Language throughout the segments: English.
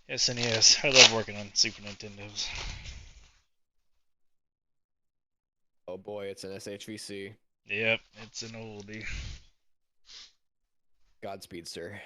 SNES. I love working on Super Nintendos. Oh boy, it's an SHVC. Yep, it's an oldie. Godspeed, sir.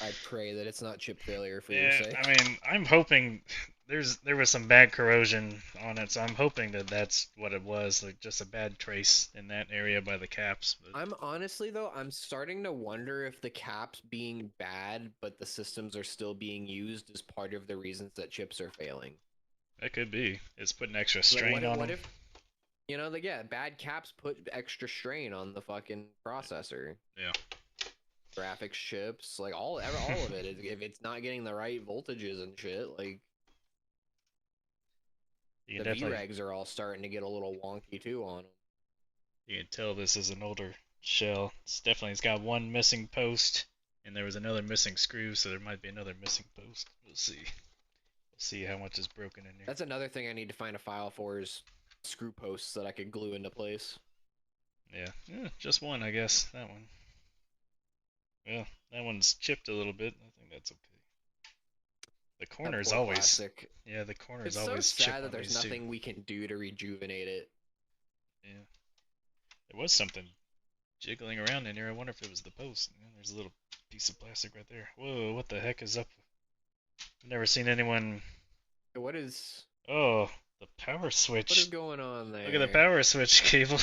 I pray that it's not chip failure for your Yeah, I sake. mean, I'm hoping there was some bad corrosion on it, so I'm hoping that that's what it was, like just a bad trace in that area by the caps. But I'm honestly though, I'm starting to wonder if the caps being bad, but the systems are still being used is part of the reasons that chips are failing. that could be. It's putting extra Like strain on what them. if like yeah, bad caps put extra strain on the fucking processor. Yeah. Graphics chips, like all of it. If it's not getting the right voltages and shit, like You can the definitely VREGs are all starting to get a little wonky too on them. you can tell this is an older shell. It's got one missing post, and there was another missing screw, so there might be another missing post. We'll see. We'll see how much is broken in here. That's another thing I need to find a file for is screw posts that I could glue into place. Yeah, just one, I guess. That one. Well, that one's chipped a little bit. I think that's okay. The That corners poor always, plastic. yeah, the corners It's so always chip sad that on there's these too. nothing we can do to rejuvenate it. Yeah, there was something jiggling around in here. I wonder if it was the post. Yeah, there's a little piece of plastic right there. Whoa, what the heck is up? I've never seen anyone. What is Oh, the power what is switch. going on Look at the there? power switch cable.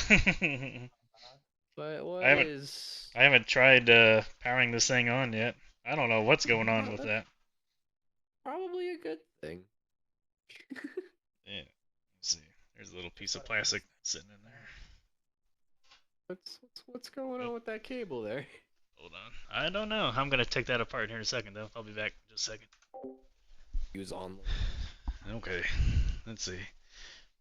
I What haven't is I haven't tried powering this thing on yet. I don't know what's going on with that's that. probably a good thing. Yeah, let's see. There's a little piece of plastic sitting in there. What's going Oh, on with that cable there? hold on. I don't know. I'm gonna take that apart here in a second, though. I'll be back in just a second. Use on. Okay, let's see.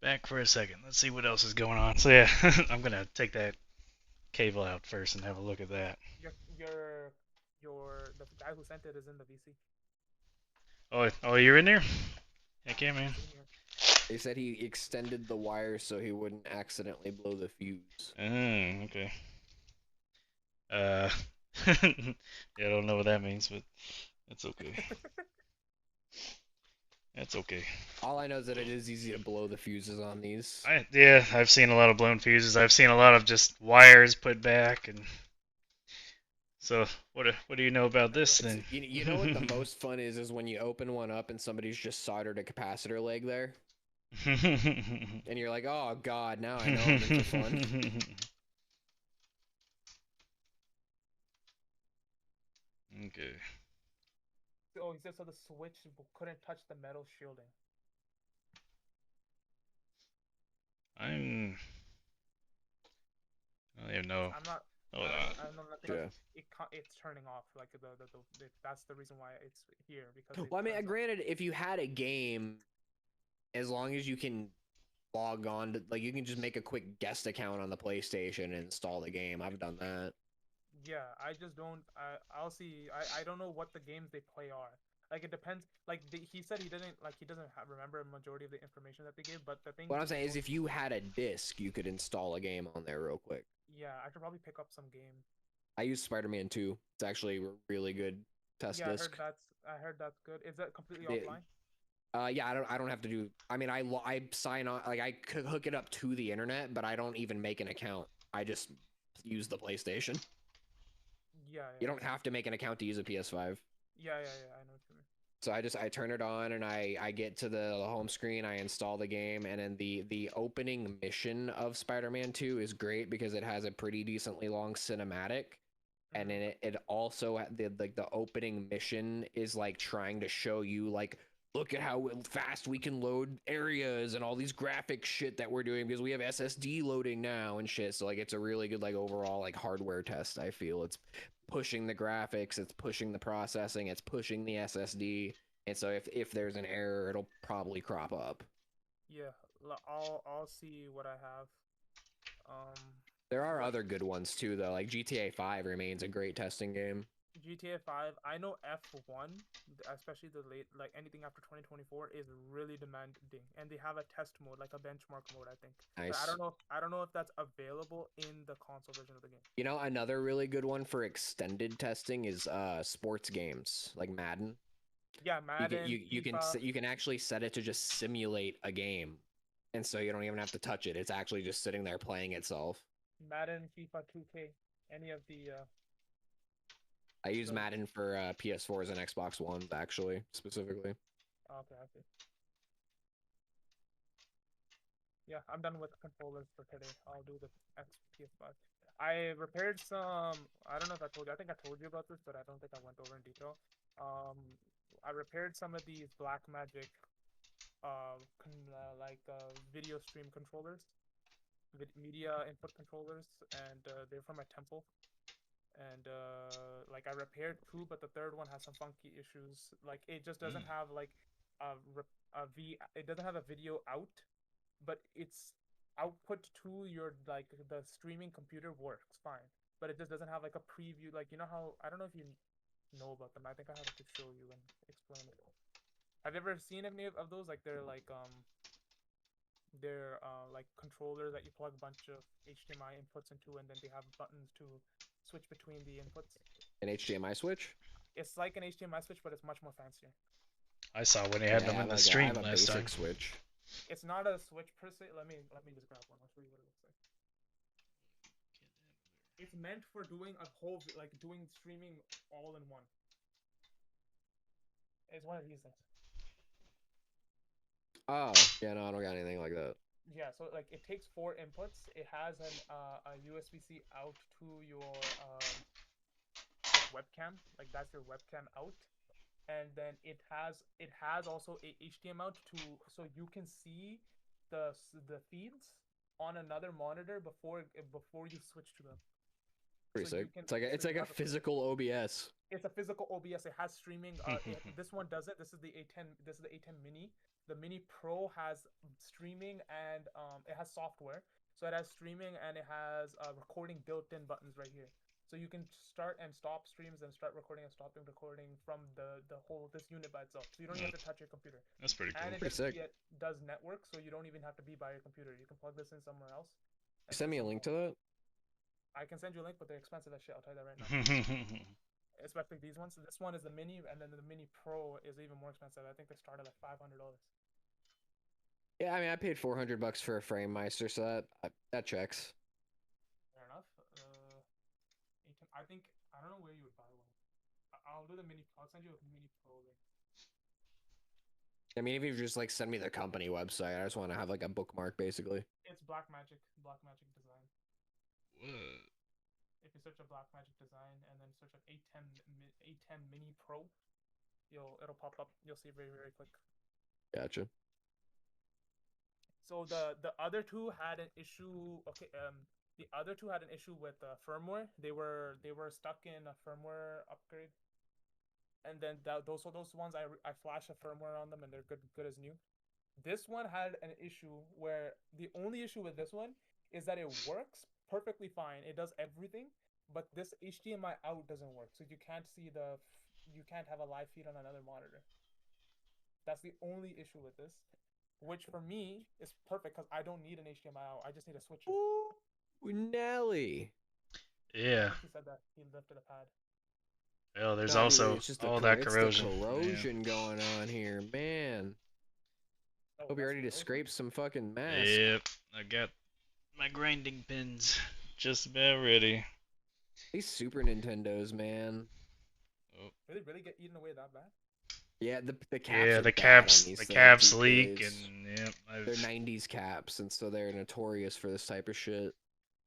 Back for a second. Let's see what else is going on. So yeah, I'm gonna take that cable out first and have a look at that. Your the guy who sent it is in the VC. Oh, you're in there? Heck yeah, Yeah, man. he's in here. They said he extended the wire so he wouldn't accidentally blow the fuse. Okay. Uh, yeah, I don't know what that means, but that's okay. That's okay. All I know is that it is easy to blow the fuses on these. Yeah, I've seen a lot of blown fuses. I've seen a lot of just wires put back, and so what do you know about this It's then? you know what the most fun is when you open one up and somebody's just soldered a capacitor leg there, and you're like, oh god, now I know I'm in for fun. Okay. Oh, he said so the switch couldn't touch the metal shielding. I'm. I don't even know. I'm not. Hold on. I know nothing. Yeah. It's turning off. Like that's the reason why it's here because it Well, I mean, turns off. granted, if you had a game, as long as you can log on to, like, you can just make a quick guest account on the PlayStation and install the game. I've done that. Yeah, I just don't. I'll see. I don't know what the games they play are. Like it depends. Like he said he doesn't remember a majority of the information that they gave. But the thing What I'm he saying is, told if you had a disc, you could install a game on there real quick. yeah, I should probably pick up some games. I use Spider-Man 2. It's actually a really good test Yeah, disc. I heard that's good. Is that completely The, offline? yeah, I don't have to do. I mean, I sign on, like, I could hook it up to the internet, but I don't even make an account. I just use the PlayStation. Yeah, You yeah, don't have to make an account to use a PS5. yeah. I know what you mean. So I turn it on and I get to the home screen, I install the game, and then the opening mission of Spider-Man 2 is great because it has a pretty decently long cinematic. And then Mm-hmm. it also the opening mission is like trying to show you, like, look at how fast we can load areas and all these graphic shit that we're doing because we have SSD loading now and shit. So like it's a really good, like, overall, like, hardware test. I feel it's pushing the graphics, it's pushing the processing, it's pushing the SSD. And so if there's an error, it'll probably crop up. Yeah, I'll see what I have. Um, There are but other good ones too, though. Like GTA 5 remains a great testing game. GTA 5, I know F1, especially the late, like anything after 2024 is really demanding, and they have a test mode, like a benchmark mode, I think. But Nice. I don't know if that's available in the console version of the game. You know, another really good one for extended testing is sports games like Madden. Yeah, Madden, FIFA. You can actually set it to just simulate a game, and so you don't even have to touch it. It's actually just sitting there playing itself. Madden, FIFA 2K, any of the I use those. Madden for PS4s and Xbox Ones actually specifically. Okay, I see. Yeah, I'm done with controllers for today. I'll do the PS5. I repaired some. I don't know if I told you. I think I told you about this, but I don't think I went over in detail. Um, I repaired some of these Blackmagic, video stream controllers, media input controllers, and they're from a temple. And like I repaired two, but the third one has some funky issues. Like it just doesn't have like it doesn't have a video out, but its output to your like the streaming computer works fine, but it just doesn't have like a preview. Like you know how I don't know if you know about them. I think I have to show you and explain it. Have you ever seen any of those? Like they're like controllers that you plug a bunch of HDMI inputs into, and then they have buttons to switch between the inputs. An HDMI switch? It's like an HDMI switch, but it's much more fancier. I saw when he had them in the I stream have a last basic time. switch. It's not a switch per se. Let me just grab one. I'll show you what it looks like. It's meant for doing a whole like doing streaming all in one. It's one of these things. Oh, yeah, no, I don't got anything like that. Yeah, so like it takes 4 inputs. It has a USB-C out to your webcam. Like that's your webcam out. And then it has also a HDMI out to so you can see the feeds on another monitor before you switch to them. Pretty So sick. It's like a physical OBS. It's a physical OBS. It has streaming. This one doesn't. This is the A10. This is the A10 Mini. The Mini Pro has streaming and it has software. So it has streaming and it has recording built-in buttons right here. So you can start and stop streams and start recording and stopping recording from this unit by itself. So you don't even have to touch your computer. That's pretty cool. And it does network, so you don't even have to be by your computer. You can plug this in somewhere else. Send me a link to that. I can send you a link, but they're expensive as shit. I'll tell you that right now. Especially these ones. So this one is the Mini, and then the Mini Pro is even more expensive. I think they start at like $500. Yeah, I mean, I paid $400 for a Frame Meister, so that checks. Fair enough. I think I don't know where you would buy one. I'll do the Mini. I'll send you a Mini Pro link. I mean, if you just like send me the company website, I just want to have like a bookmark, basically. It's Blackmagic Design. What? If you search up Blackmagic Design and then search up A10 Mini Pro, it'll pop up. You'll see very very quick. Gotcha. So the other two had an issue. Okay, the other two had an issue with firmware. They were stuck in a firmware upgrade, and then those ones I flashed a firmware on them and they're good as new. This one had an issue where the only issue with this one is that it works perfectly fine. It does everything, but this HDMI out doesn't work, so you can't have a live feed on another monitor. That's the only issue with this, which for me is perfect because I don't need an HDMI out. I just need a switcher. Ooh, Nelly. Yeah. He said that he lifted a pad. Well, there's also all that corrosion. It's the corrosion going on here, man. Hope you're ready to scrape some fucking mask. Yep, I got my grinding pins just about ready. These Super Nintendos, man. Oh. Really, really get eaten away that bad? Yeah, the caps. Yeah, the caps leak, and yep, they're 90s caps, and so they're notorious for this type of shit.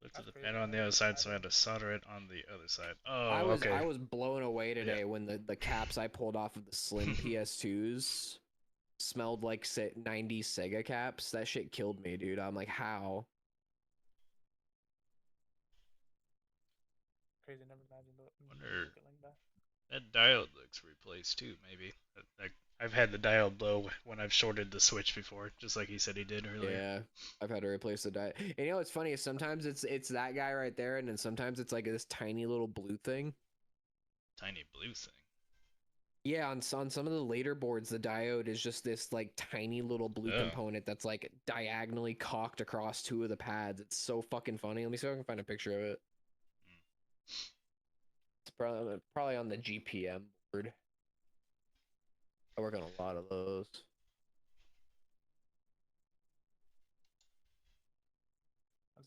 Looked at the panel on the other side, so I had to solder it on the other side. Oh, I was blown away today when the caps I pulled off of the slim PS2s smelled like 90s Sega caps. That shit killed me, dude. I'm like, how? Crazy, never imagined Wonder like that. That diode looks replaced too, maybe. I've had the diode blow when I've shorted the switch before, just like he said he did earlier. Yeah, I've had to replace the diode. And you know what's funny is sometimes it's that guy right there, and then sometimes it's like this tiny little blue thing. Tiny blue thing. Yeah, on some of the later boards, the diode is just this like tiny little blue component that's like diagonally cocked across two of the pads. It's so fucking funny. Let me see if I can find a picture of it. It's probably on the GPM board. I work on a lot of those.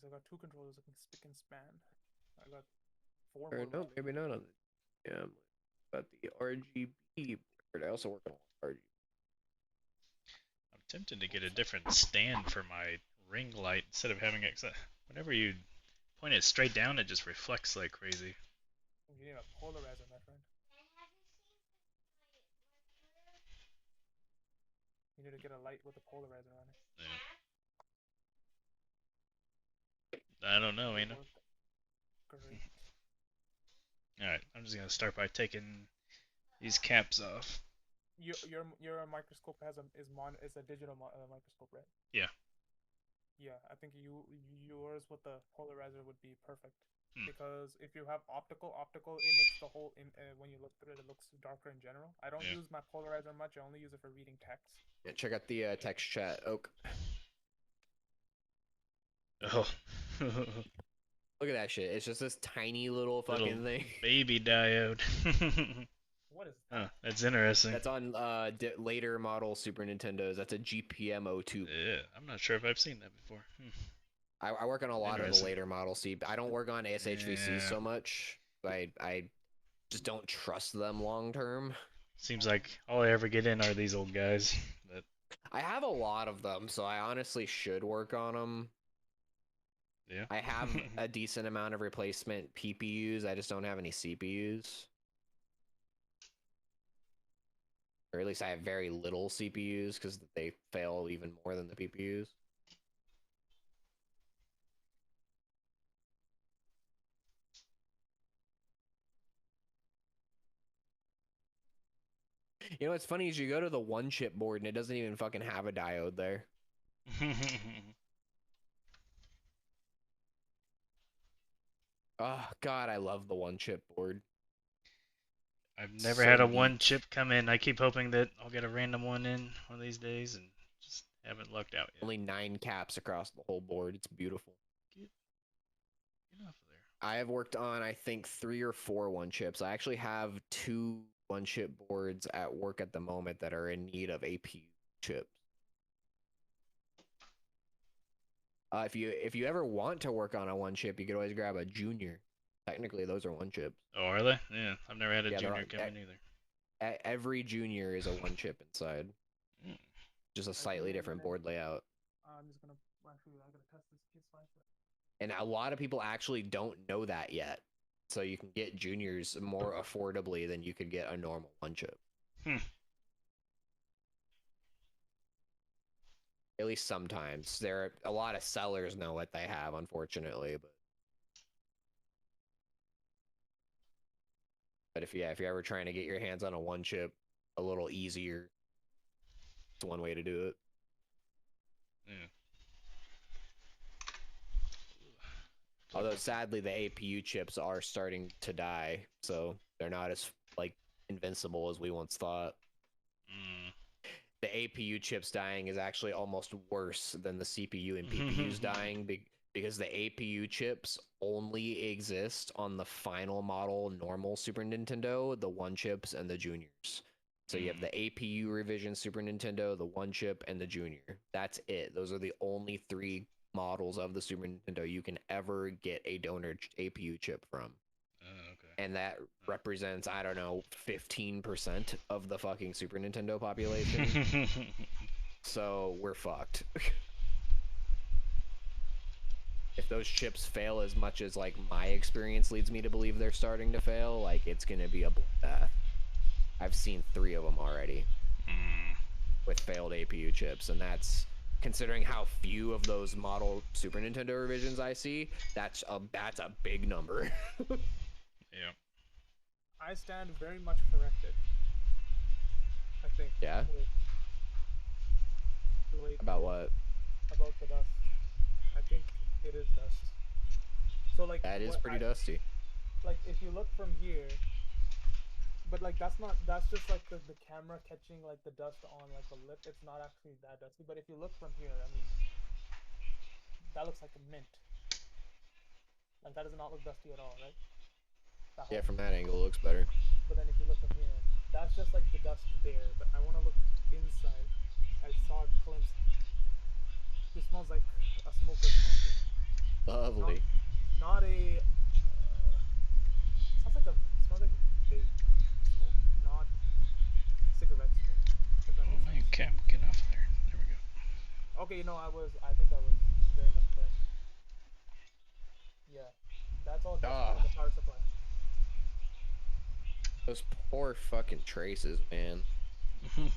I got 2 controllers that can spick and span. I got 4 Or more no, left. maybe not on the. Yeah, but the RGB board. I also work on RGB. I'm tempted to get a different stand for my ring light instead of having it. Whenever you point it straight down, it just reflects like crazy. You need a polarizer, my friend. You need to get a light with a polarizer on it. Yeah. I don't know, ain't it? Great. Alright, I'm just gonna start by taking these caps off. Your microscope is a digital microscope, right? Yeah. Yeah, I think yours with the polarizer would be perfect. Because if you have optical, it makes the whole when you look through it, it looks darker in general. I don't use my polarizer much. I only use it for reading text. Yeah, check out the text chat, Oak. Oh. Look at that shit. It's just this tiny little fucking thing. Baby diode. What is that? Huh, that's interesting. That's on later model Super Nintendos. That's a GPM02. Yeah, I'm not sure if I've seen that before. I work on a lot of the later models. See, I don't work on SHVC so much. I just don't trust them long term. Seems like all I ever get in are these old guys. But I have a lot of them, so I honestly should work on them. yeah. I have a decent amount of replacement PPUs. I just don't have any CPUs. Or at least I have very little CPUs because they fail even more than the PPUs. You know what's funny is you go to the one chip board and it doesn't even fucking have a diode there. Oh god, I love the one chip board. I've never So had a neat. one chip come in. I keep hoping that I'll get a random one in one of these days and just haven't lucked out yet. Only 9 caps across the whole board. It's beautiful. Get off of there. I have worked on, I think, 3 or 4 one chips. I actually have 2 one chip boards at work at the moment that are in need of APU chips. If you ever want to work on a one chip, you could always grab a junior. Technically, those are one chips. Oh, are they? Yeah, I've never had a Yeah, junior come in either. Every junior is a one chip inside. Just a slightly different board layout. I'm just gonna actually I gotta test this PS5. And a lot of people actually don't know that yet. So you can get juniors more affordably than you could get a normal one chip. At least sometimes. There are a lot of sellers know what they have, unfortunately, but if you're ever trying to get your hands on a one chip a little easier, it's one way to do it. Yeah. Although sadly the APU chips are starting to die, so they're not as like invincible as we once thought. The APU chips dying is actually almost worse than the CPU and PPUs dying because the APU chips only exist on the final model normal Super Nintendo, the one chips, and the juniors. So you have the APU revision Super Nintendo, the one chip, and the junior. That's it. Those are the only 3 models of the Super Nintendo you can ever get a donor APU chip from. Okay. And that represents, I don't know, 15% of the fucking Super Nintendo population. So we're fucked. If those chips fail as much as like my experience leads me to believe they're starting to fail, like it's gonna be a bloodbath. I've seen 3 of them already with failed APU chips, and that's considering how few of those model Super Nintendo revisions I see. That's a big number. Yeah. I stand very much corrected. I think. Yeah. Wait, About what? about the dust. I think it is dust. So like that is pretty dusty. Like if you look from here, but like that's just like the camera catching like the dust on like the lip. It's not actually that dusty. But if you look from here, I mean, that looks like a mint. Like that does not look dusty at all, right? Yeah, from that angle it looks better. But then if you look from here, that's just like the dust there. But I want to look smells like a smoker's console. Lovely. Not a. Sounds like a. Smells like vape smoke, not cigarette smoke. If that Oh makes man, sense. Cap, get off there. There we go. Okay, I think I was very much correct. Yeah, that's all dusty Ah, in the power supply. those poor fucking traces, man. This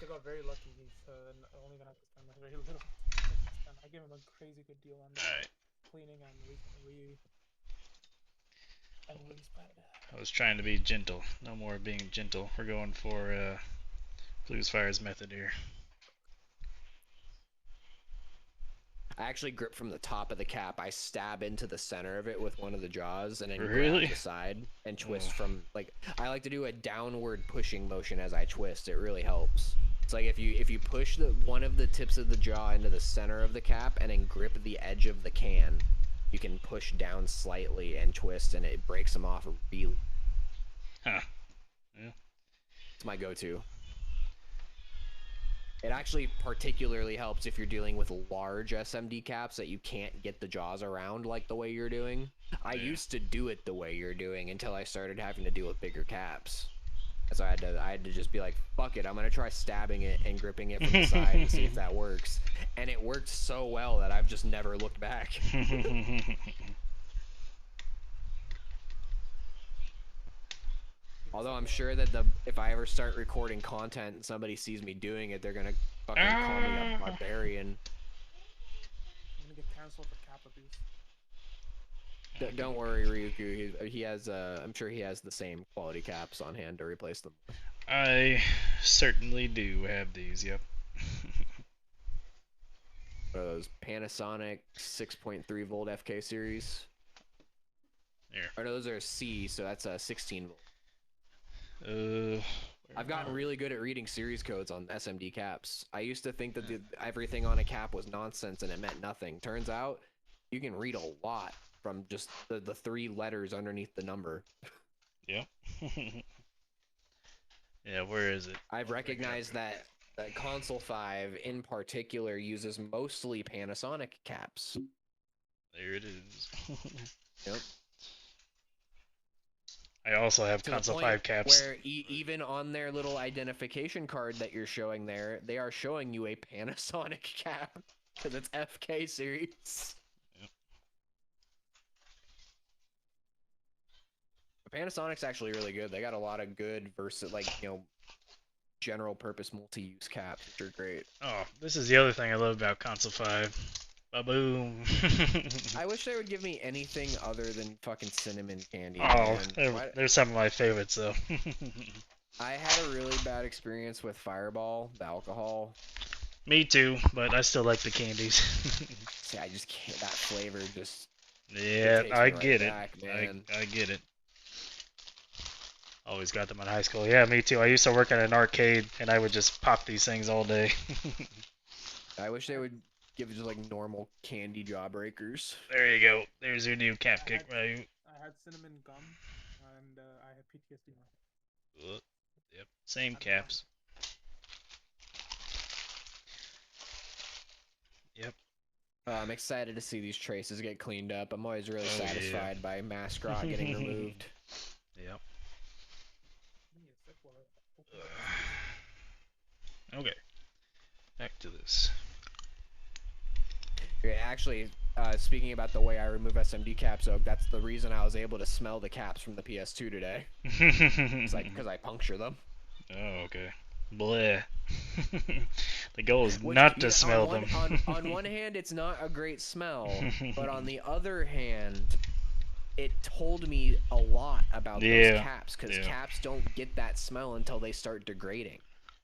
guy got very lucky. He's only gonna have to spend a very little spend. I gave him a crazy good deal on the Alright. cleaning and respread. I was trying to be gentle. No more being gentle. We're going for Blues Fire's method here. I actually grip from the top of the cap. I stab into the center of it with one of the jaws and then Really? grab the side and twist Oh. from like I like to do a downward pushing motion as I twist. It really helps. It's like if you push one of the tips of the jaw into the center of the cap and then grip the edge of the can, you can push down slightly and twist and it breaks them off really. Huh. Yeah. It's my go-to. It actually particularly helps if you're dealing with large SMD caps that you can't get the jaws around like the way you're doing. I used to do it the way you're doing until I started having to deal with bigger caps. So I had to just be like, fuck it, I'm gonna try stabbing it and gripping it from the side and see if that works. And it worked so well that I've just never looked back. Although I'm sure that if I ever start recording content and somebody sees me doing it, they're gonna fucking call me a barbarian. I'm gonna get canceled for cap abuse. Don't worry, Ryuku. He has I'm sure he has the same quality caps on hand to replace them. I certainly do have these. Yep. What are those? Panasonic 6.3 volt FK series. Here. Or no, those are C, so that's a 16 volt. Where I've gotten are- really good at reading series codes on SMD caps. I used to think that everything on a cap was nonsense and it meant nothing. Turns out you can read a lot from just the 3 letters underneath the number. Yep. Yeah, where is it? I've recognized that Console 5 in particular uses mostly Panasonic caps. There it is. Yep. I also have To the console point 5 caps. where even on their little identification card that you're showing there, they are showing you a Panasonic cap because it's FK series. Yep. Panasonic's actually really good. They got a lot of good general purpose multi-use caps, which are great. Oh, this is the other thing I love about console 5. Ba-boom. I wish they would give me anything other than fucking cinnamon candy. Oh, Man. they're some of my favorites though. I had a really bad experience with Fireball, the alcohol. Me too, but I still like the candies. See, I just can't. That flavor just. Yeah, takes me I right get it. back, man. I get it. Always got them in high school. Yeah, me too. I used to work at an arcade, and I would just pop these things all day. I wish they would give just like normal candy jawbreakers. There you go. There's your new cap kick, right? I had cinnamon gum, and I have PTSD now. Yep, same caps. Yep. I'm excited to see these traces get cleaned up. I'm always really Oh, yeah. satisfied by Mascot getting removed. Yep. Give me a sec while I open this. Okay. Back to this. Yeah, actually, speaking about the way I remove SMD caps, Oak, that's the reason I was able to smell the caps from the PS2 today. It's like because I puncture them. Oh, okay. Bleh. The goal is Which, not to yeah, smell on them. on one hand, it's not a great smell, but on the other hand, it told me a lot about those caps because caps don't get that smell until they start degrading.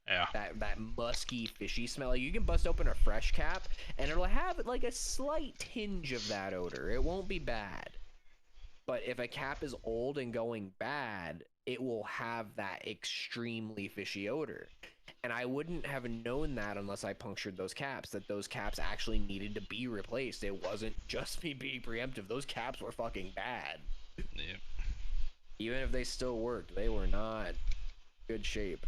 Yeah. That musky, fishy smell. You can bust open a fresh cap, and it'll have like a slight tinge of that odor. It won't be bad. But if a cap is old and going bad, it will have that extremely fishy odor. And I wouldn't have known that unless I punctured those caps, that those caps actually needed to be replaced. It wasn't just me being preemptive. Those caps were fucking bad. Yep. Even if they still worked, they were not good shape.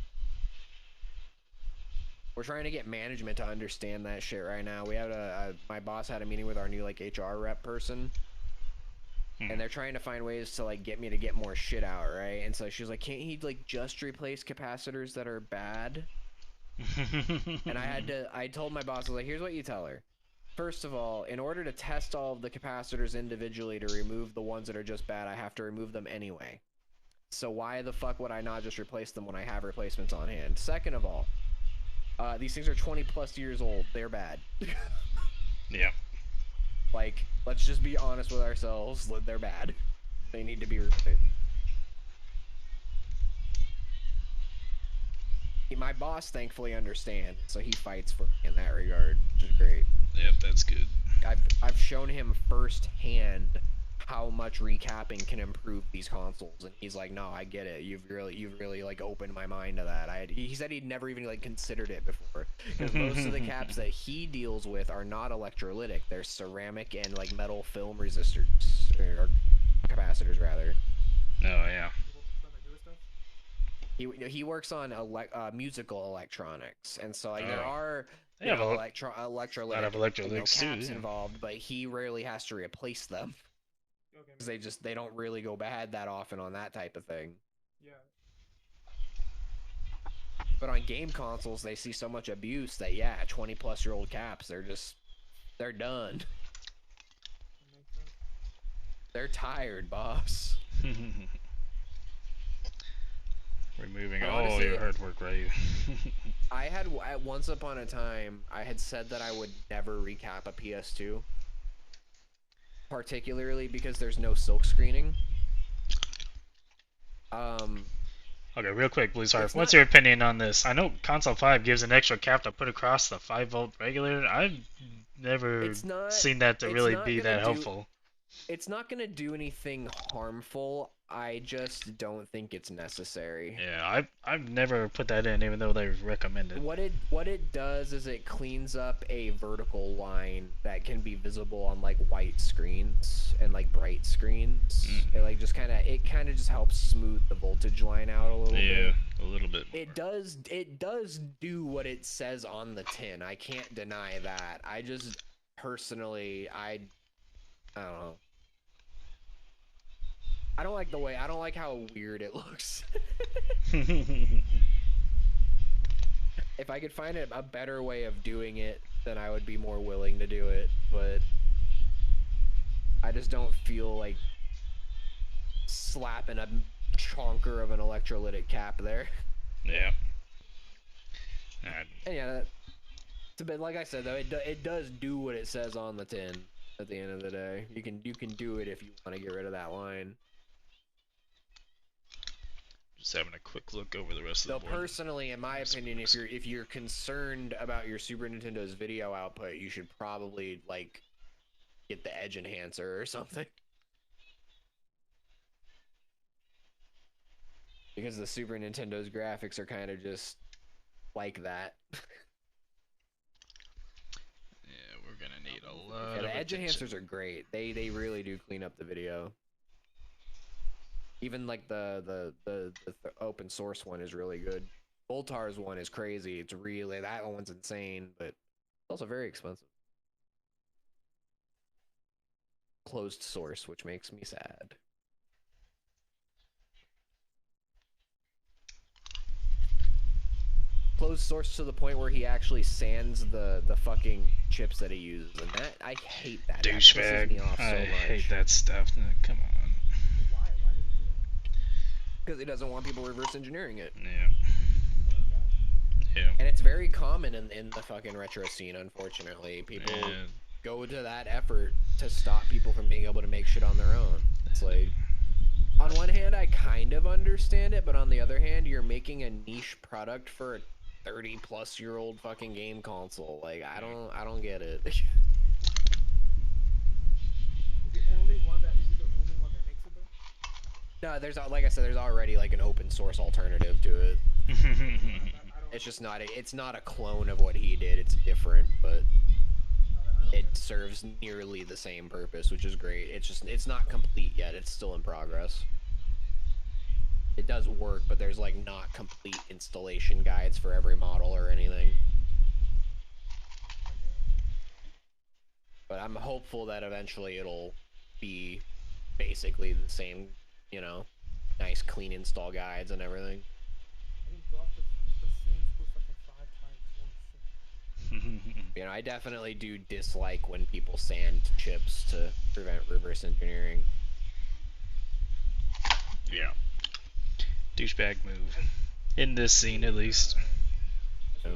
We're trying to get management to understand that shit right now. We had my boss had a meeting with our new like HR rep person, and they're trying to find ways to like get me to get more shit out, right? And so she's like, can't he like just replace capacitors that are bad? And I told my boss, I was like, here's what you tell her. First of all, in order to test all of the capacitors individually to remove the ones that are just bad, I have to remove them anyway. So why the fuck would I not just replace them when I have replacements on hand? Second of all, these things are 20 plus years old. They're bad. Yeah. Like, let's just be honest with ourselves. They're bad. They need to be replaced. My boss thankfully understands, so he fights for me in that regard, which is great. Yep, that's good. I've shown him firsthand how much recapping can improve these consoles, and he's like, no, I get it. You've really like opened my mind to that. He said he'd never even like considered it before, because most of the caps that he deals with are not electrolytic. They're ceramic and like metal film resistors, or capacitors rather. Oh yeah. He works on musical electronics, and so like there Oh. are They have a lot electrolytic of electrolytics too. caps Yeah. involved, but he rarely has to replace them. Okay, Because they don't really go bad that often on that type of thing. yeah. But on game consoles, they see so much abuse that 20-plus-year-old caps, they're done. That makes sense. They're tired, boss. Removing But all honestly, your hard work, right? I had once upon a time, I had said that I would never recap a PS2. Particularly because there's no silk screening. Okay, real quick, Blue Star. It's What's not- your opinion on this? I know Console 5 gives an extra cap to put across the 5-volt regulator. I've never It's not- seen that to it's really not be gonna that do- helpful. It's not gonna do anything harmful. I just don't think it's necessary. Yeah, I've never put that in, even though they recommend it. What it does is it cleans up a vertical line that can be visible on like white screens and like bright screens. It like just kind of just helps smooth the voltage line out a little bit. Yeah, a little bit. More. It does do what it says on the tin. I can't deny that. I just personally I don't know. I don't like how weird it looks. If I could find a better way of doing it, then I would be more willing to do it, but I just don't feel like slapping a chonker of an electrolytic cap there. Yeah. And but like I said though, it does do what it says on the tin at the end of the day. You can do it if you want to get rid of that line. Just having a quick look over the rest of Though the board. personally, in my opinion, if you're concerned about your Super Nintendo's video output, you should probably like get the edge enhancer or something. Because the Super Nintendo's graphics are kind of just like that. Yeah, we're gonna need a lot Yeah, of the edge attention. enhancers are great. They really do clean up the video. Even like the open source one is really good. Voltar's one is crazy. It's really, that one's insane, but it's also very expensive. Closed source, which makes me sad. Closed source to the point where he actually sands the fucking chips that he uses, and that I hate that. That pisses me Douchebag. off so I much. hate that stuff. Come on. Why? Why did you do that? Because he doesn't want people reverse engineering it. Yeah. Yeah. And it's very common in the fucking retro scene, unfortunately. People Yeah. go to that effort to stop people from being able to make shit on their own. It's like, on one hand, I kind of understand it, but on the other hand, you're making a niche product for a 30-plus-year-old fucking game console. Like, I don't get it. Is it the only one that makes it though? No, there's, like I said, there's already like an open source alternative to it. I don't. It's just not it's not a clone of what he did. It's different, but it serves nearly the same purpose, which is great. It's not complete yet. It's still in progress. It does work, but there's like not complete installation guides for every model or anything. But I'm hopeful that eventually it'll be basically the same, you know, nice clean install guides and everything. I just dropped the same screw fucking 5 times. Holy shit. You know, I definitely do dislike when people sand chips to prevent reverse engineering. Yeah. Douchebag move. I, In this scene, at least. I see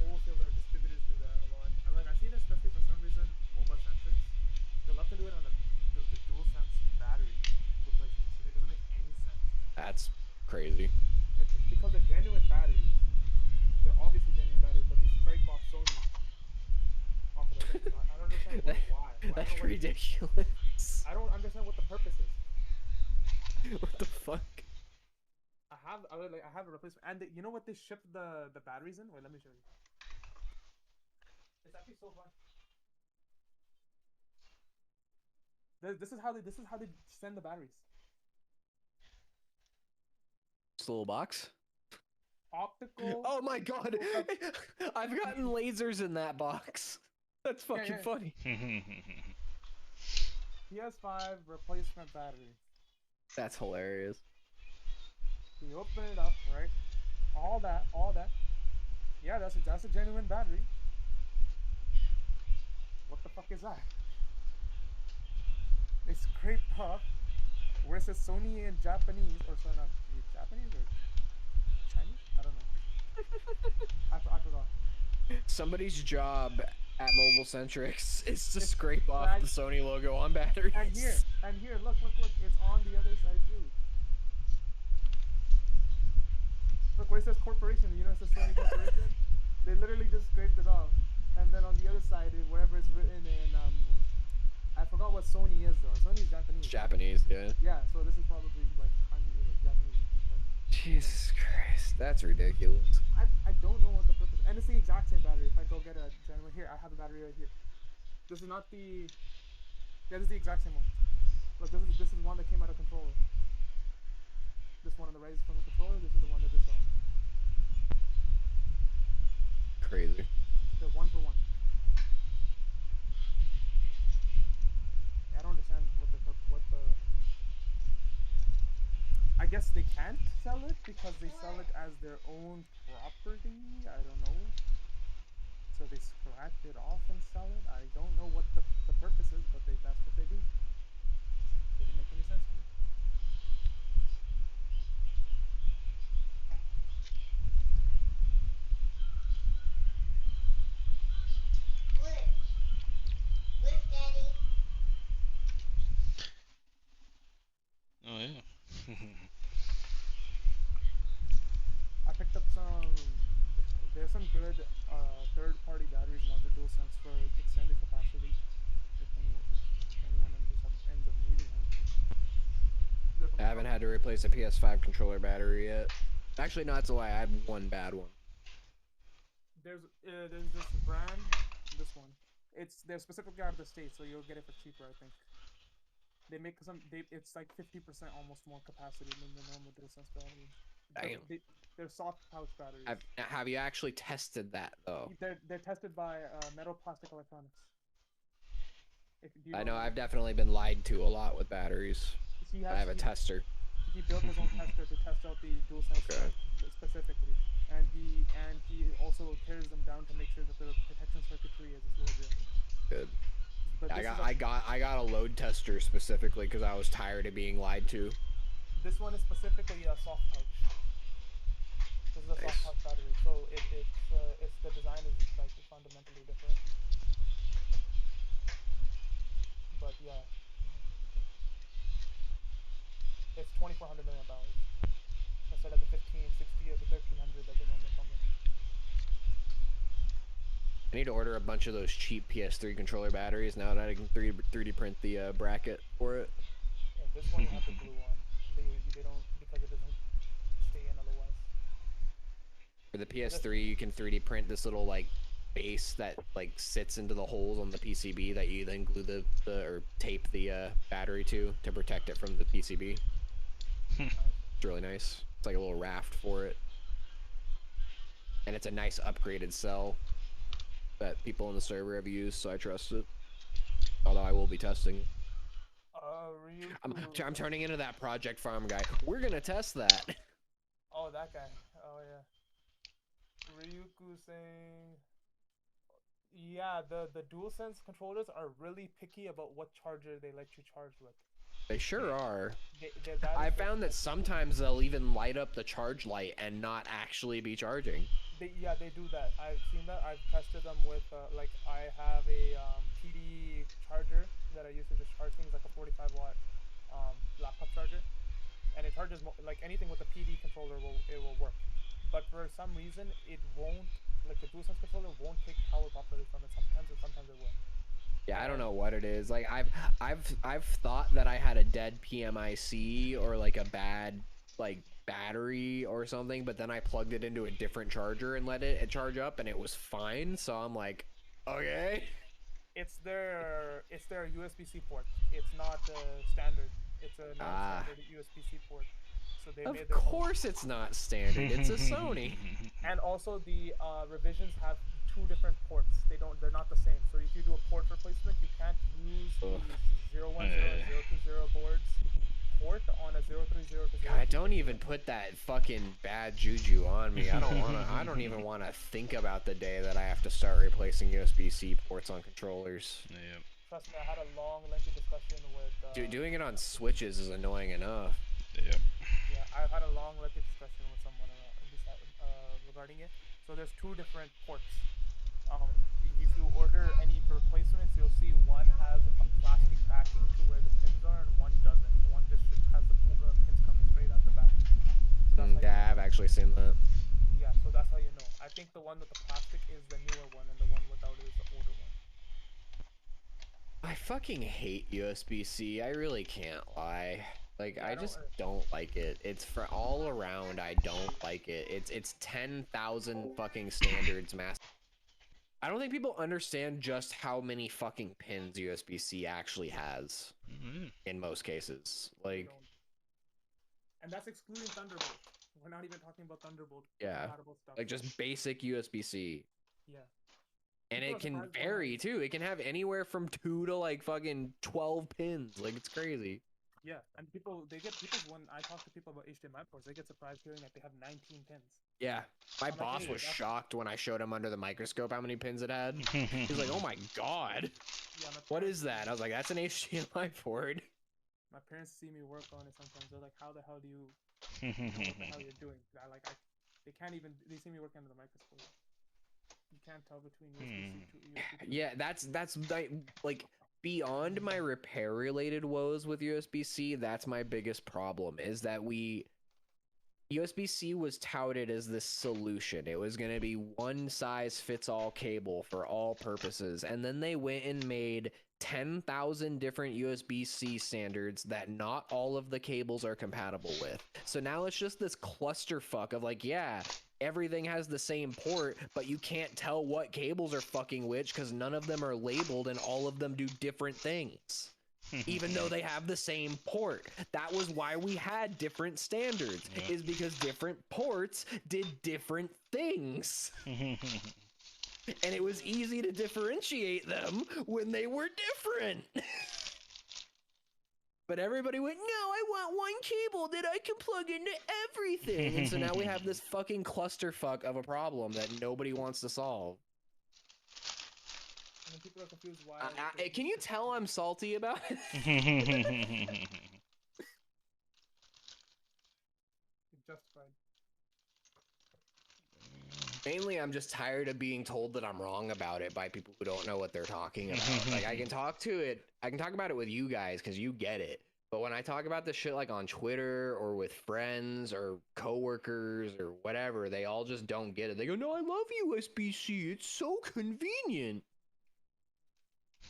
wholesaler distributors do that a lot. I like I see it especially for some reason mobile centrics. They love to do it on the dual sense battery replacements. It doesn't make any sense. That's crazy. Because they're genuine batteries. They're obviously genuine batteries, but they scrape off Sony off of the thing. I don't understand why. I That's don't know what, ridiculous. I don't understand what the purpose is. What the fuck? I have a replacement, and you know what they ship the batteries in? Wait, let me show you. It's actually so fun. This is how they send the batteries. This little box? Optical. Oh my god! I've gotten lasers in that box. That's fucking yeah. funny. PS5 replacement battery. That's hilarious. You open it up, right? All that. Yeah, that's a genuine battery. What the fuck is that? They scraped off where it says Sony in Japanese, or sorry, not Japanese or Chinese? I don't know. I forgot. Somebody's job at Mobile Centrics is to It's scrape off the Sony logo on batteries. And here, look, it's on the other side too. Look where it says corporation, you know it says Sony Corporation? They literally just scraped it off. And then on the other side, wherever it's written in, I forgot what Sony is though. Sony is Japanese. It's Japanese, yeah. Yeah, so this is probably like kanji or like Japanese. Jesus Christ, that's ridiculous. I don't know what the purpose. And it's the exact same battery. If I go get a genuine here, I have the battery right here. This is not the. Yeah, this is the exact same one. Look, this is one that came out of controller. This one on the right is from a controller. This is the one that they saw. Crazy. They're one for one. I don't understand what the. I guess they can't sell it because they sell it as their own property. I don't know. So they scratch it off and sell it. I don't know what the purpose is, but that's what they do. Doesn't make any sense to me. Oh yeah. I picked up some. There's some good third-party batteries now for DualSense for extended capacity. If anyone ends up needing them. I haven't had to replace a PS5 controller battery yet. Actually, no, that's a lie. I have one bad one. There's this brand, this one. They're specifically out of the States, so you'll get it for cheaper, I think. They make it's like 50% almost more capacity than the normal DualSense battery. They're soft pouch batteries. Have you actually tested that though? They're tested by Metal Plastic Electronics. I know I've definitely been lied to a lot with batteries. I have a tester. He built his own tester to test out the DualSense specifically, and he also tears them down to make sure that the protection circuitry is legit. Good. But I got a load tester specifically because I was tired of being lied to. This one is specifically a soft pouch. This is a soft pouch battery, so it's the design is like fundamentally different. But yeah, it's 2,400 milliamp hours instead of the 1,560 or the 1,300 that they normally come with. I need to order a bunch of those cheap PS3 controller batteries now that I can 3D print the bracket for it. Yeah, this one you have to glue on. They don't, because it doesn't stay in otherwise. For the PS3, you can 3D print this little like base that like sits into the holes on the PCB that you then glue or tape the battery to protect it from the PCB. It's really nice. It's like a little raft for it, and it's a nice upgraded cell that people in the server have used, so I trust it. Although I will be testing. Ryukyu. I'm turning into that Project Farm guy. We're gonna test that. Oh, that guy. Oh yeah. Ryuku saying, yeah, the DualSense controllers are really picky about what charger they let you charge with. They sure are. That I is found that sometimes they'll even light up the charge light and not actually be charging. Yeah, they do that. I've seen that. I've tested them with like I have a PD charger that I use to just charge things, like a 45-watt laptop charger, and it charges like anything with a PD controller will work. But for some reason, it won't, like the DualSense controller won't take power properly from it sometimes, and sometimes it will. Yeah, I don't know what it is. Like I've thought that I had a dead PMIC or like a bad like battery or something, but then I plugged it into a different charger and let it charge up, and it was fine. So I'm like, okay. It's their USB-C port. It's not standard. It's a non-standard USB-C port. So they made their Of course, it's not standard. It's a Sony. And also the revisions have two different ports. They're not the same. So if you do a port replacement, you can't use the 010 and 020 boards port on a 030 to 0. God, don't even put that fucking bad juju on me. I don't even want to think about the day that I have to start replacing USB-C ports on controllers. Yeah. Trust me, I had a long, lengthy discussion with. Doing it on switches is annoying enough. Yeah. Yeah, I've had a long, lengthy discussion with someone regarding it. So there's two different ports. If you order any replacements, you'll see one has a plastic backing to where the pins are, and one doesn't. One just has the pins coming straight out the back. So Yeah, I've actually seen that. Yeah, so that's how you know. I think the one with the plastic is the newer one, and the one without it is the older one. I fucking hate USB-C. I really can't lie. Like, I just don't like it. It's for all around, I don't like it. It's 10,000 fucking standards mass. I don't think people understand just how many fucking pins USB-C actually has in most cases. Like, and that's excluding Thunderbolt. We're not even talking about Thunderbolt. Yeah, stuff. like just basic USB-C. Yeah. And it can vary too. It can have anywhere from 2 to like fucking 12 pins. Like, it's crazy. Yeah, and when I talk to people about HDMI ports, they get surprised hearing that they have 19 pins. Yeah, my boss was shocked when I showed him under the microscope how many pins it had. He was like, "Oh my god, what is that?" I was like, "That's an HDMI port." My parents see me work on it sometimes. They're like, "How the hell do you know what the hell you're doing?" They can't even. They see me work under the microscope. You can't tell between USB-C to USB. Yeah, that's like beyond my repair related woes with USB-C. That's my biggest problem, is that USB-C was touted as this solution. It was going to be one size fits all cable for all purposes, and then they went and made 10,000 different USB-C standards that not all of the cables are compatible with. So now it's just this clusterfuck of like, yeah, everything has the same port, but you can't tell what cables are fucking which because none of them are labeled and all of them do different things. Even though they have the same port. That was why we had different standards, is because different ports did different things. And it was easy to differentiate them when they were different. But everybody went, no, I want one cable that I can plug into everything. And so now we have this fucking clusterfuck of a problem that nobody wants to solve. And people are confused why. Can you tell I'm salty about it? Justified. Mainly, I'm just tired of being told that I'm wrong about it by people who don't know what they're talking about. Like, I can talk about it with you guys because you get it. But when I talk about this shit like on Twitter or with friends or coworkers or whatever, they all just don't get it. They go, "No, I love USB-C. It's so convenient."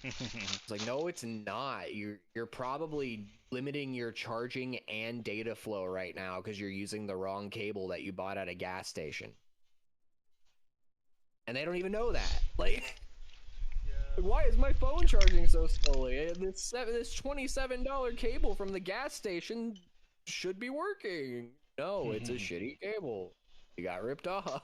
It's like, no, it's not. You're probably limiting your charging and data flow right now because you're using the wrong cable that you bought at a gas station. And they don't even know that. Like, why is my phone charging so slowly? This $27 cable from the gas station should be working. No, it's a shitty cable. You got ripped off.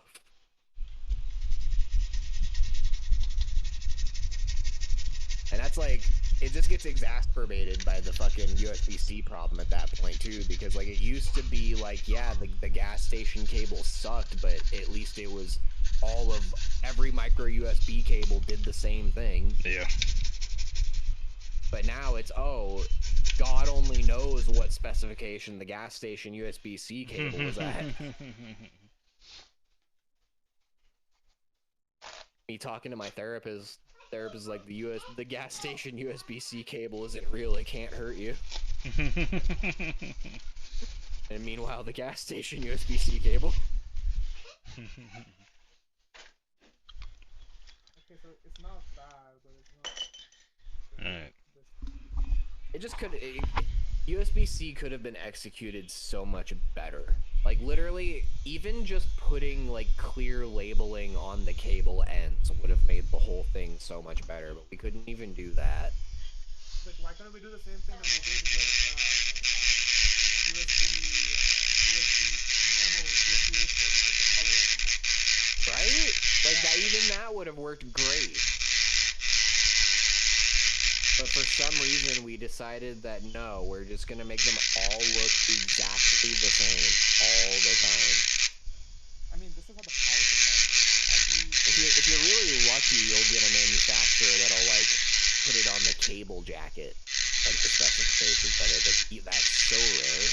And that's like, it just gets exacerbated by the fucking USB-C problem at that point too, because like it used to be like, yeah, the gas station cable sucked, but at least it was all of every micro USB cable did the same thing. Yeah. But now it's, oh, God only knows what specification the gas station USB-C cable is at. Me talking to my therapist is like, the gas station USB-C cable isn't real, it can't hurt you. And meanwhile, the gas station USB-C cable. Okay, so it's not bad, but it's not. Alright. It just could. USB-C could have been executed so much better. Like literally, even just putting like clear labeling on the cable ends would have made the whole thing so much better. But we couldn't even do that. Like, why couldn't we do the same thing that we did with USB normal USB-A ports with the color and Right? Like that. Even that would have worked great. But for some reason, we decided that no, we're just gonna make them all look exactly the same all the time. I mean, this is how the power supply works. If you're really lucky, you'll get a manufacturer that'll like put it on the cable jacket, like the specifications of it. But that's so rare.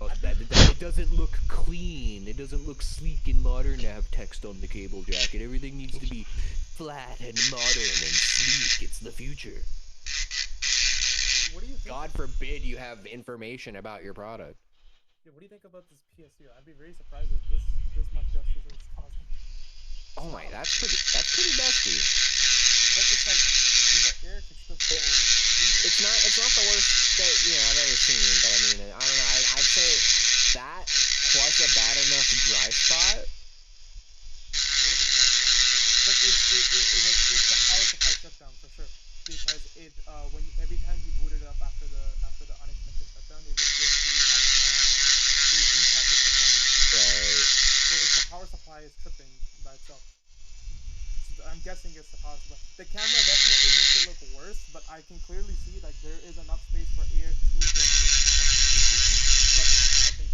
Well, it doesn't look clean. It doesn't look sleek and modern to have text on the cable jacket. Everything needs to be flat and modern and sleek. It's the future. What do you think? God forbid you have information about your product. Yeah, what do you think about this PSU? I'd be very surprised if this much justice is causing. Oh my, that's pretty dusty. But it's like, dude, the air can still flow. It's not the worst that I've ever seen. But I mean, I don't know. I'd say that plus a bad enough dry spot. But it's the power supply shutdown for sure, because it every time you boot it up after the unexpected shutdown, it would give the impacted shutdown. Right. So it's the power supply is tripping by itself. So I'm guessing it's the power supply. The camera definitely makes it look worse, but I can clearly see like there is enough space for air to get in. But I think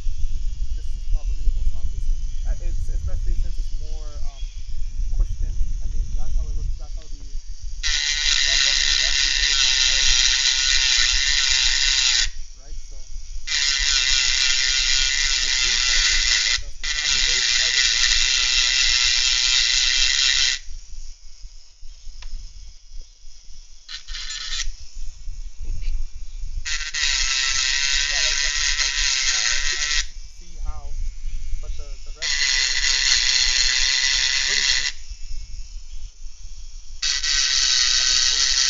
this is probably the most obvious thing. It's especially since it's more pushed in. I mean, that's how it looks. That's how the. That's definitely rusty, but it's not terrible. Right? So. The base also is not that dusty. So I'd be very surprised if this is the only dust. Yeah, like I see how, but the rest of it is pretty clean. Nothing crazy.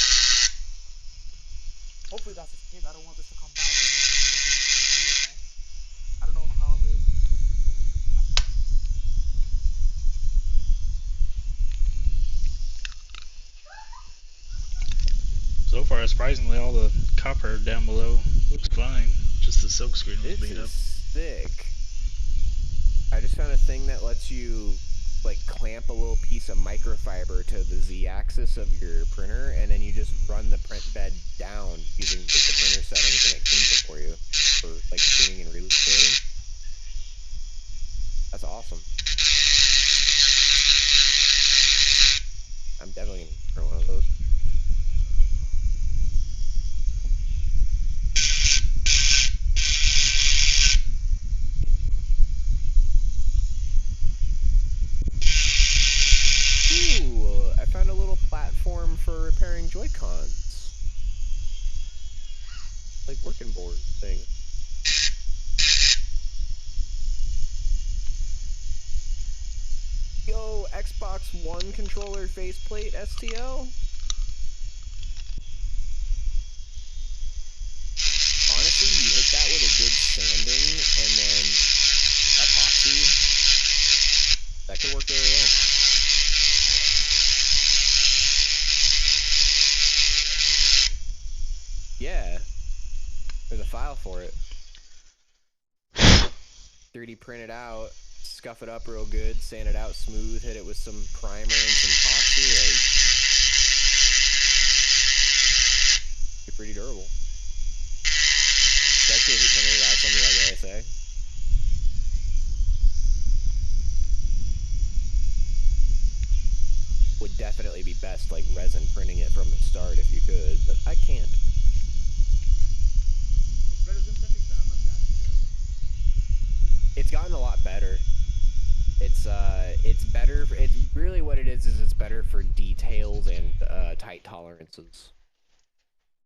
Hopefully that's the case. I don't want this to come back and it's gonna make me man. I don't know how this is the issue. So far, surprisingly, all the copper down below looks fine. Just the silk screen was This beat is up. sick. I just found a thing that lets you like clamp a little piece of microfiber to the Z-axis of your printer, and then you just run the print bed down using the printer settings, and it cleans it for you for like cleaning and relubricating. That's awesome. I'm definitely gonna print one of those. Ooh, I found a little platform for repairing Joy-Cons. Like working board thing. Yo, Xbox One controller faceplate STL. Honestly, you hit that with a good sanding and then epoxy. That could work really well. Yeah, there's a file for it. 3D print it out, scuff it up real good, sand it out smooth, hit it with some primer and some epoxy. pretty durable. Especially if you're printing it out of something like ASA. Would definitely be best like resin printing it from the start if you could, but I can't. Is resin printing that much actually durable? It's gotten a lot better. It's better. It's really what it is it's better for details and tight tolerances.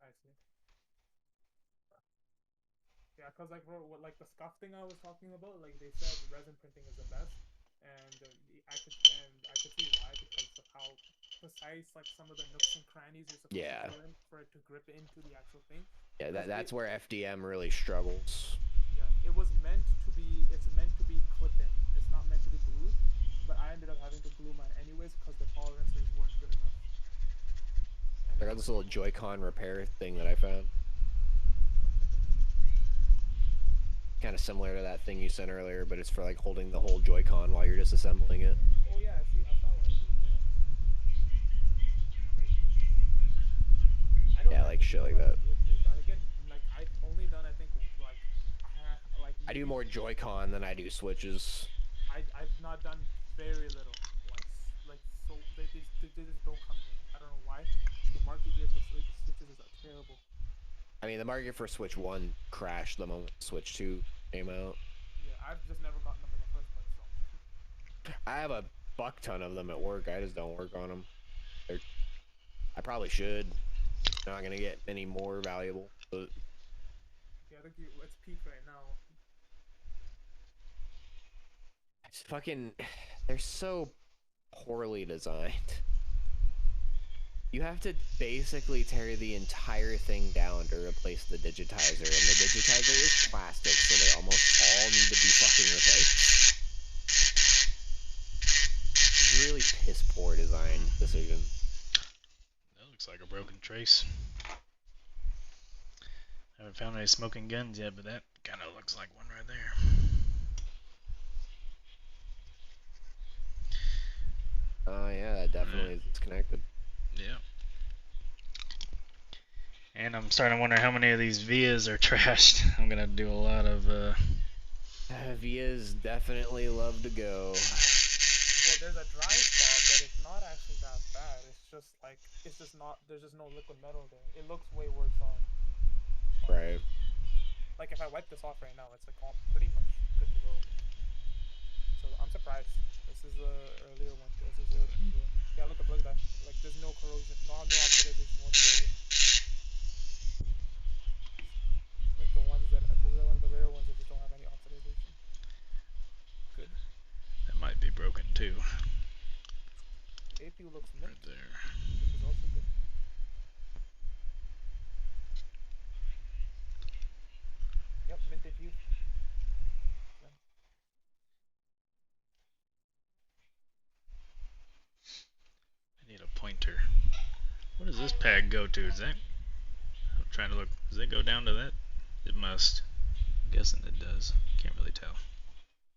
I see. Yeah, cause like bro, like the scuff thing I was talking about, like they said resin printing is the best, and I could see why because of how precise like some of the nooks and crannies you're supposed Yeah. to fill in for it to grip into the actual thing. Yeah, Because that's where FDM really struggles. yeah, it was meant to be. It's meant to be clip-in. It's not meant to be glued. But I ended up having to glue mine anyways because the tolerances weren't good enough. And I got this little Joy-Con repair thing that I found. Kind of similar to that thing you sent earlier, but it's for like holding the whole Joy-Con while you're disassembling it. Oh yeah, I saw one of these. Yeah. I don't Yeah, tend like to shit do a like lot of that. switches. I get like I've only done I think like I do maybe more Joy-Con than I do switches. I've not done very little like so they just don't come here. I don't know why. The market here for switches is terrible. I mean, the market for Switch 1 crashed the moment Switch 2 came out. Yeah, I've just never gotten them in the first place. So I have a buck ton of them at work. I just don't work on them. I probably should. Not gonna get any more valuable, but yeah, I think it's peak right now. it's fucking. They're so poorly designed. You have to basically tear the entire thing down to replace the digitizer, and the digitizer is plastic, so they almost all need to be fucking replaced. It's really piss poor design decision. That looks like a broken trace. I haven't found any smoking guns yet, but that kind of looks like one right there. Yeah, that definitely is disconnected. Yeah. And I'm starting to wonder how many of these vias are trashed. I'm gonna do a lot of Vias definitely love to go. Well, there's a dry spot, but it's not actually that bad. It's just not. There's just no liquid metal there. It looks way worse on Right. like if I wipe this off right now, it's like all pretty much good to go. So I'm surprised. This is the earlier one. This is 0.0. Yeah, look at that. Like there's no corrosion, no oxidization whatsoever. Like the ones that one of the rare ones that just don't have any oxidization. Good. that might be broken too. APU looks mint, Right there. which is also good. Yep, mint APU. I need a pointer. What does this pad go to? Is that? I'm trying to look. Does it go down to that? It must. I'm guessing it does. Can't really tell.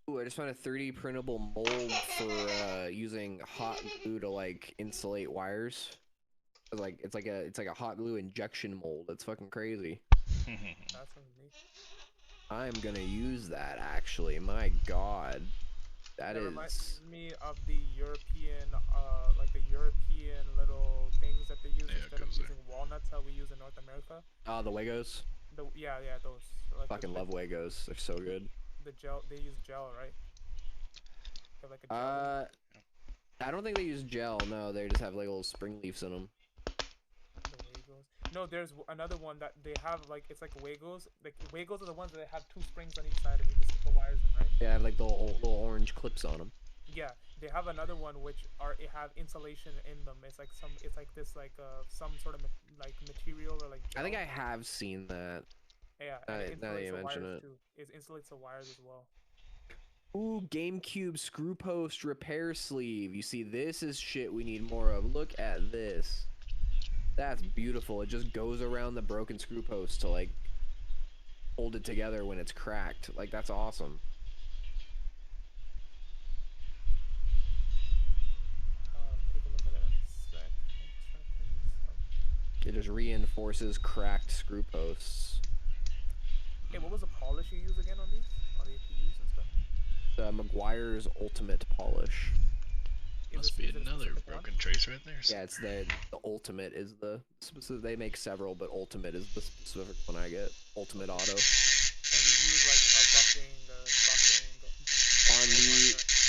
Ooh, I just found a 3D printable mold for using hot glue to like insulate wires. It's like a hot glue injection mold. It's fucking crazy. That sounds neat. I'm gonna use that actually. My God, that is. Reminds me of the European, like the European little things that they use Yeah, instead of using walnuts, how we use in North America. The Wegos. Yeah, those. Like Fucking love Wegos. They're so good. the gel. They use gel, right? They have like a gel. I don't think they use gel. No, they just have like little spring leaves in them. The Wagos. No, there's another one that they have like it's like Wagos. Like Wagos are the ones that have two springs on each side and you just stick the wires in, right? Yeah, have like the little orange clips on them. Yeah, they have another one which it have insulation in them. It's like this like some sort of like material or like gel. I think I have seen that. Yeah, and it Now that insulates you the mention wires it. too. It insulates the wires as well. Ooh, GameCube screw post repair sleeve. You see, this is shit we need more of. Look at this. That's beautiful. It just goes around the broken screw post to like hold it together when it's cracked. Like, that's awesome. Take a look at it in a sec. I'm just trying to clean this up. It just reinforces cracked screw posts. Hey, what was the polish you use again on these? On the APUs and stuff? McGuire's Ultimate Polish. Must be another broken trace right there. Yeah, it's the Ultimate is the specific. They make several, but Ultimate is the specific one I get. Ultimate Auto. And you use like buffing.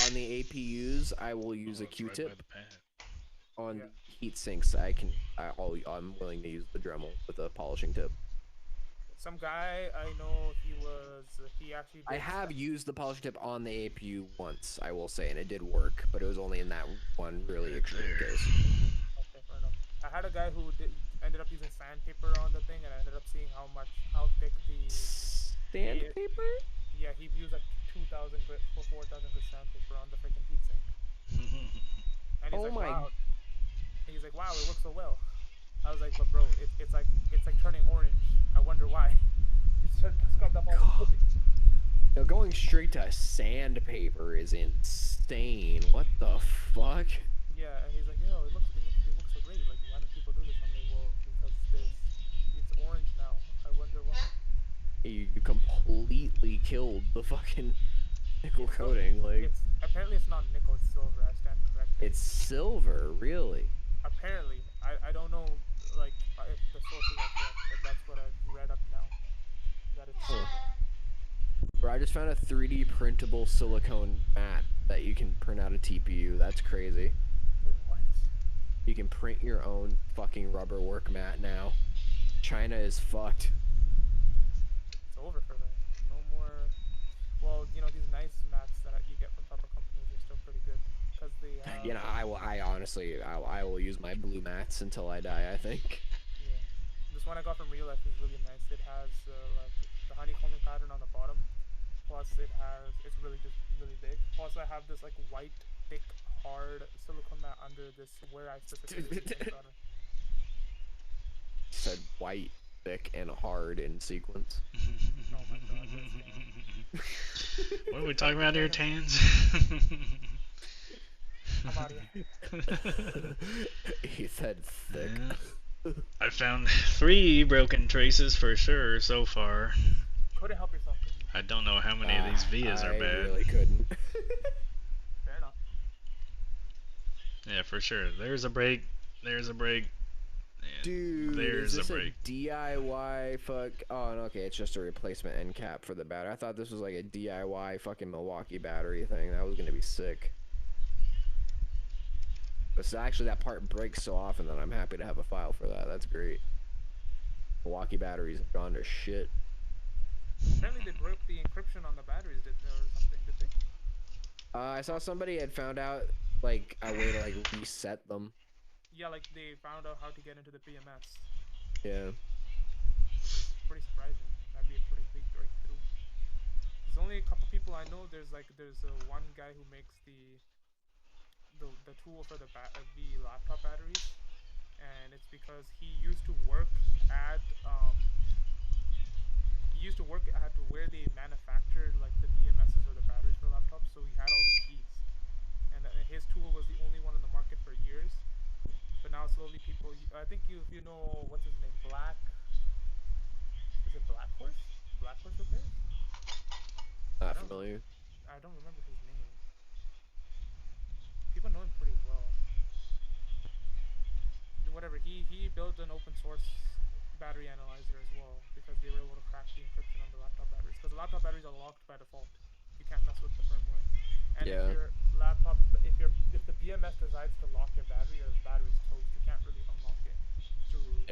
On the APUs, I will use a Q-tip. Right by the pad. On the heat sinks, I'm willing to use the Dremel with a polishing tip. Some guy I know, he actually. I have used the polishing tip on the APU once, I will say, and it did work, but it was only in that one really extreme case. Okay, fair enough. I had a guy who ended up using sandpaper on the thing, and I ended up seeing how thick the sandpaper. Yeah, he used like 2,000 grit for 4,000 grit sandpaper on the freaking heatsink. And he's wow. He's like, wow, it works so well. I was like, but bro, it's like turning orange. I wonder why. Scrubbed up all the now going straight to sandpaper is insane. What the fuck? Yeah, and he's like, yo, it looks so great. Like, why don't people do this? I'm like, well, because it's orange now. I wonder why. You completely killed the fucking nickel coating. Like, apparently it's not nickel, it's silver. I stand corrected. It's silver, really? Apparently, I don't know, like, if the sources are correct, but that's what I've read up now. That it's silver. Bro, I just found a 3D printable silicone mat that you can print out a TPU. That's crazy. Wait, what? You can print your own fucking rubber work mat now. China is fucked. It's over for them. No more. Well, you know, these nice mats that you get from proper companies are still pretty good. Because they have... You know, I honestly will use my blue mats until I die, I think. Yeah. This one I got from Real Life is really nice. It has, like, the honeycombing pattern on the bottom. Plus it's really big. Plus I have this like white, thick, hard silicone mat under this where I specifically said white, thick, and hard in sequence. Oh my god. What are we talking about here, Tans? I'm out here. He said thick. Yeah. I found 3 broken traces for sure so far. Couldn't help yourself. I don't know how many of these vias are bad. I really couldn't. Fair enough. Yeah, for sure. There's a break. There's a break. Dude, there's is this a break. DIY fuck? Oh, no, okay, it's just a replacement end cap for the battery. I thought this was like a DIY fucking Milwaukee battery thing. That was gonna be sick. But so actually, that part breaks so often that I'm happy to have a file for that. That's great. Milwaukee batteries have gone to shit. Apparently they broke the encryption on the batteries, or something, did they? I saw somebody had found out like a way to like reset them. Yeah, like they found out how to get into the BMS. Yeah. Which is pretty surprising. That'd be a pretty big breakthrough. There's only a couple people I know. There's one guy who makes the tool for the laptop batteries, and it's because he used to work at where they manufactured like the BMSs or the batteries for laptops, so he had all the keys. And his tool was the only one in the market for years. But now slowly people, I think if you know, what's his name, is it Black Horse? Black Horse Repairs? Not familiar. I don't remember his name. People know him pretty well. Whatever, he built an open source battery analyzer as well, because they were able to crack the encryption on the laptop batteries, because the laptop batteries are locked by default. You can't mess with the firmware. And if your laptop, if the BMS decides to lock your battery, or the battery's toast, you can't really unlock it through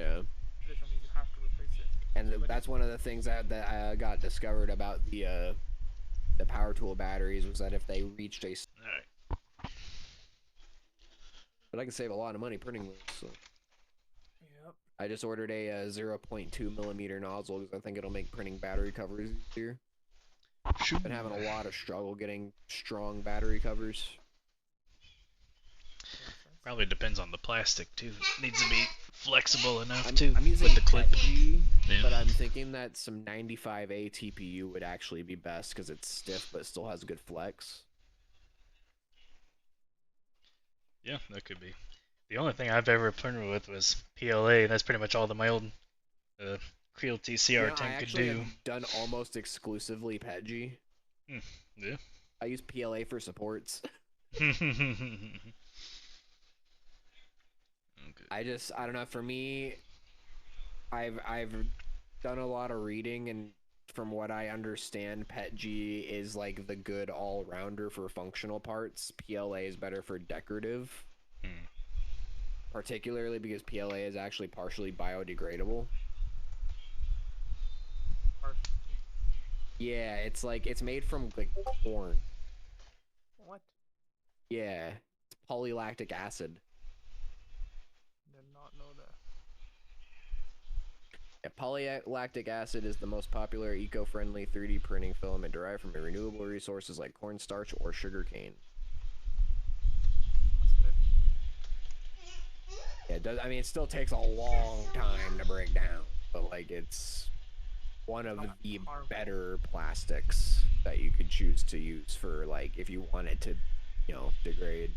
traditional means. You have to replace it. And so, that's one of the things that got discovered about the power tool batteries, was that if they reached a but I can save a lot of money printing those. So. Yep. I just ordered a 0.2 millimeter nozzle because I think it'll make printing battery covers easier. Been having a lot of struggle getting strong battery covers. Probably depends on the plastic too. It needs to be flexible enough I'm using with the clip. But I'm thinking that some 95A TPU would actually be best because it's stiff but still has good flex. Yeah, that could be. The only thing I've ever printed with was PLA. That's pretty much all that my old Creality I CR10 could actually do. have done almost exclusively PETG. Yeah. I use PLA for supports. Okay. I don't know. For me, I've done a lot of reading, and from what I understand, PETG is like the good all-rounder for functional parts. PLA is better for decorative, particularly because PLA is actually partially biodegradable. Yeah, it's like it's made from like corn. What? Yeah, it's polylactic acid. Did not know that. Yeah, polylactic acid is the most popular eco-friendly 3D printing filament derived from renewable resources like cornstarch or sugarcane. That's good. Yeah, it does. I mean, it still takes a long time to break down, but like it's one of the harmful. better plastics that you could choose to use for like if you want it to, degrade.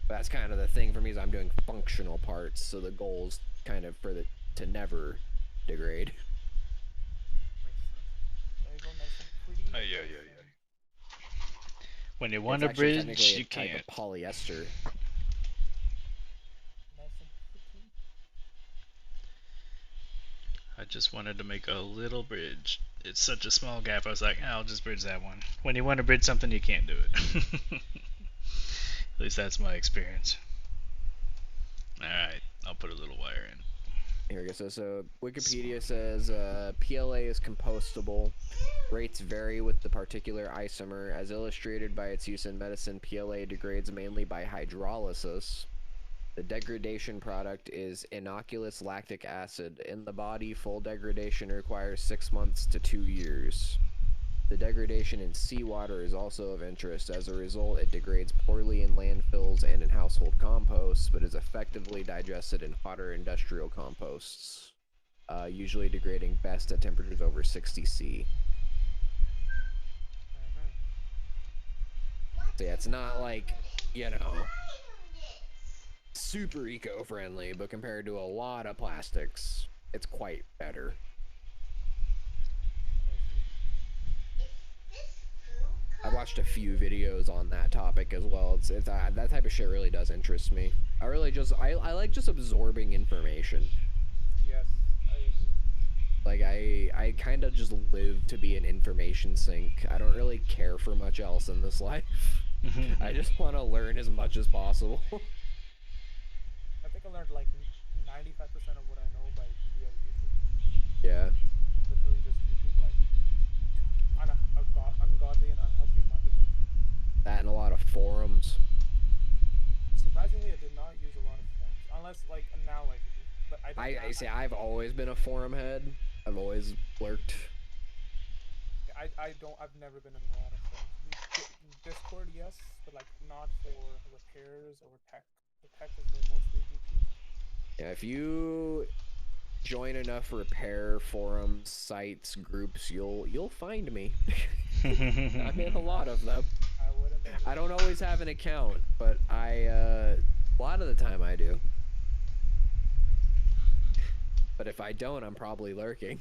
That's kind of the thing for me is I'm doing functional parts, so the goal's kind of to never degrade. Makes sense. There you go, nice and pretty. Yeah. When you want It's a actually technically bridge, a you type can't. of polyester. Nice and pretty. I just wanted to make a little bridge. It's such a small gap. I was like, I'll just bridge that one. When you want to bridge something, you can't do it. At least that's my experience. Alright, I'll put a little wire in. Here we go. So Wikipedia says PLA is compostable. Rates vary with the particular isomer. As illustrated by its use in medicine, PLA degrades mainly by hydrolysis. The degradation product is inoculous lactic acid. In the body, full degradation requires 6 months to 2 years. The degradation in seawater is also of interest. As a result, it degrades poorly in landfills and in household composts, but is effectively digested in hotter industrial composts, usually degrading best at temperatures over 60 C. So yeah, it's not like, super eco-friendly, but compared to a lot of plastics, it's quite better. I watched a few videos on that topic as well. It's that type of shit really does interest me. I like just absorbing information. Yes, I agree. Like I kind of just live to be an information sink. I don't really care for much else in this life. I just want to learn as much as possible. I think I learned like 95% of what I know via YouTube. Yeah. Literally just YouTube, like ungodly and unhealthy amount of YouTube. That and a lot of forums. Surprisingly, I did not use a lot of forums, unless like now I do. But I say I've always been a forum head. I've always lurked. I've never been in a lot of forums. Discord, yes, but like not for repairs or tech. The tech has been mostly YouTube. Yeah, if you join enough repair forums, sites, groups, you'll find me. I'm in a lot of them. I wouldn't. I don't always have an account, but a lot of the time I do. But if I don't, I'm probably lurking.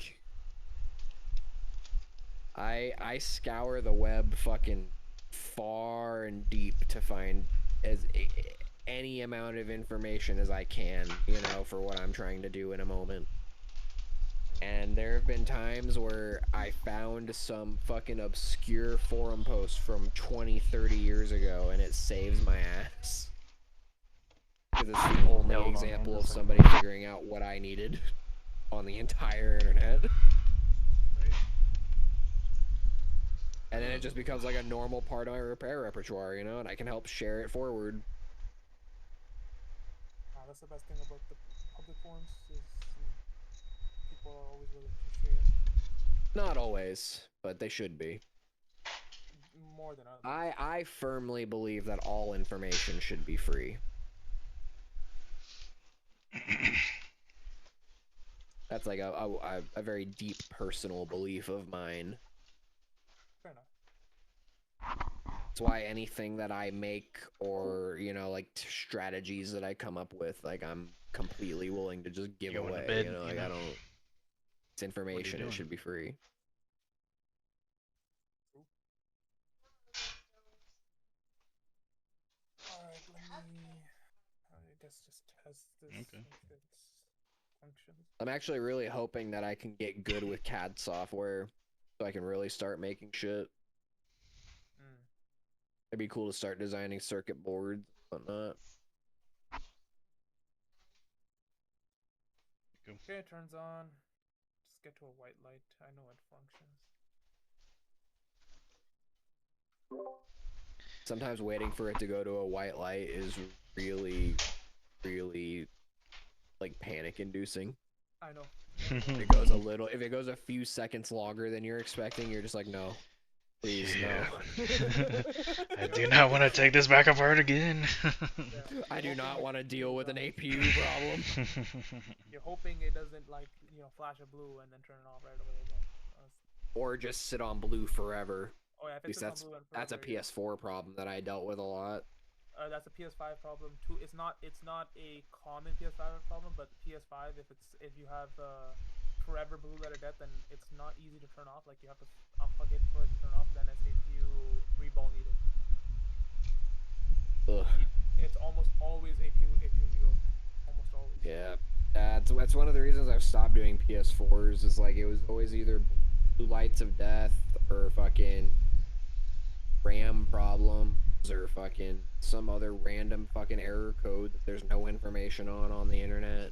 I scour the web fucking far and deep to find any amount of information as I can, for what I'm trying to do in a moment. And there have been times where I found some fucking obscure forum post from 20, 30 years ago, and it saves my ass. Because it's the only example of somebody figuring out what I needed on the entire internet. And then it just becomes like a normal part of my repair repertoire, and I can help share it forward. That's the best thing about the public forums is people are always willing to share. Not always, but they should be. More than others. I firmly believe that all information should be free. That's like a very deep personal belief of mine. Fair enough. That's why anything that I make or, you know, like strategies that I come up with, like I'm completely willing to just give You going to away, bed, you know, like I don't, it's What are you information, it doing? should be free. Alright, let me. I guess just test this. Okay. Make sure it functions. I'm actually really hoping that I can get good with CAD software so I can really start making shit. Mm. It'd be cool to start designing circuit boards and whatnot. Cool. Okay, it turns on. Just get to a white light. I know it functions. Sometimes waiting for it to go to a white light is really, really like panic inducing. I know. It goes a little, if it goes a few seconds longer than you're expecting, you're just like, no, please, Yeah. no. I do not want to take this back apart again. Yeah. I do not want to deal with an APU problem. You're hoping it doesn't like flash a blue and then turn it off right away again. Or just sit on blue forever. Oh yeah, if At least it's on blue and that's a forever, yeah. PS4 problem that I dealt with a lot. That's a PS5 problem too. It's not a common PS5 problem, but PS5 if you have forever blue letter death, then it's not easy to turn off. Like you have to unplug it for it to turn off. Then it's APU reball needed. Ugh. It's almost always APU reroll. Almost always. Yeah, that's one of the reasons I've stopped doing PS4s. Is like it was always either blue lights of death or fucking RAM problems or fucking some other random fucking error code that there's no information on the internet.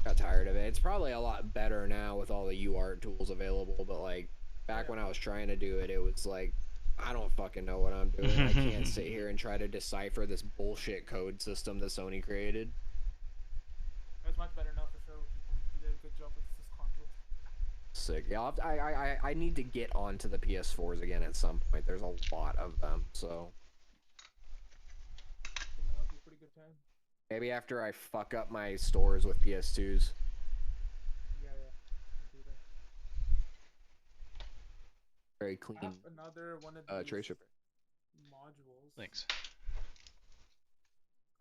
Got tired of it. It's probably a lot better now with all the UART tools available, but like back when I was trying to do it, it was like I don't fucking know what I'm doing. I can't sit here and try to decipher this bullshit code system that Sony created. It's much better now for sure. People did a good job with this contour. Sick. Yeah, I need to get onto the PS4s again at some point. There's a lot of them, so I think that'll be a pretty good time. maybe after I fuck up my stores with PS2s. Yeah, we'll do that. Very clean. I have another one of these tracer. modules. Thanks.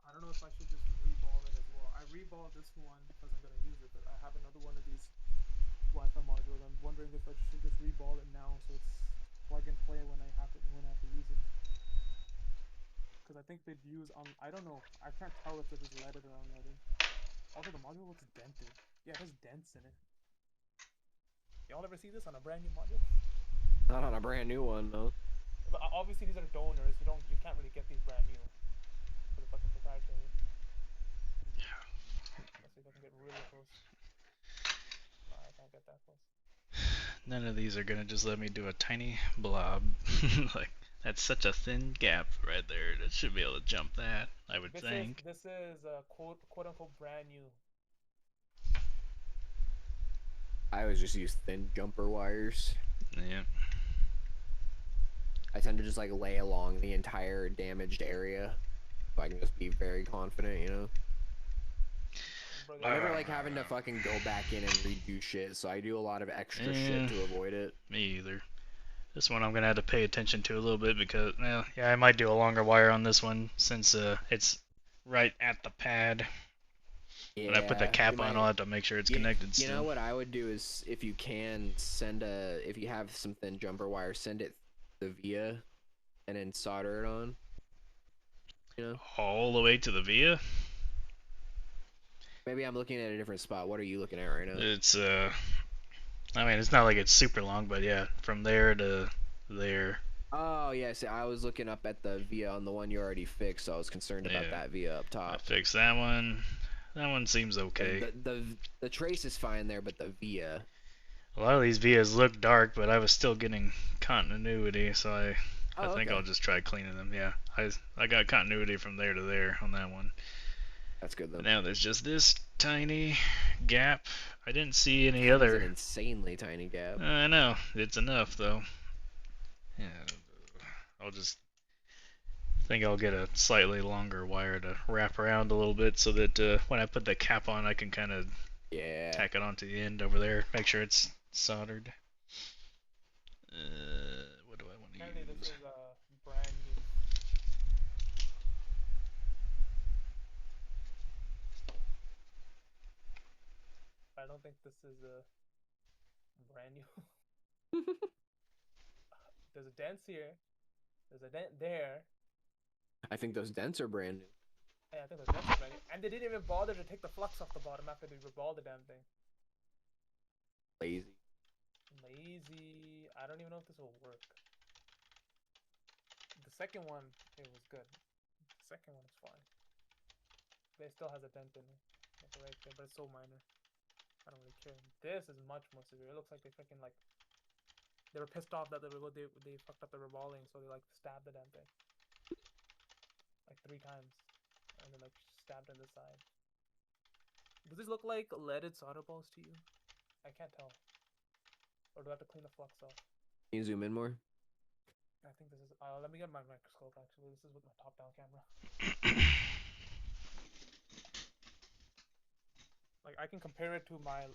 I don't know if I should just reball it as well. I reballed this one because I'm gonna use it, but I have another one of these Wi-Fi modules. I'm wondering if I should just reball it now so it's plug and play when I have to use it. Because I think they'd use I don't know. I can't tell if this is leaded or unleaded. Also, the module looks dented. Yeah, it has dents in it. Y'all ever see this on a brand new module? Not on a brand new one, no. But obviously these are donors. You can't really get these brand new for the fucking proprietary. Let's see if I can get really close. No, I can't get that close. None of these are gonna just let me do a tiny blob. Like that's such a thin gap right there. That should be able to jump that, I would think. This is quote unquote brand new. I always just use thin jumper wires. Yeah. I tend to just like lay along the entire damaged area, so I can just be very confident, you know. I never like having to fucking go back in and redo shit, so I do a lot of extra shit to avoid it. Me either. This one I'm gonna have to pay attention to a little bit because, well, yeah, I might do a longer wire on this one since it's right at the pad. Yeah, when I put the cap on, I'll have to make sure it's connected You still. know what I would do is, if you can, if you have some thin jumper wire, send it the via, and then solder it on. You know? All the way to the via? Maybe I'm looking at a different spot. What are you looking at right now? It's I mean, it's not like it's super long, but yeah, from there to there. Oh yeah, see, I was looking up at the via on the one you already fixed, so I was concerned about that via up top. I fixed that one. That one seems okay. The trace is fine there, but the via. A lot of these vias look dark, but I was still getting continuity, so I think I'll just try cleaning them. Yeah, I got continuity from there to there on that one. That's good though. Now there's just this tiny gap. I didn't see any That other. is an insanely tiny gap. I know it's enough though. Yeah, I'll just think I'll get a slightly longer wire to wrap around a little bit so that when I put the cap on, I can kind of tack it onto the end over there. Make sure it's soldered. What do I want to use? Apparently this is don't think this is brand new. There's a dent here. There's a dent there. I think those dents are brand new. Yeah, I think those dents are brand new. And they didn't even bother to take the flux off the bottom after they reballed the damn thing. Lazy. Lazy. I don't even know if this will work. The second one, it was good. The second one is fine. But it still has a dent in it. Like right there, but it's so minor. I don't really care. This is much more severe. It looks like they freaking like they were pissed off that they fucked up the reballing, so they like stabbed the damn thing like 3 times, and then like stabbed in the side. Does this look like leaded solder balls to you? I can't tell. Or do I have to clean the flux off? Can you zoom in more? I think this is. Let me get my microscope. Actually, this is with my top-down camera. Like I can compare it to my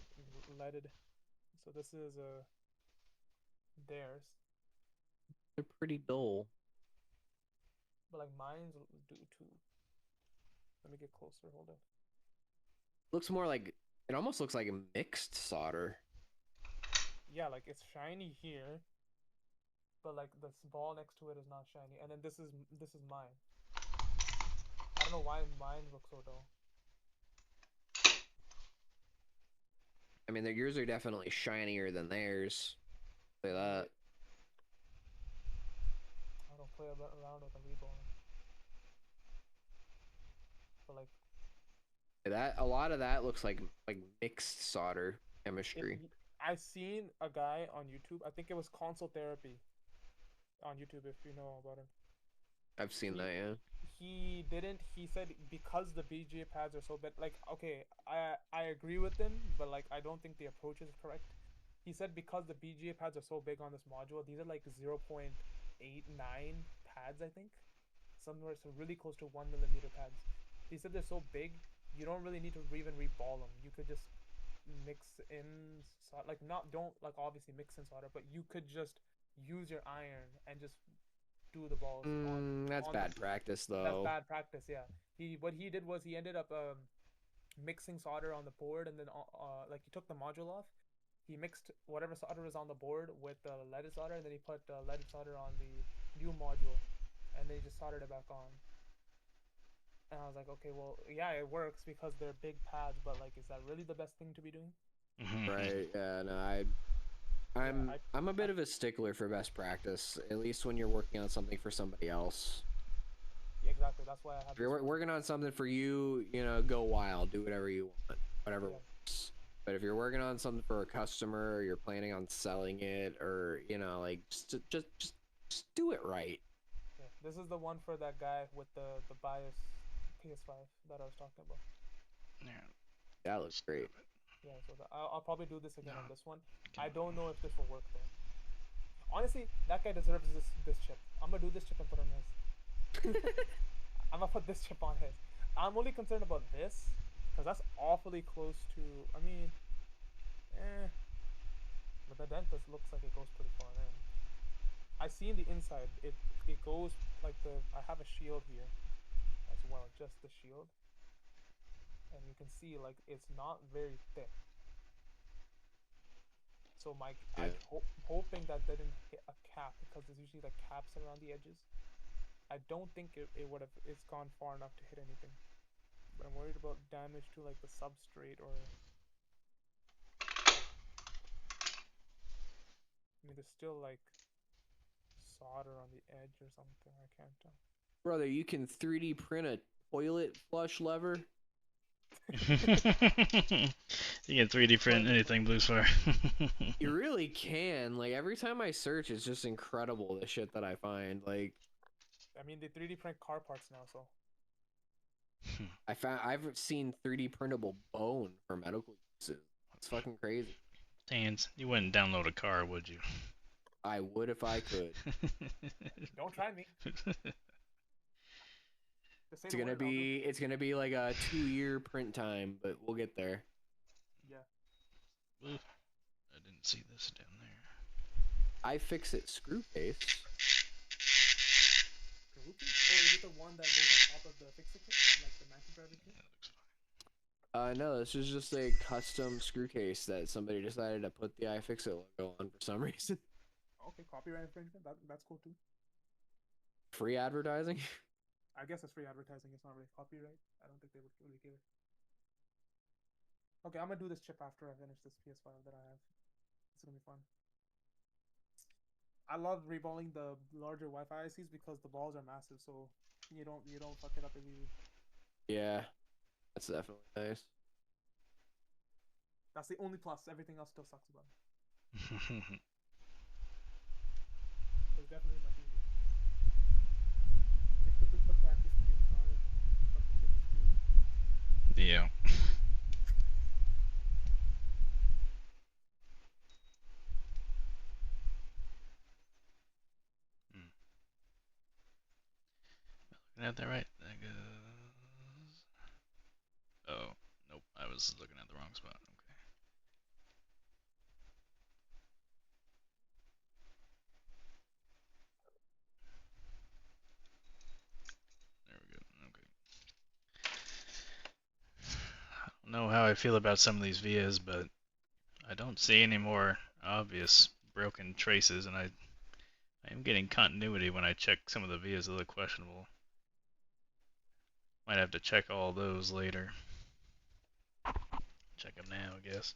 leaded. So this is theirs, They're pretty dull. but like mine's do too. Let me get closer. Hold on. Looks more like it almost looks like a mixed solder. Yeah, like it's shiny here, but like this ball next to it is not shiny. And then this is mine. I don't know why mine looks so dull. I mean, yours are definitely shinier than theirs. Say that. I don't play around with the reballing. But like That a lot of that looks like mixed solder chemistry. I seen a guy on YouTube. I think it was Console Therapy on YouTube, if you know about him. I've seen that, yeah. He didn't. He said because the BGA pads are so bad. Like, okay, I agree with him, but like I don't think the approach is correct. He said because the BGA pads are so big on this module, these are like 0.89 pads, I think, somewhere so really close to 1mm pads. He said they're so big, you don't really need to even reball them. You could just mix in solder, like don't like obviously mix in solder, but you could just use your iron and just do the balls. That's bad practice, though. That's bad practice. Yeah. What he did was he ended up mixing solder on the board, and then like he took the module off. He mixed whatever solder was on the board with the leaded solder, and then he put leaded solder on the new module, and then he just soldered it back on. And I was like, okay, well, yeah, it works because they're big pads, but like, is that really the best thing to be doing? Right. Yeah. No. I'm a bit of a stickler for best practice, at least when you're working on something for somebody else. Yeah, exactly. That's why I had. If you're working on something for you, go wild, do whatever you want, whatever works. But if you're working on something for a customer, or you're planning on selling it, or like just do it right. Yeah, this is the one for that guy with the bias PS5 that I was talking about. Yeah. That looks great. Yeah, so I'll probably do this again on this one. I don't know if this will work though. Honestly, that guy deserves this chip. I'm gonna do this chip and put on his. I'm gonna put this chip on his. I'm only concerned about this because that's awfully close to. I mean, but the dent looks like it goes pretty far in. I see in the inside it goes like I have a shield here as well, just the shield. And you can see like it's not very thick. So I'm hoping that didn't hit a cap because there's usually like caps around the edges. I don't think it's gone far enough to hit anything. But I'm worried about damage to like the substrate or. I mean, there's still like solder on the edge or something. I can't tell. Brother, you can 3D print a toilet flush lever. You can 3D print anything, Blue Spire. You really can. Like every time I search, it's just incredible the shit that I find. Like, I mean, they 3D print car parts now, so. I've seen 3D printable bone for medical uses. It's fucking crazy. Tans, you wouldn't download a car, would you? I would if I could. Don't try me. It's gonna be like a 2-year print time, but we'll get there. Yeah. Ooh, I didn't see this down there. I fix it screw case. Oh, is it the one that goes on top of the fix-it kit, like the maxi driver kit? That looks fine. No, this is just a custom screw case that somebody decided to put the iFixit logo on for some reason. Okay, copyright infringement. That's cool too. Free advertising. I guess it's free advertising. It's not really copyright. I don't think they would really care. Okay, I'm gonna do this chip after I finish this PS5 that I have. It's gonna be fun. I love reballing the larger Wi-Fi ICs because the balls are massive, so you don't fuck it up as easy. Yeah, that's definitely nice. That's the only plus. Everything else still sucks about it. But it's definitely much easier. Let me quickly put back this PS5. Fucking 50 screws. Yeah. Looking at that right? That goes. Oh, nope. I was looking at the wrong spot. Okay. There we go. Okay. I don't know how I feel about some of these vias, but I don't see any more obvious broken traces, and I am getting continuity when I check some of the vias that look questionable. Might have to check all those later. Check them now, I guess.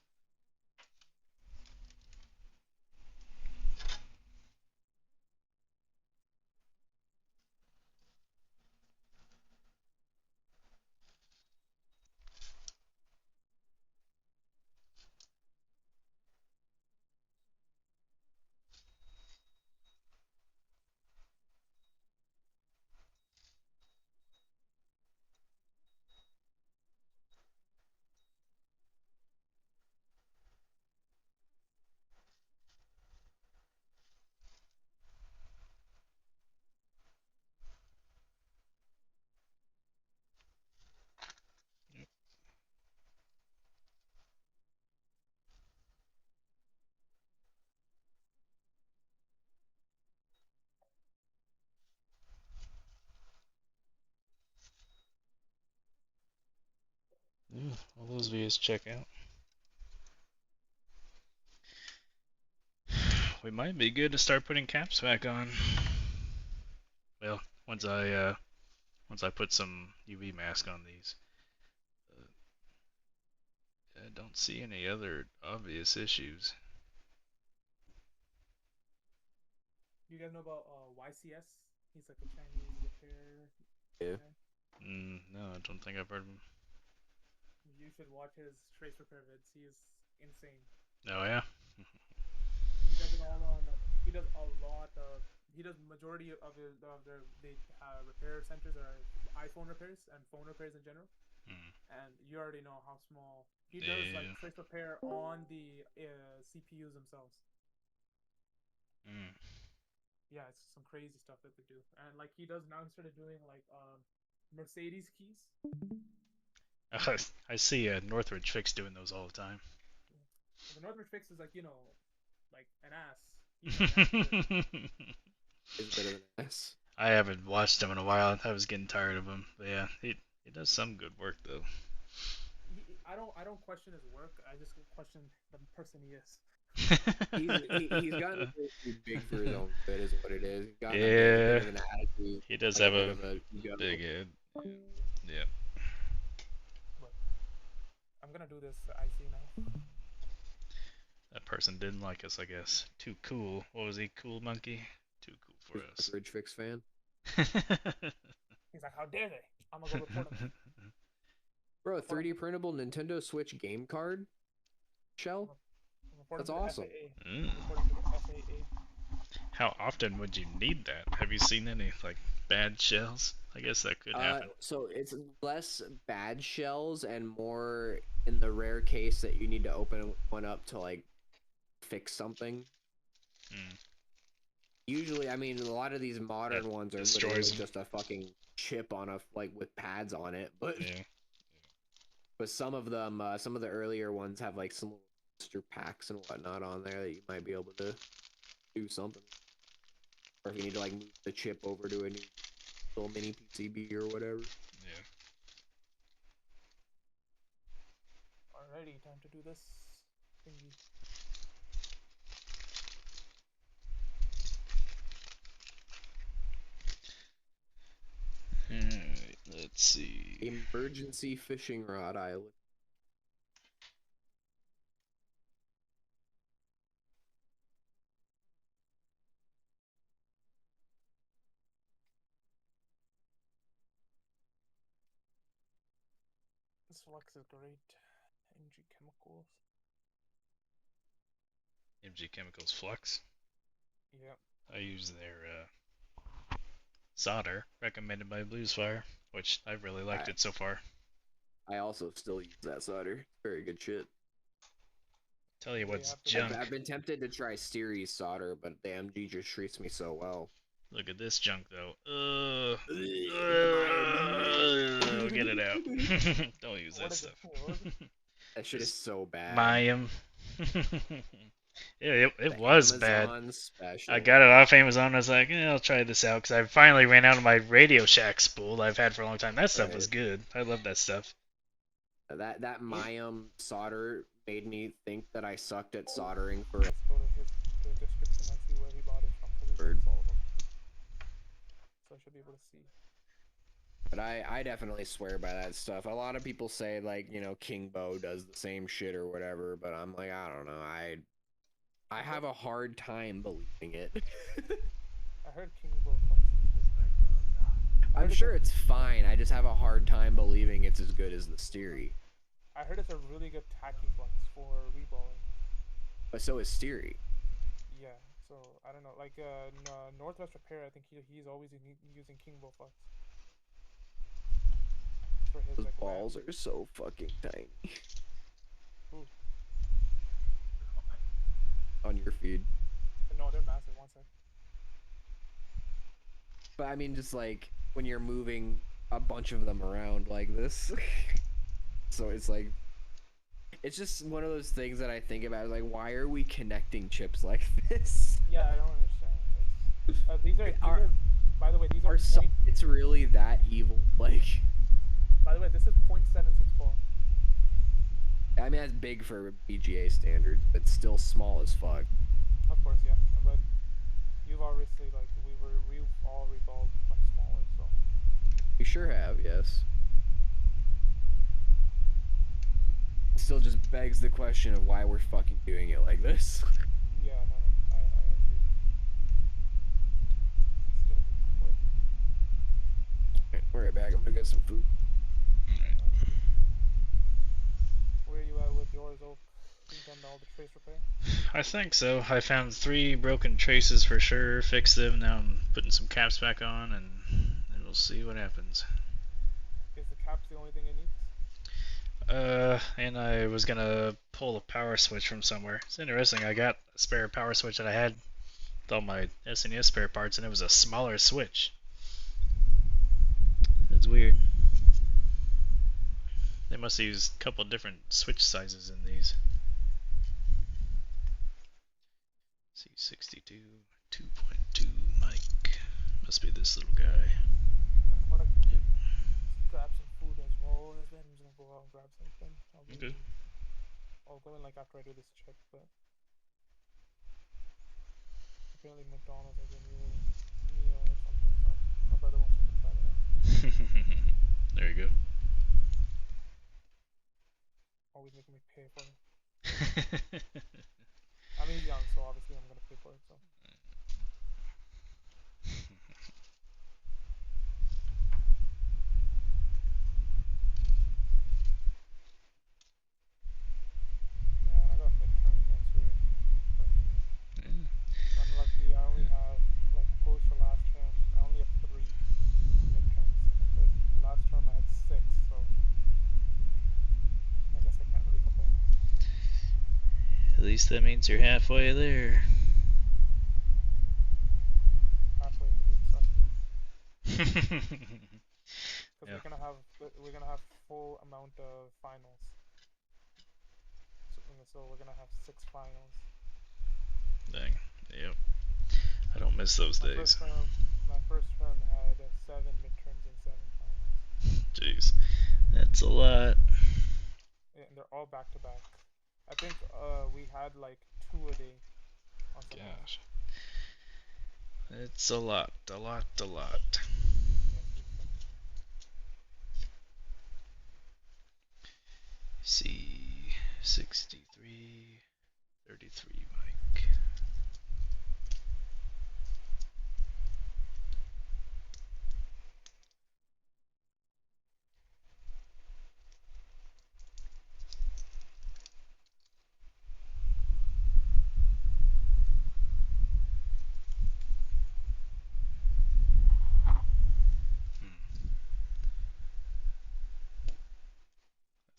Yep. Yeah, all those vias check out. We might be good to start putting caps back on. Well, once I put some UV mask on these. I don't see any other obvious issues. You guys know about YCS? He's like a Chinese repair Yeah. guy. No, I don't think I've heard of him. You should watch his trace repair vids. He is insane. Oh yeah. He does it all on. He does a lot of. He does majority of their repair centers are iPhone repairs and phone repairs in general. Hmm. And you already know how small. He does like Yeah. trace repair on the CPUs themselves. Mm. Yeah, it's some crazy stuff that they do. And like he does now, he started doing like Mercedes keys. I see Northridge Fix doing those all the time. The Northridge Fix is like like an ass. He's an ass for it. Is better than this. I haven't watched him in a while. I was getting tired of him. But yeah, he does some good work though. I don't question his work. I just question the person he is. He's gotten really big for his own good, is what it is. He's gotten a Yeah. bit of an attitude. He does like have bit a of a ego. big head. Yeah. But I'm gonna do this IC now. That person didn't like us, I guess. Too cool. What was he? Cool monkey? Too cool for us. Ridge Fix fan. He's like, how dare they? I'm gonna go report him. Bro, 3D printable Nintendo Switch game card shell. That's awesome. Mm. How often would you need that? Have you seen any like bad shells? I guess that could happen. So it's less bad shells and more in the rare case that you need to open one up to like fix something. Mm. Usually, I mean, a lot of these modern ones are literally just a fucking chip on a like with pads on it, but Yeah. but some of them, some of the earlier ones have like some little packs and whatnot on there that you might be able to do something. Or if you need to like move the chip over to a new little mini PCB or whatever. Yeah. Alrighty, time to do this thingy. Alright, let's see. Emergency fishing rod island. This flux is great. NG Chemicals. MG Chemicals Flux. Yep. I use their solder recommended by Bluesfire, which I've really liked it so far. I also still use that solder. Very good shit. Tell you Yeah, what's you have junk. I've been tempted to try Steries solder, but the MG just treats me so well. Look at this junk though. Get it out. Don't use What that is stuff. it? What was it? That shit is so bad. Mayim. Yeah, it The was Amazon bad. Special. I got it off Amazon. I was like, I'll try this out because I finally ran out of my Radio Shack spool I've had for a long time. That stuff was good. I love that stuff. That Mayim solder made me think that I sucked at soldering for. Let's go to the description and see where he bought it from, because he Bird. links all of them. So I should be able to see. But I definitely swear by that stuff. A lot of people say like, you know, King Bo does the same shit or whatever, but I'm like, I don't know. I have a hard time believing it. I heard King Bull Flux is good. I'm sure it's fine. I just have a hard time believing it's as good as the Steery. I heard it's a really good tacky flux for reballing. But so is Steery. Yeah, so I don't know. Like Northwest Repair, I think he's always using King Bull Flux. For his Those like balls are so fucking tiny. Ooh. On your feed. No, they're massive. One sec. But I mean, just like when you're moving a bunch of them around like this. So it's like, it's just one of those things that I think about. Like, why are we connecting chips like this? Yeah, I don't understand. These are by the way, these are. Are sockets really that evil? Like, by the way, this is 0.76 balls. I mean, that's big for BGA standards, but still small as fuck. Of course, yeah. But you've obviously like we've all reballed much smaller, so. We sure have, yes. Still just begs the question of why we're fucking doing it like this. Yeah, no, I agree. It's gonna be quick. Alright, we're right back. I'm gonna get some food. Where are you at with yours, Oak? You've done all the trace repair? I think so. I found 3 broken traces for sure, fixed them. Now I'm putting some caps back on, and we'll see what happens. Is the caps the only thing it needs? And I was gonna pull a power switch from somewhere. It's interesting. I got a spare power switch that I had with all my SNES spare parts, and it was a smaller switch. That's weird. They must have used a couple different switch sizes in these. C62 2.2 mic. Must be this little guy. I'm gonna grab some food as well. I'm just gonna go out and grab something. I'll go in like after I do this check, but apparently McDonald's has a new meal or something, so my brother wants me to try that out. There you go. Always making me pay for it. I mean, he's young, so obviously I'm gonna pay for it. So. Man, I got midterms next week. But, I'm lucky. I only have like post for last term. I only have 3 midterms, but last term I had 6, so I guess I can't really complain. At least that means you're halfway there. Halfway through the session. Because Yeah. we're gonna have full amount of finals. So we're gonna have 6 finals. Dang. Yep. I don't miss those days. My first term had 7 midterms and 7 finals. Jeez. That's a lot. Yeah, and they're all all back to back. I think we had like 2 a day on some days. Gosh. It's a lot, a lot, a lot. Yes, please, sir. C 63 33 mic.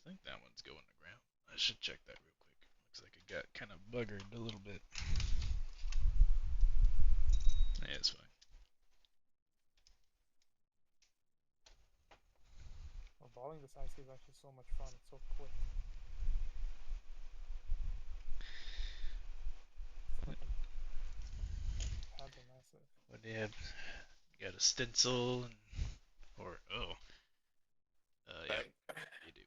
I think that one's going to ground. I should check that real quick. Looks like it got kind of buggered a little bit. Yeah, it's fine. Well, balling this IC is actually so much fun. It's so quick. So fucking pads are massive. What do you have? You got a stencil and, or yeah, you do.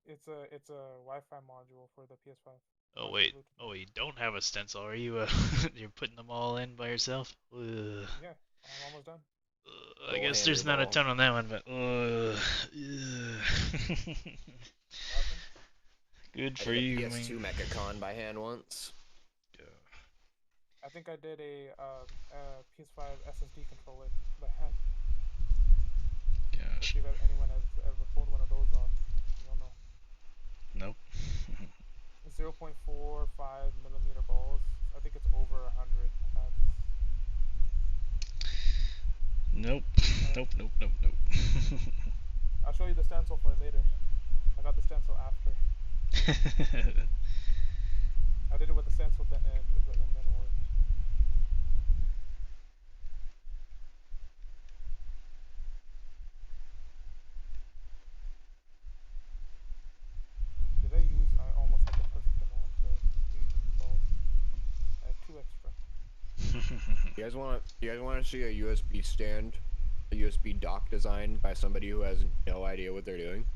It's a Wi-Fi module for the PS5. Oh Wi-Fi wait, Bluetooth. oh you don't have a stencil, are you? You're putting them all in by yourself? Ugh. Yeah, I'm almost done. I guess there's not a ton on that one, but Laughing? good I for did a you, PS2 man. Mechacon by hand once. I think I did a PS5 SSD controller by hand. Gosh, If you anyone has ever pulled one of those off, you'll know. nope. 0.45 millimeter balls. I think it's over 100 pads. Nope. Nope, nope, nope, nope. I'll show you the stencil for it later. I got the stencil after. I did it with the stencil and then it worked. Did I use? I almost had the perfect amount of meat in the balls. I had 2 extra. You guys want to see a USB stand, a USB dock designed by somebody who has no idea what they're doing?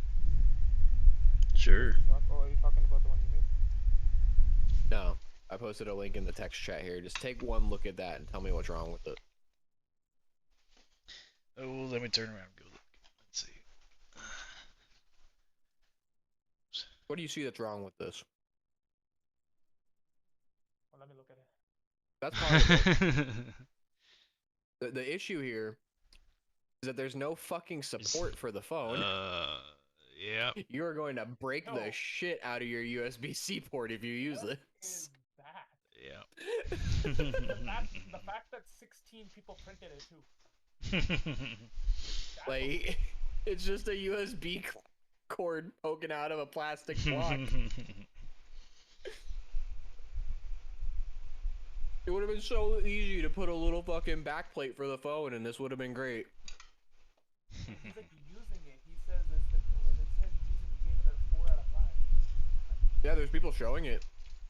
Sure. Oh, are you talking about the one you made? No. I posted a link in the text chat here. Just take one look at that and tell me what's wrong with it. Oh, let me turn around and go look. Let's see. What do you see that's wrong with this? Well, let me look at it. That's part of it. The issue here is that there's no fucking support for the phone. Yeah. You are going to break No. the shit out of your USB-C port if you use What this. is that? Yeah. The fact that 16 people printed it too. Like, it's just a USB cord poking out of a plastic block. It would have been so easy to put a little fucking backplate for the phone, and this would have been great. He's like using it. He says it's the when they said using, he gave it a 4 out of 5. Yeah, there's people showing it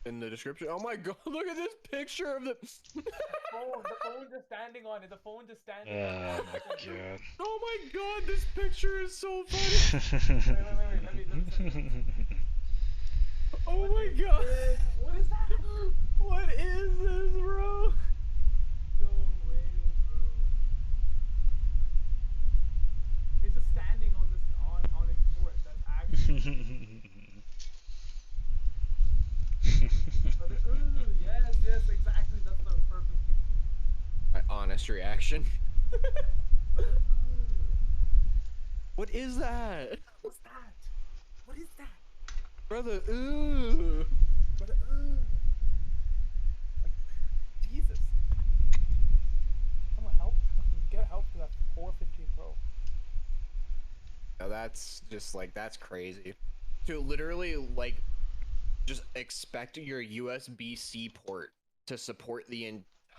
in the description. Oh my god, look at this picture of the The phone just standing on it. The phone just standing on Oh it. my god. Oh my god, this picture is so funny. Wait. Let me send it. Oh my god. What is that? What is this, bro? No way, bro. It's just standing on this on its port. That's actually. But yes, exactly. That's the perfect picture. My honest reaction. But What is that? what's that? What is that? Brother, ooh. But like, Jesus. Someone help! Get help to that poor 15 Pro. Now that's just like, that's crazy. To literally like just expect your USB-C port to support the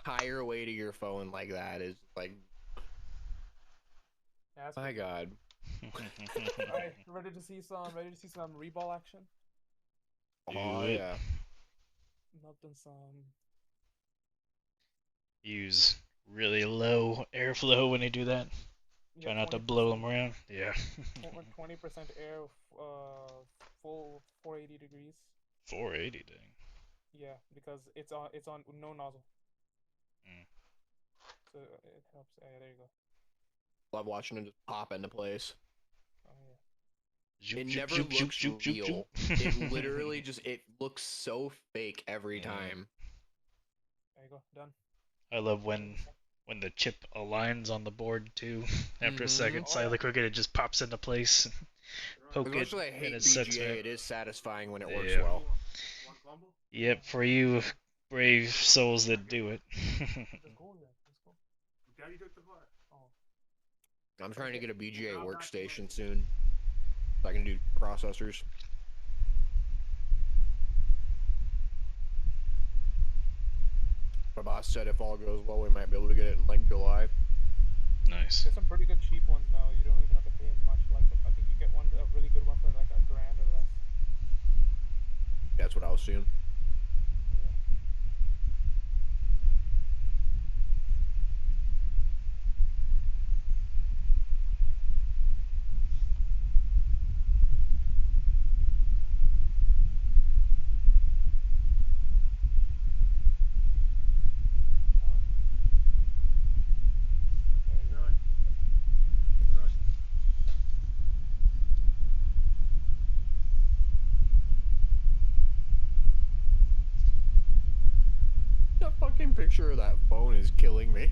entire way to your phone like that is like, Yeah, my god. Alright, ready to see some reball action? Oh it. yeah. Melting some. Use really low airflow when you do that. Try not to blow them around. Yeah. 20% air, full 480 degrees. 480 dang. Yeah, because it's on no nozzle, Mm. so it helps. Yeah, there you go. Love watching it just pop into place. Oh yeah. Zoop, It zoop, never zoop, zoop, looks zoop, zoop, real. zoop. It literally it looks so fake every Yeah. time. There you go. Done. I love when the chip aligns on the board too. After a Mhm. second, Oh, slightly yeah. quicker, it just pops into place. Poke As it, much as I and hate it sets BGA, right. it is satisfying when it works Yeah. well. Yep, for you brave souls that do it. Let's go then. Let's go. Daddy took the car. Oh. I'm trying to Okay. get a BGA workstation soon, so I can do processors. My boss said if all goes well, we might be able to get it in like July. Nice. There's some pretty good cheap ones now. You don't even have to pay much. Like I think you get a really good one for like $1,000 or less. That's what I was seeing. Yeah. There you go. Done. Done. The fucking picture of that phone is killing me.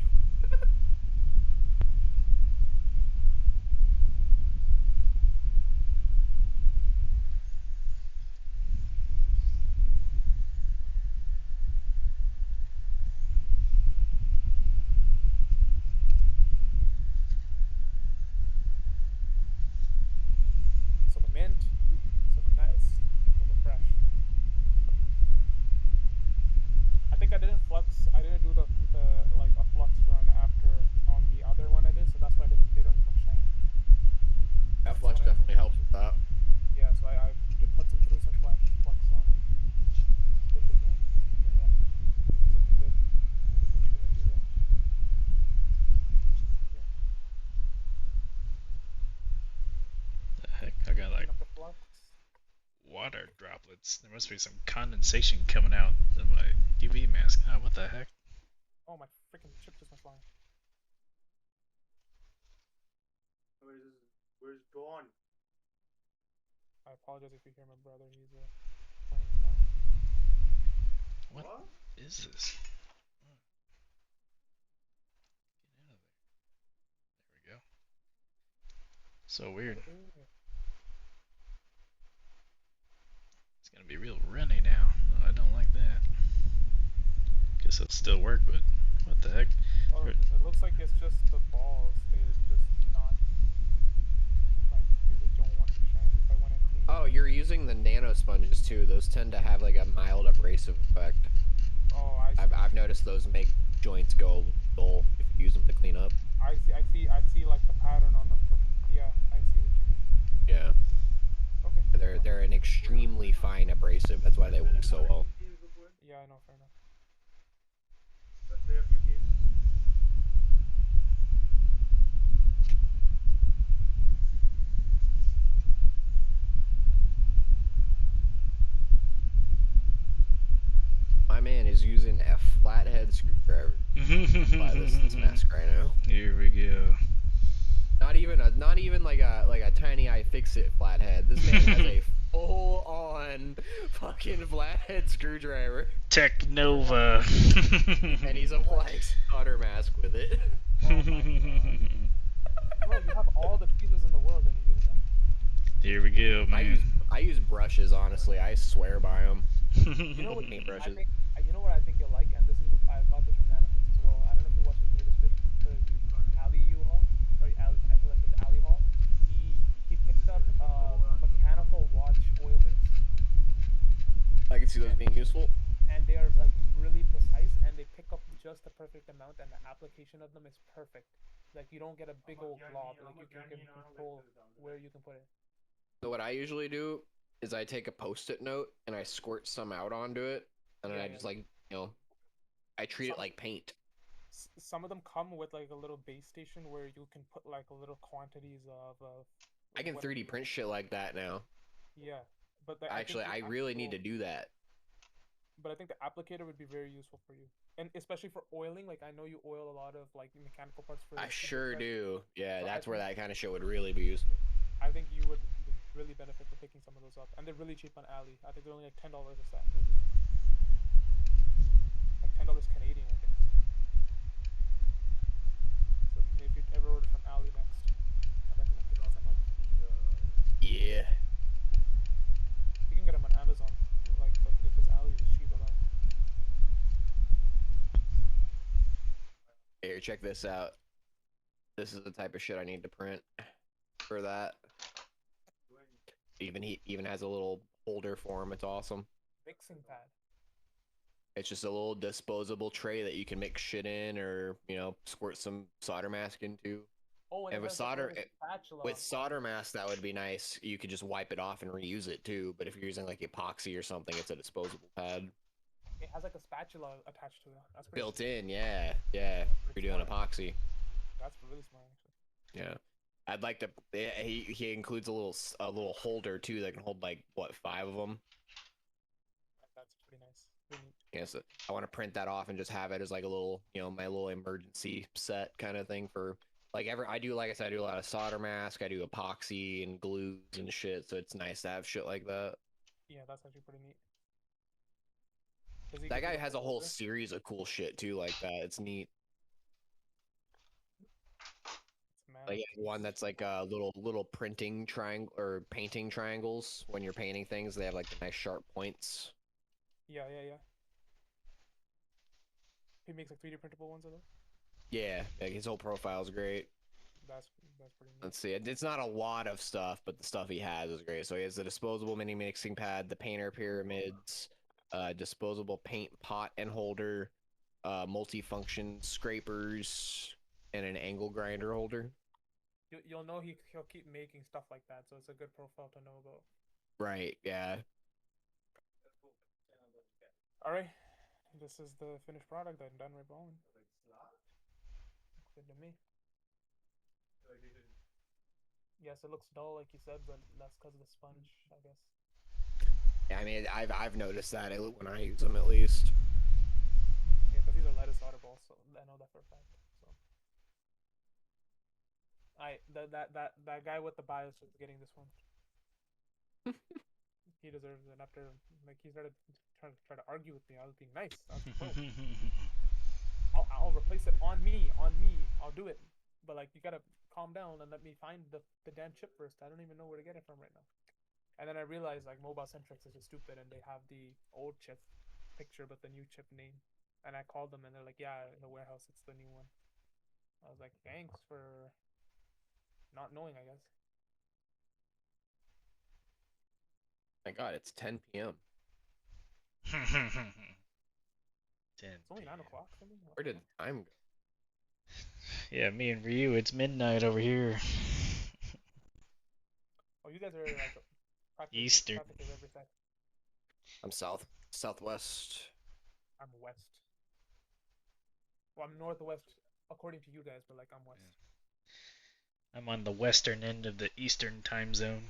So the mint, so the nice, and the fresh. I think I didn't flux. I didn't do the like a flux run after on the other one I did, so that's why they don't look shiny. That That's flex what I- definitely helps with that. Yeah, so I did put some through some flux on and did it again. So yeah, it's looking good. Let me make sure I do that. Yeah, The heck? I got like clean up the flux. water droplets. There must be some condensation coming out in my UV mask. Ah, what the heck? Oh, my freaking chip just went flying. Where's gone? I apologize if you hear my brother. He's playing now. What is this? Oh, get out of there. There we go. So weird. It's gonna be real runny now. Oh, I don't like that. Guess it'll still work, but what the heck? Oh, it looks like it's just the balls. They're just not like they just don't want to be shiny. If I want to clean. Oh, you're using the nano sponges too. Those tend to have like a mild abrasive effect. Oh, I see. I've noticed those make joints go dull if you use them to clean up. I see like the pattern on them from. Yeah, I see what you mean. Yeah. Okay. They're an extremely fine abrasive. That's why they work so well. Yeah, I know. Fair enough. Let's play a few games. My man is using a flathead screwdriver by this mask right now. Here we go. Not even like a tiny iFixit flathead. This man has a full on fucking flathead screwdriver. Technova. And he's applying solder mask with it. Oh my god. Bro, you have all the tweezers in the world and you're using that? Here we go, man. I use brushes, honestly. I swear by them. You know what? Paintbrushes. You know what I think you'll like, and this is I got this from Nanofix as well. I don't know if you watched his latest video for Ali U-Haul, or I feel like it's Ali Hall. He picked up mechanical watch oilers, I can see those being useful. and they are like really precise, and they pick up just the perfect amount, and the application of them is perfect. Like you don't get a big old blob. Like you can control where you can put it. So what I usually do is I take a Post-it note and I squirt some out onto it, and then Yeah, I yeah. just like, I treat it like paint. some of them come with like a little base station where you can put like little quantities of I can whatever 3D you print want. shit like that now. Yeah, but I think Actually, the I really need to do that. but I think the applicator would be very useful for you, and especially for oiling. Like I know you oil a lot of like mechanical parts for I the sure synthetic. do. Yeah, So that's where that kind of shit would really be useful. I think you would really benefit from picking some of those up, and they're really cheap on Ali. I think they're only like $10 a set, maybe like $10 Canadian, I think. So if you ever order from Ali next, I recommend picking some up. Yeah. You can get them on Amazon, like, but it's just Ali is cheap about. Here, check this out. This is the type of shit I need to print for that. He even has a little holder for him. It's awesome. Mixing pad. It's just a little disposable tray that you can mix shit in, or squirt some solder mask into. Oh, and And it with has like a solder, little spatula. with solder mask, that would be nice. You could just wipe it off and reuse it too. But if you're using like epoxy or something, it's a disposable pad. It has like a spatula attached to it. That's pretty Built smart. in, yeah. If you're doing smart. epoxy. That's really smart, actually. Yeah. I'd like to. He includes a little holder too that can hold like what 5 of them. That's pretty nice. Pretty neat. Yeah, so I want to print that off and just have it as like a little, my little emergency set kind of thing for like I do, like I said, I do a lot of solder mask, I do epoxy and glues and shit, so it's nice to have shit like that. Yeah, that's actually pretty neat. Does he That give you guy like has a a whole holder? series of cool shit too, like that. It's neat. It's Like one that's like little printing triangle or painting triangles. When you're painting things, they have like the nice sharp points. Yeah. He makes like 3D printable ones of those. Yeah, like his whole profile is great. That's pretty neat. Let's see. It's not a lot of stuff, but the stuff he has is great. So he has the disposable mini mixing pad, the painter pyramids, disposable paint pot and holder, multifunction scrapers, and an angle grinder holder. You'll know he'll keep making stuff like that, so it's a good profile to know about. Right. Yeah. All right, this is the finished product. I'm done reballing. Good to me. Yes, it looks dull, like you said, but that's because of the sponge, I guess. Yeah. I mean, I've noticed that when I use them at least. Yeah, because these are light as solder balls, so I know that for a fact. So, that guy with the bias is getting this one. He deserves it. After like he started try to argue with me, I was being nice. I was like, bro, I'll replace it on me. I'll do it. But like you gotta calm down and let me find the damn chip first. I don't even know where to get it from right now. And then I realized like Mobile Centrics is just stupid and they have the old chip picture but the new chip name. And I called them and they're like, yeah, in the warehouse it's the new one. I was like, thanks for not knowing, I guess. My God, it's 10 p.m. 10 It's only 9 o'clock for me. Where did the time go? Yeah, me and Ryu, it's midnight over here. Oh, you guys are like practically Eastern. every side. I'm southwest. I'm west. Well, I'm northwest according to you guys, but like I'm west. I'm on the western end of the Eastern time zone.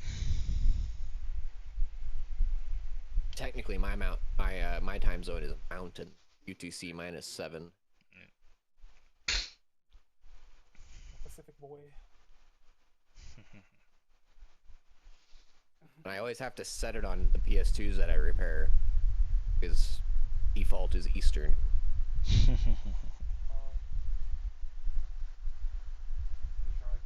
Technically, my time zone is a mountain. UTC -7. Pacific boy. And I always have to set it on the PS2s that I repair, because default is Eastern.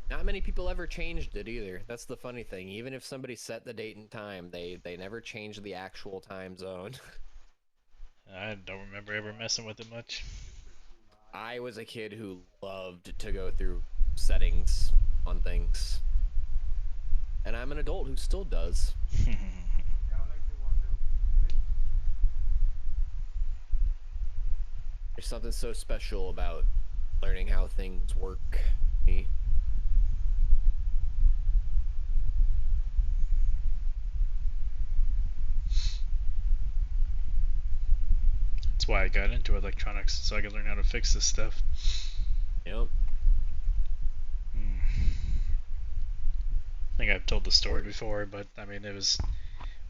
Not many people ever changed it either. That's the funny thing. Even if somebody set the date and time, they never changed the actual time zone. I don't remember ever messing with it much. I was a kid who loved to go through settings on things. And I'm an adult who still does. There's something so special about learning how things work. It's why I got into electronics, so I could learn how to fix this stuff. Yep. I think I've told the story Or- before, but I mean, it was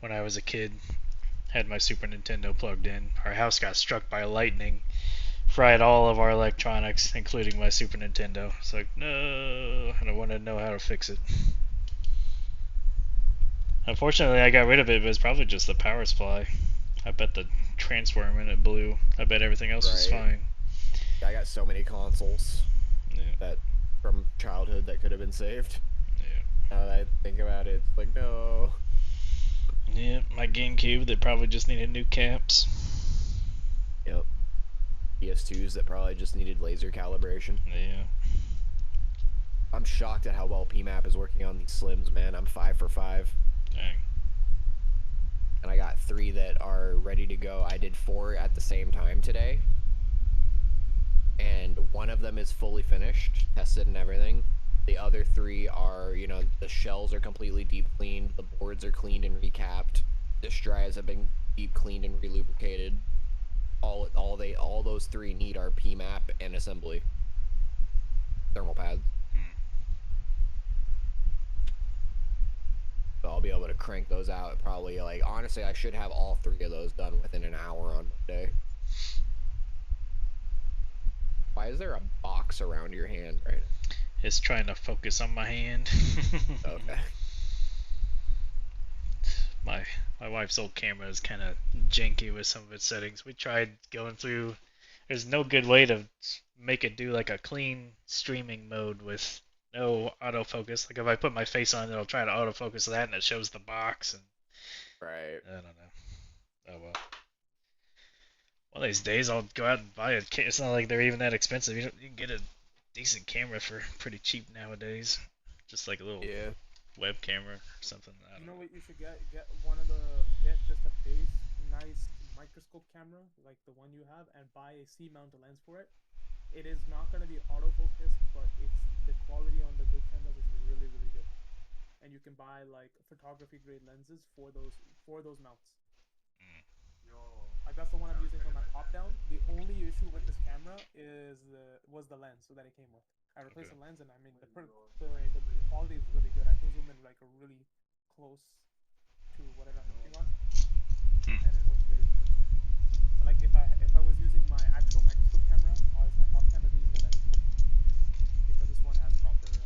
when I was a kid, had my Super Nintendo plugged in. Our house got struck by lightning, fried all of our electronics, including my Super Nintendo. It's like, no, and I wanted to know how to fix it. Unfortunately, I got rid of it, but it's probably just the power supply. I bet the transformer in it blew. I bet everything else was Right. fine. I got so many consoles Yeah. that from childhood that could have been saved. Yeah. Now that I think about it, it's like no. Yeah, my GameCube, they probably just needed new caps. Yep. PS2s that probably just needed laser calibration. Yeah. I'm shocked at how well PMAP is working on these Slims, man. I'm 5 for 5. Dang. And I got 3 that are ready to go. I did 4 at the same time today. And one of them is fully finished, tested and everything. The other 3 are, you know, the shells are completely deep cleaned, the boards are cleaned and recapped, disk drives have been deep cleaned and relubricated. All those 3 need are PMAP and assembly. Thermal pads. So I'll be able to crank those out probably, like, honestly, I should have all 3 of those done within an hour on Monday. Why is there a box around your hand right now? It's trying to focus on my hand. Okay. my wife's old camera is kind of janky with some of its settings. We tried going through. There's no good way to make it do like a clean streaming mode with no autofocus. Like if I put my face on it, it'll try to autofocus that, and it shows the box. And Right. I don't know. Oh well. One of these days, I'll go out and buy a. It's not like they're even that expensive. You can get a decent camera for pretty cheap nowadays. Just like a little Yeah. web camera or something. I You don't know know. what you should get? Get just a base, nice microscope camera like the one you have, and buy a C-mount lens for it. It is not going to be autofocus, but the quality on the good cameras is really really good. And you can buy like photography grade lenses for those mounts. Yo. Like that's the one I'm using for my top down. The only issue with this camera was the lens so that it came with. I replaced the lens, and I mean the quality is really good. I can zoom in like a really close to whatever I'm looking on, and it works very good. Like if I was using my actual microscope camera as my top camera, it'd be even better because this one has proper. It's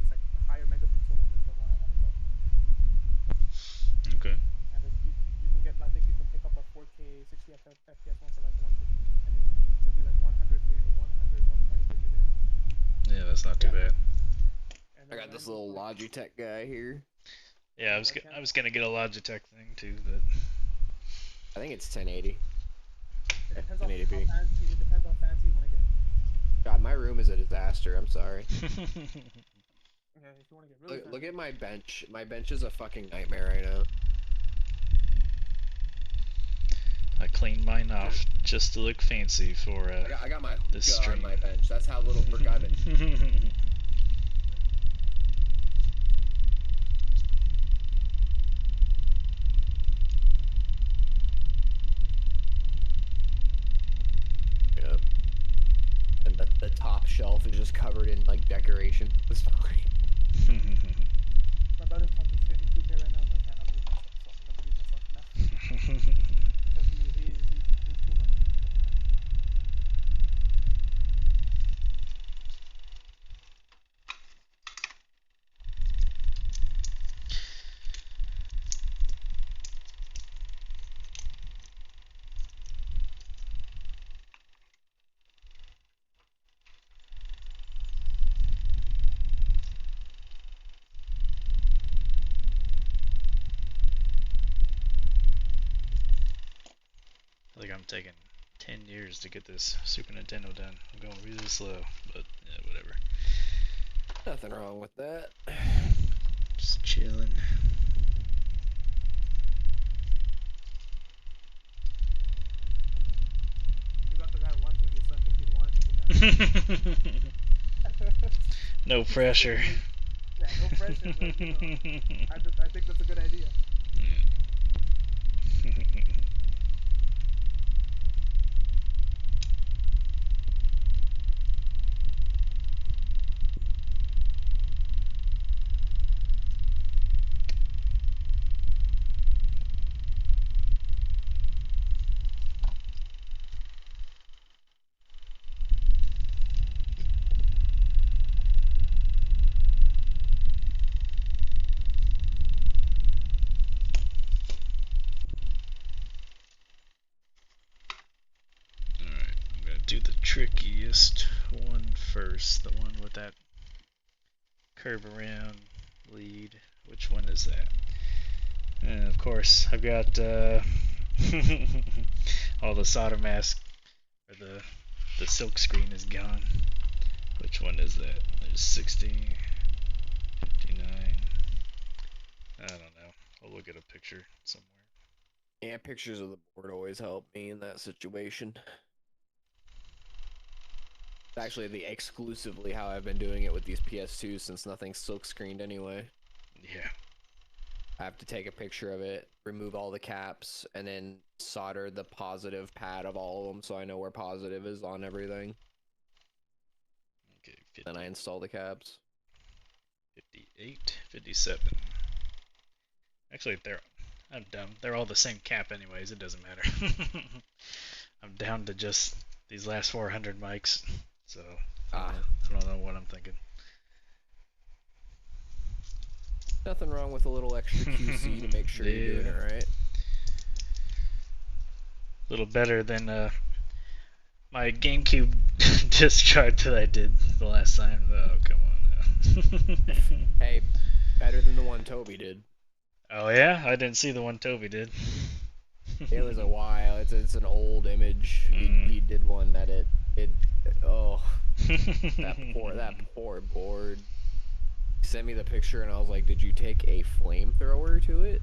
like a higher megapixel than the one I have above. Okay. And you can get, I think you can pick up a 4K 60 FPS one for like 150, 1080. So it'd be like 100 for you, 100, 120 for you there. Yeah, that's not too bad. And I then got this little Logitech guy here. Yeah, I was gonna get a Logitech thing too, but I think it's 1080. It depends on 1080p. how fancy. It depends how fancy you want to get. God, my room is a disaster. I'm sorry. Yeah, if you want to get really Look fancy. at my bench. My bench is a fucking nightmare right now. I cleaned mine off just to look fancy for I got my this hookah on stream. my bench. That's how little work I've been. Yeah. And the top shelf is just covered in like decoration. It's fine. My brother's talking shit in 2K right now, and I can't unmute myself, so I'm gonna mute myself now because he's too much. I think I'm taking 10 years to get this Super Nintendo done. I'm going really slow, but yeah, whatever. Nothing wrong with that. Just chilling. You got the guy watching you, so I think you'd want to take it down. No pressure. Yeah, no pressure, but you know, I think that's a good idea. trickiest one first. The one with that curve around lead. Which one is that? And of course, I've got all the solder mask, or the silk screen is gone. Which one is that? There's 60, 59. I don't know. I'll look at a picture somewhere. Yeah, pictures of the board always help me in that situation. It's actually the exclusively how I've been doing it with these PS2s since nothing's silk screened anyway. Yeah. I have to take a picture of it, remove all the caps, and then solder the positive pad of all of them so I know where positive is on everything. Okay, 50, Then I install the caps. 58, 57. Actually, I'm dumb. They're all the same cap anyways. It doesn't matter. I'm down to just these last 400 mics. So, I don't know what I'm thinking. Nothing wrong with a little extra QC to make sure you're doing it right. A little better than my GameCube discharge that I did the last time. Oh, come on now. Hey, better than the one Toby did. Oh yeah? I didn't see the one Toby did. It was a while. It's an old image. He did one that oh, that poor board. He sent me the picture and I was like, did you take a flamethrower to it?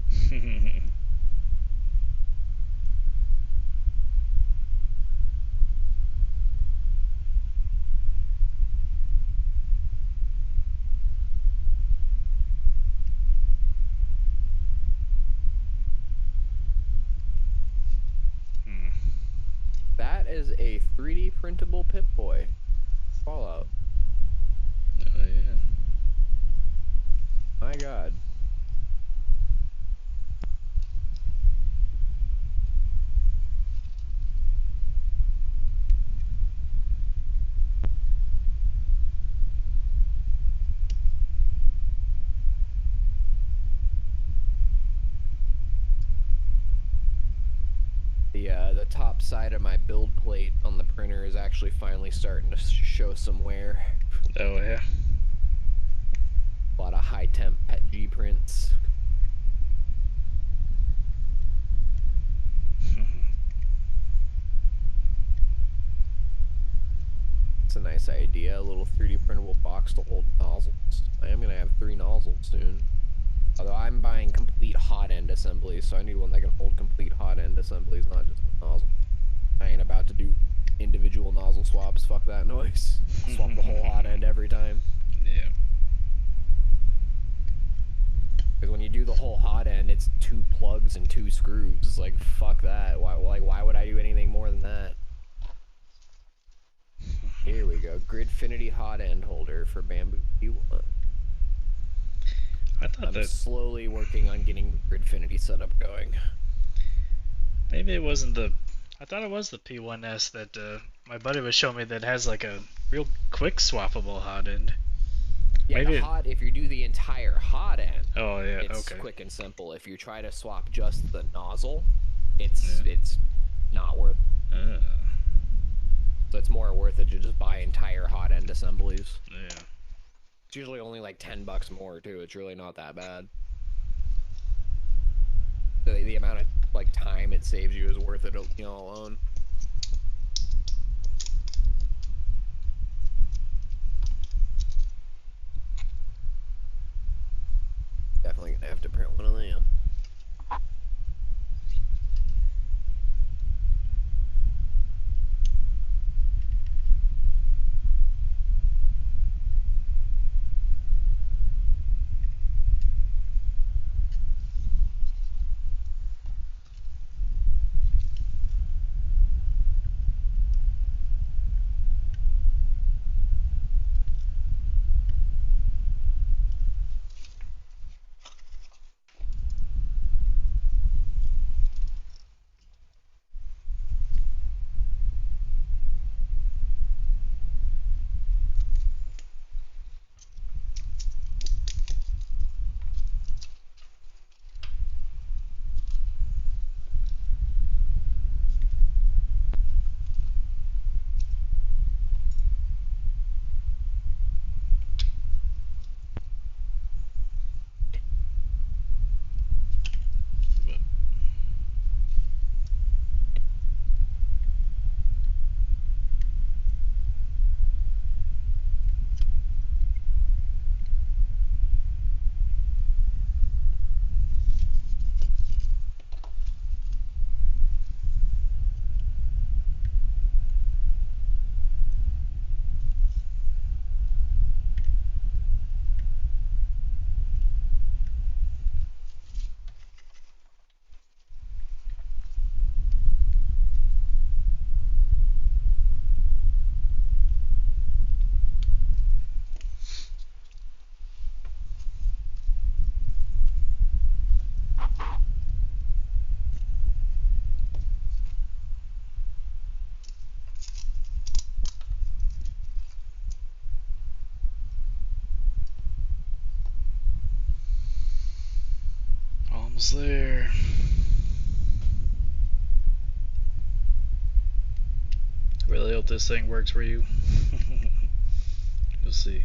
That is a 3D printable Pip-Boy. Fallout. Oh yeah. My god. The top side of my build plate on the printer is actually finally starting to show some wear. Oh yeah. A lot of high temp PETG prints. It's a nice idea, a little 3D printable box to hold nozzles. I am gonna have 3 nozzles soon. Although I'm buying complete hot end assemblies, so I need one that can hold complete hot end assemblies, not just the nozzle. I ain't about to do individual nozzle swaps, fuck that noise. Swap the whole hot end every time. Yeah. Because when you do the whole hot end, it's 2 plugs and 2 screws. It's like, fuck that. Why would I do anything more than that? Here we go. Gridfinity hot end holder for Bamboo P1. I'm slowly working on getting the Gridfinity setup going. Maybe it wasn't the... I thought it was the P1S that my buddy was showing me that has like a real quick swappable hot end. Yeah, Maybe if you do the entire hot end, oh yeah, it's okay. quick and simple. If you try to swap just the nozzle, it's not worth it. So it's more worth it to just buy entire hot end assemblies. Yeah. It's usually only like $10 more too. It's really not that bad. The amount of like time it saves you is worth it, you know, alone. Definitely gonna have to print one of them. Almost there. I really hope this thing works for you. We'll see.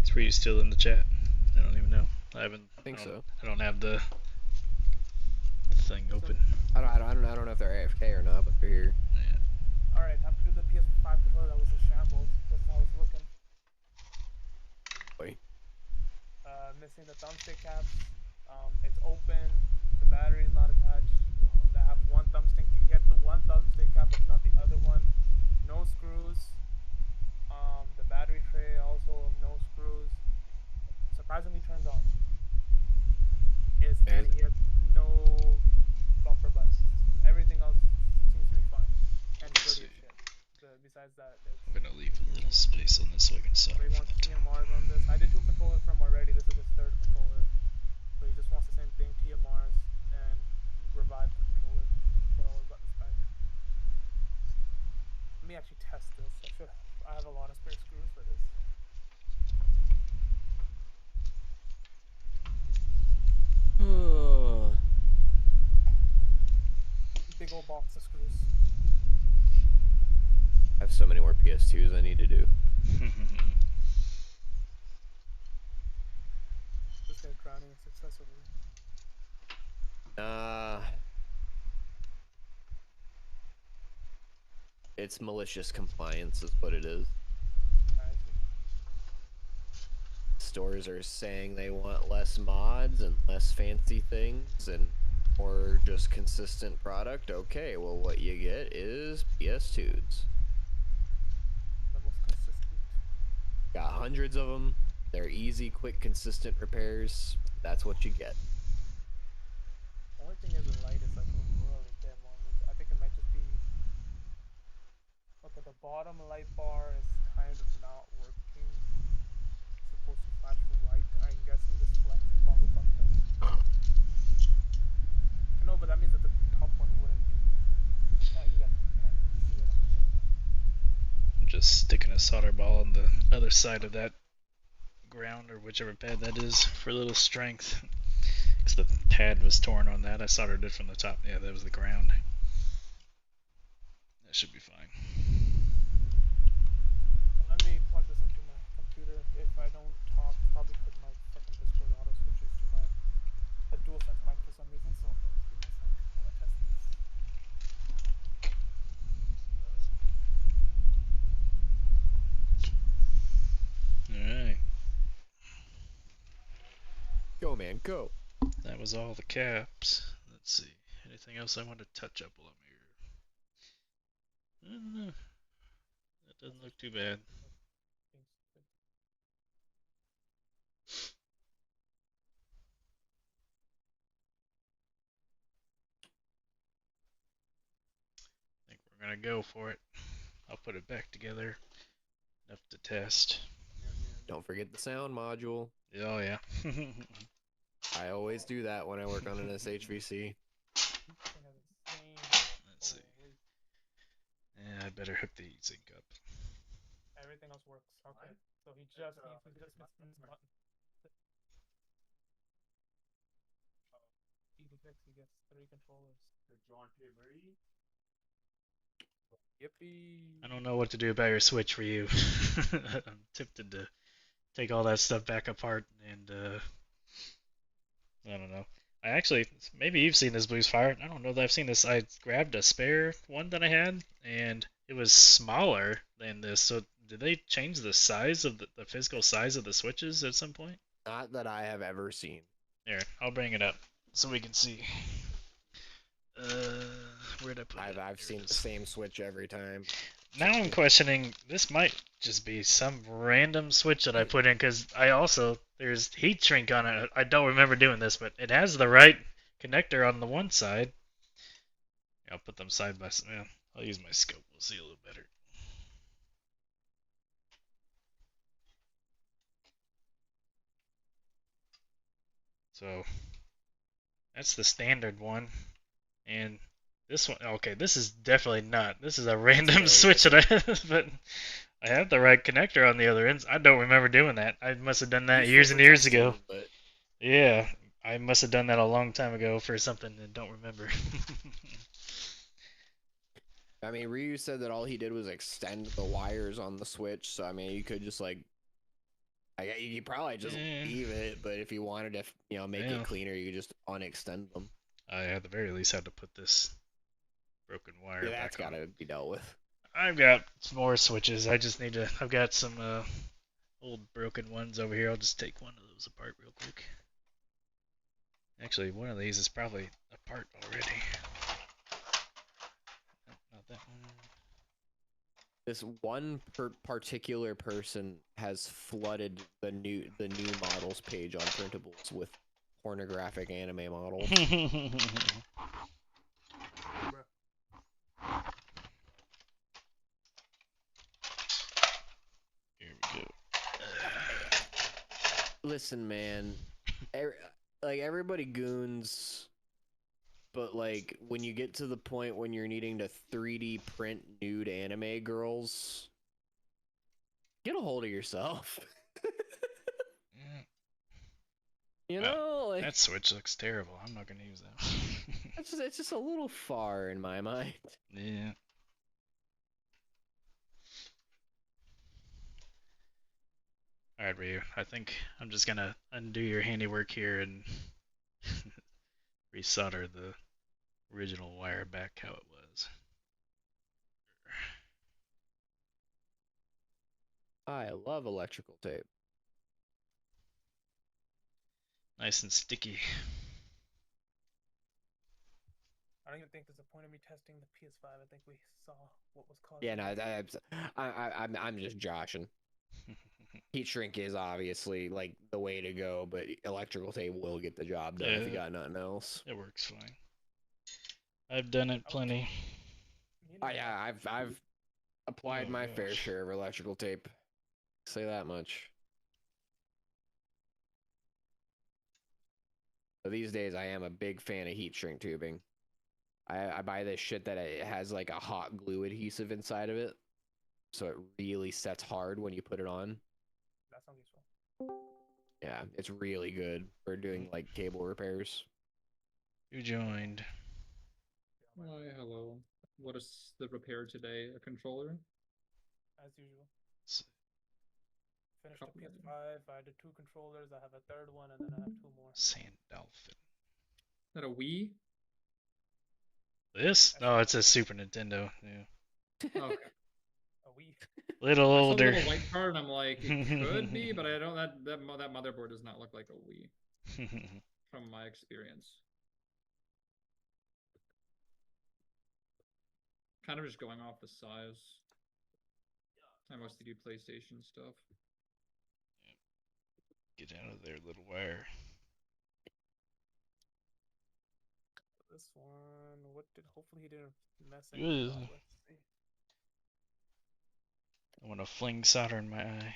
Is for you still in the chat? I don't even know. I think so. I don't have the thing open. I don't know if they're AFK or not, but they're here. Yeah. Alright, time to do the PS5 controller that was in shambles. This is how it's looking. Wait. Missing the thumbstick caps. It's open. The battery is not attached. I have one thumbstick. You have the one thumbstick cap, but not the other one. No screws. The battery tray also no screws. Surprisingly turns on. And he has no bumper buttons. Everything else seems to be fine. And it's dirty as shit. Besides that, I'm gonna leave a little space on this so I can solder. he wants TMRs on this. I did 2 controllers from already. This is his 3rd controller. So he just wants the same thing, TMRs, and revive the controller. Put all his buttons back. Let me actually test this. I have a lot of spare screws for this. Big old box of screws. I have so many more PS2s I need to do. This guy's drowning successfully. It's malicious compliance is what it is. I see. Stores are saying they want less mods and less fancy things and more just consistent product. Okay, well what you get is PS2s. The most consistent. Got hundreds of them. They're easy, quick, consistent repairs. That's what you get. Only thing is the light is like really dim on this. I think it might just be. Okay, the bottom light bar is kind of not working. It's supposed to flash white. I'm guessing this flex is probably fucked up. No, but that means that the top one wouldn't be. You guys can't see what I'm looking at. I'm just sticking a solder ball on the other side of that ground or whichever pad that is for a little strength. Because the pad was torn on that. I soldered it from the top. Yeah, that was the ground. That should be fine. Let me plug this into my computer. If I don't talk, it's probably because my fucking Discord auto switches to my DualSense mic for some reason. So give me a sec while I test this. Alright. Go, man, go. That was all the caps. Let's see. Anything else I want to touch up while I'm here? I don't know. That doesn't look too bad. I think we're gonna go for it. I'll put it back together. Enough to test. Don't forget the sound module. Oh yeah. I always do that when I work on an SHVC. Let's see. Yeah, I better hook the heatsink up. Everything else works. Okay. So he just missed this button. Easy fix. He gets 3 controllers. Yippee. I don't know what to do about your Switch for you. I'm tempted to take all that stuff back apart and I don't know. I actually, maybe you've seen this Blues Fire. I don't know that I've seen this. I grabbed a spare one that I had and it was smaller than this. So did they change the size of the physical size of the switches at some point? Not that I have ever seen. Here, I'll bring it up so we can see. Where'd I put it? I've seen the same switch every time. Now I'm questioning, this might just be some random switch that I put in, because there's heat shrink on it. I don't remember doing this, but it has the right connector on the one side. I'll put them side by side. Well, I'll use my scope. We'll see a little better. So, that's the standard one. And this one, okay, this is definitely not. This is a random switch that I have, but I have the right connector on the other ends. I don't remember doing that. I must have done that years and years ago. But Yeah, I must have done that a long time ago for something and don't remember. I mean, Ryu said that all he did was extend the wires on the Switch, so I mean, you could just like, you could probably just leave it, but if you wanted to, you know, make Yeah. it cleaner, you could just unextend them. I at the very least had to put this broken wire Yeah, back that's on. gotta be dealt with. I've got some more switches. I just need to. I've got some old broken ones over here. I'll just take one of those apart real quick. Actually, one of these is probably apart already. Not that one. This one particular person has flooded the new models page on printables with pornographic anime models. Here we go. Listen, man, like everybody goons, but like when you get to the point when you're needing to 3D print nude anime girls, get a hold of yourself. Yeah. You know, like That switch looks terrible. I'm not gonna use that. it's just a little far in my mind. Yeah. Alright, Ryu. I think I'm just gonna undo your handiwork here and resolder the original wire back how it was. I love electrical tape. Nice and sticky. I don't even think there's a point of me testing the PS5. I think we saw what was caused. Yeah, no, I'm just joshing. Heat shrink is obviously like the way to go, but electrical tape will get the job done if you got nothing else. It works fine. I've done it plenty. Yeah, I've applied my fair gosh. share of electrical tape. Say that much. But these days, I am a big fan of heat shrink tubing. I buy this shit that it has like a hot glue adhesive inside of it, so it really sets hard when you put it on. That sounds useful. Yeah, it's really good for doing like cable repairs. You joined. Hi, hello. What is the repair today? A controller? As usual. S- Finished the PS5. I did 2 controllers. I have a third one, and then I have 2 more. Sandalphon. Is that a Wii? This? No, it's a Super Nintendo. Yeah. Oh, okay. A Wii. Little I saw the older. little white card and I'm like, it could be, but I don't. That motherboard does not look like a Wii from my experience. Kind of just going off the size. I mostly do PlayStation stuff. Get out of there, little wire. This one, hopefully he didn't mess anything Ugh. up. Let's see. I want to fling solder in my eye.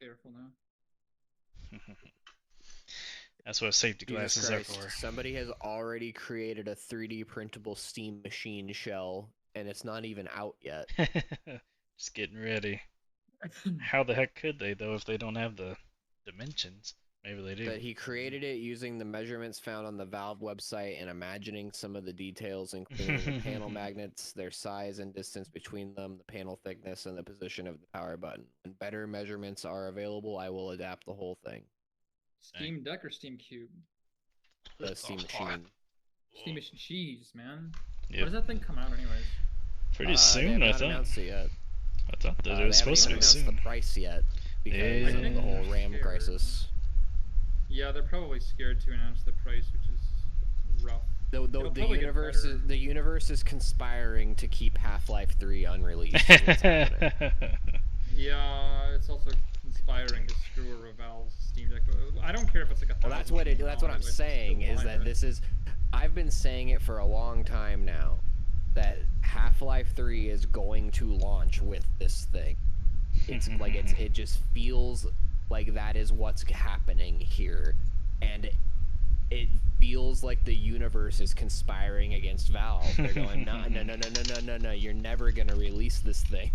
Careful now. That's what safety Jesus glasses are Christ, for. somebody has already created a 3D printable steam machine shell, and it's not even out yet. Just getting ready. How the heck could they, though, if they don't have the dimensions? Maybe they do. But he created it using the measurements found on the Valve website and imagining some of the details, including the panel magnets, their size and distance between them, the panel thickness, and the position of the power button. When better measurements are available, I will adapt the whole thing. Steam Deck or Steam Cube? The steam machine. Steam Machine Cheese, man. Yep. When does that thing come out, anyways? Pretty They soon, have I not thought. announced it yet. I thought that They it was haven't supposed to even be announced soon. the price yet because Yeah. of the whole RAM Scared. crisis. Yeah, they're probably scared to announce the price, which is rough. The It'll probably get better. the universe is conspiring to keep Half-Life 3 unreleased. is what's happening. Yeah, it's also conspiring to screw over Valve's Steam Deck. I don't care if it's like Well, that's what I'm saying is that this is. I've been saying it for a long time now that Half-Life 3 is going to launch with this thing. It's like it just feels like that is what's happening here, and it feels like the universe is conspiring against Valve. They're going, no, no, no, no, no, no, no, no. You're never gonna release this thing.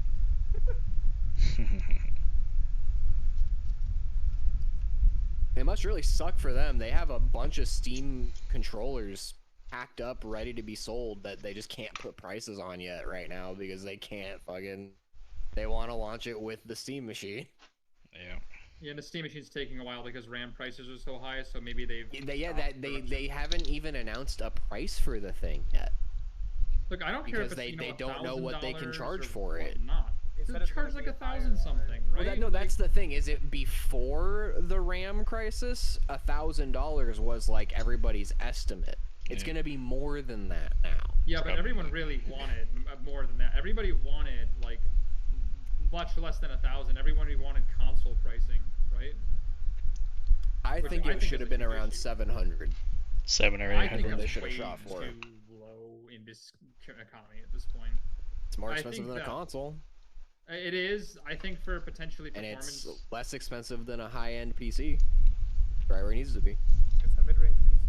It must really suck for them. They have a bunch of Steam controllers packed up, ready to be sold that they just can't put prices on yet right now because they can't fucking. They want to launch it with the Steam machine. Yeah. Yeah, the Steam machine's taking a while because RAM prices are so high, so maybe they've They haven't even announced a price for the thing yet. Look, I don't care Because if it's, they don't know what they can charge or for it. Not. They They'll said it's gonna charge like be 1,000 higher something, already. right? Well, that's the thing. Is it before the RAM crisis? $1,000 was like everybody's estimate. It's Yeah. gonna be more than that now. Yeah, but everyone Probably. really wanted more than that. Everybody wanted like much less than 1,000. Everyone wanted console pricing, right? I Which think I it think should is have a been huge around issue. 700. 7 or I 800. think they that's should have way shot for. too low in this economy at this point. It's more I expensive think than a that- console, It is, I think, for potentially and performance. it's less expensive than a high-end PC. Right where it needs to be. It's a mid-range PC.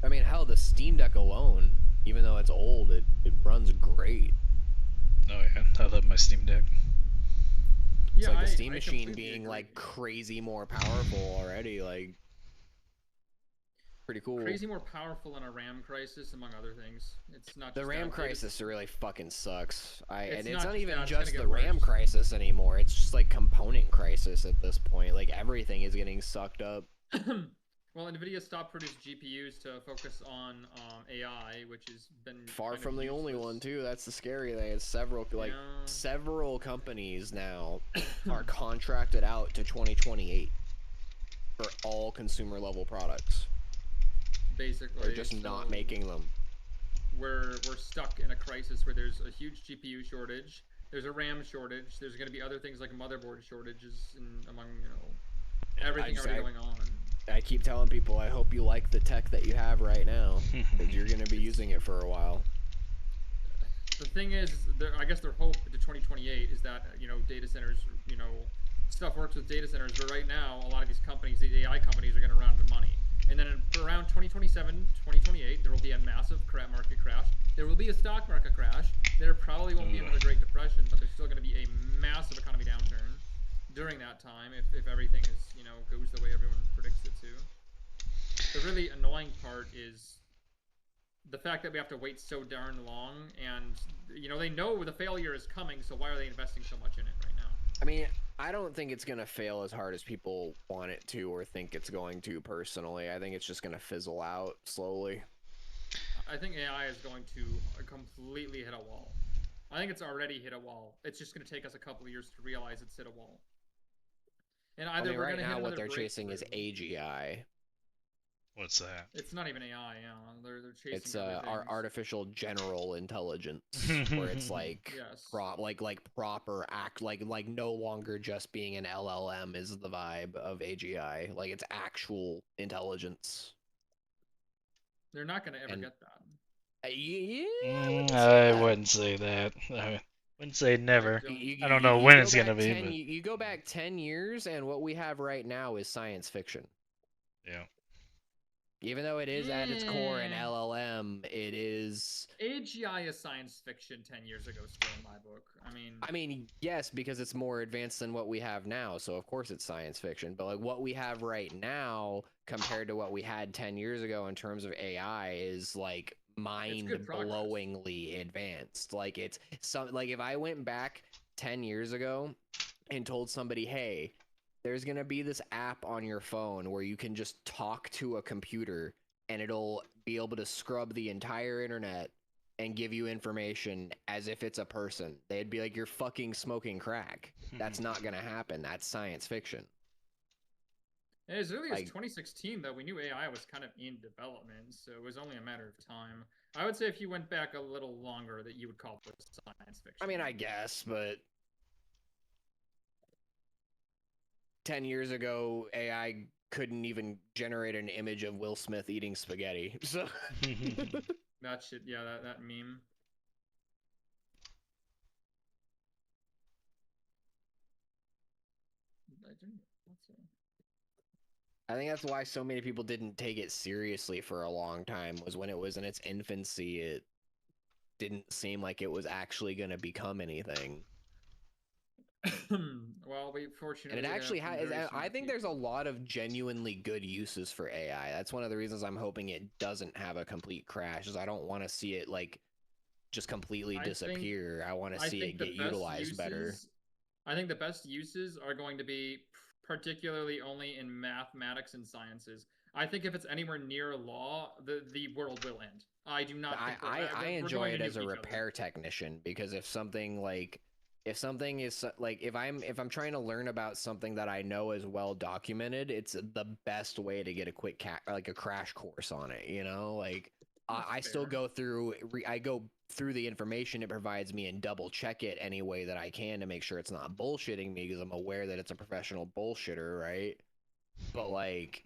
I mean, hell, the Steam Deck alone, even though it's old, it runs great. Oh yeah, I love my Steam Deck. It's Yeah, like the Steam I machine completely being agree. like crazy more powerful already, like pretty cool. Crazy more powerful in a RAM crisis, among other things. It's not The just RAM that. crisis really fucking sucks. It's And it's not not just even that, it's gonna just get the RAM worse. crisis anymore. It's just like component crisis at this point. Like everything is getting sucked up. Well, Nvidia stopped producing GPUs to focus on AI, which has been Far kind of from the only useless. one too. That's the scary thing. It's several Yeah. several companies now are contracted out to 2028 for all consumer level products. Basically, They're just not so making them. we're stuck in a crisis where there's a huge GPU shortage, there's a RAM shortage, there's going to be other things like motherboard shortages, and among everything already going on. I keep telling people, I hope you like the tech that you have right now, because you're going to be using it for a while. The thing is, I guess their hope to 2028 is that data centers, stuff works with data centers. But right now, a lot of these companies, the AI companies, are going to run out of money. And then around 2027, 2028, there will be a massive market crash. There will be a stock market crash. There probably won't be another Great Depression, but there's still going to be a massive economy downturn during that time if everything is goes the way everyone predicts it to. The really annoying part is the fact that we have to wait so darn long, and they know the failure is coming, so why are they investing so much in it right now? I mean, I don't think it's going to fail as hard as people want it to or think it's going to personally. I think it's just going to fizzle out slowly. I think AI is going to completely hit a wall. I think it's already hit a wall. It's just going to take us a couple of years to realize it's hit a wall. And either we're right going to now hit what they're breakthrough. chasing is AGI. What's that? It's not even AI, They're chasing. It's everything. artificial general intelligence, where it's like Yes. like proper act, like no longer just being an LLM is the vibe of AGI. Like it's actual intelligence. They're not going to ever And- get that. Yeah, I wouldn't say that. I wouldn't say never. don't- I don't know when it's go gonna back be, 10 but you go back 10 years, and what we have right now is science fiction. yeah. Even though it is at its core an Yeah. LLM, it is. AGI is science fiction 10 years ago, still in my book. I mean, yes, because it's more advanced than what we have now, so of course it's science fiction. But like what we have right now compared to what we had 10 years ago in terms of AI is like mind-blowingly advanced. Like it's like if I went back 10 years ago and told somebody, "Hey, there's going to be this app on your phone where you can just talk to a computer and it'll be able to scrub the entire internet and give you information as if it's a person," they'd be like, "You're fucking smoking crack. That's not going to happen. That's science fiction." As early as Like- 2016, though, we knew AI was kind of in development, so it was only a matter of time. I would say if you went back a little longer, that you would call this science fiction. I mean, I guess, but 10 years ago, AI couldn't even generate an image of Will Smith eating spaghetti. So That shit, yeah, that meme. I didn't. What's that? I think that's why so many people didn't take it seriously for a long time, was when it was in its infancy, it didn't seem like it was actually going to become anything. Well, we And fortunately it have actually some has, very I smart think there's a people. lot of genuinely good uses for AI. That's one of the reasons I'm hoping it doesn't have a complete crash, is I don't want to see it like just completely I think disappear. I want to I see it think the get best utilized better. uses I think the best uses are going to be particularly only in mathematics and sciences. I think if it's anywhere near law, the world will end. I do not think I we're enjoy going to it as nuke a each other. repair technician, because if something like, if something is like, if I'm trying to learn about something that I know is well documented, it's the best way to get a quick like a crash course on it, you know? Like That's I still fair. go through I go through the information it provides me and double check it any way that I can to make sure it's not bullshitting me, because I'm aware that it's a professional bullshitter, right? But like,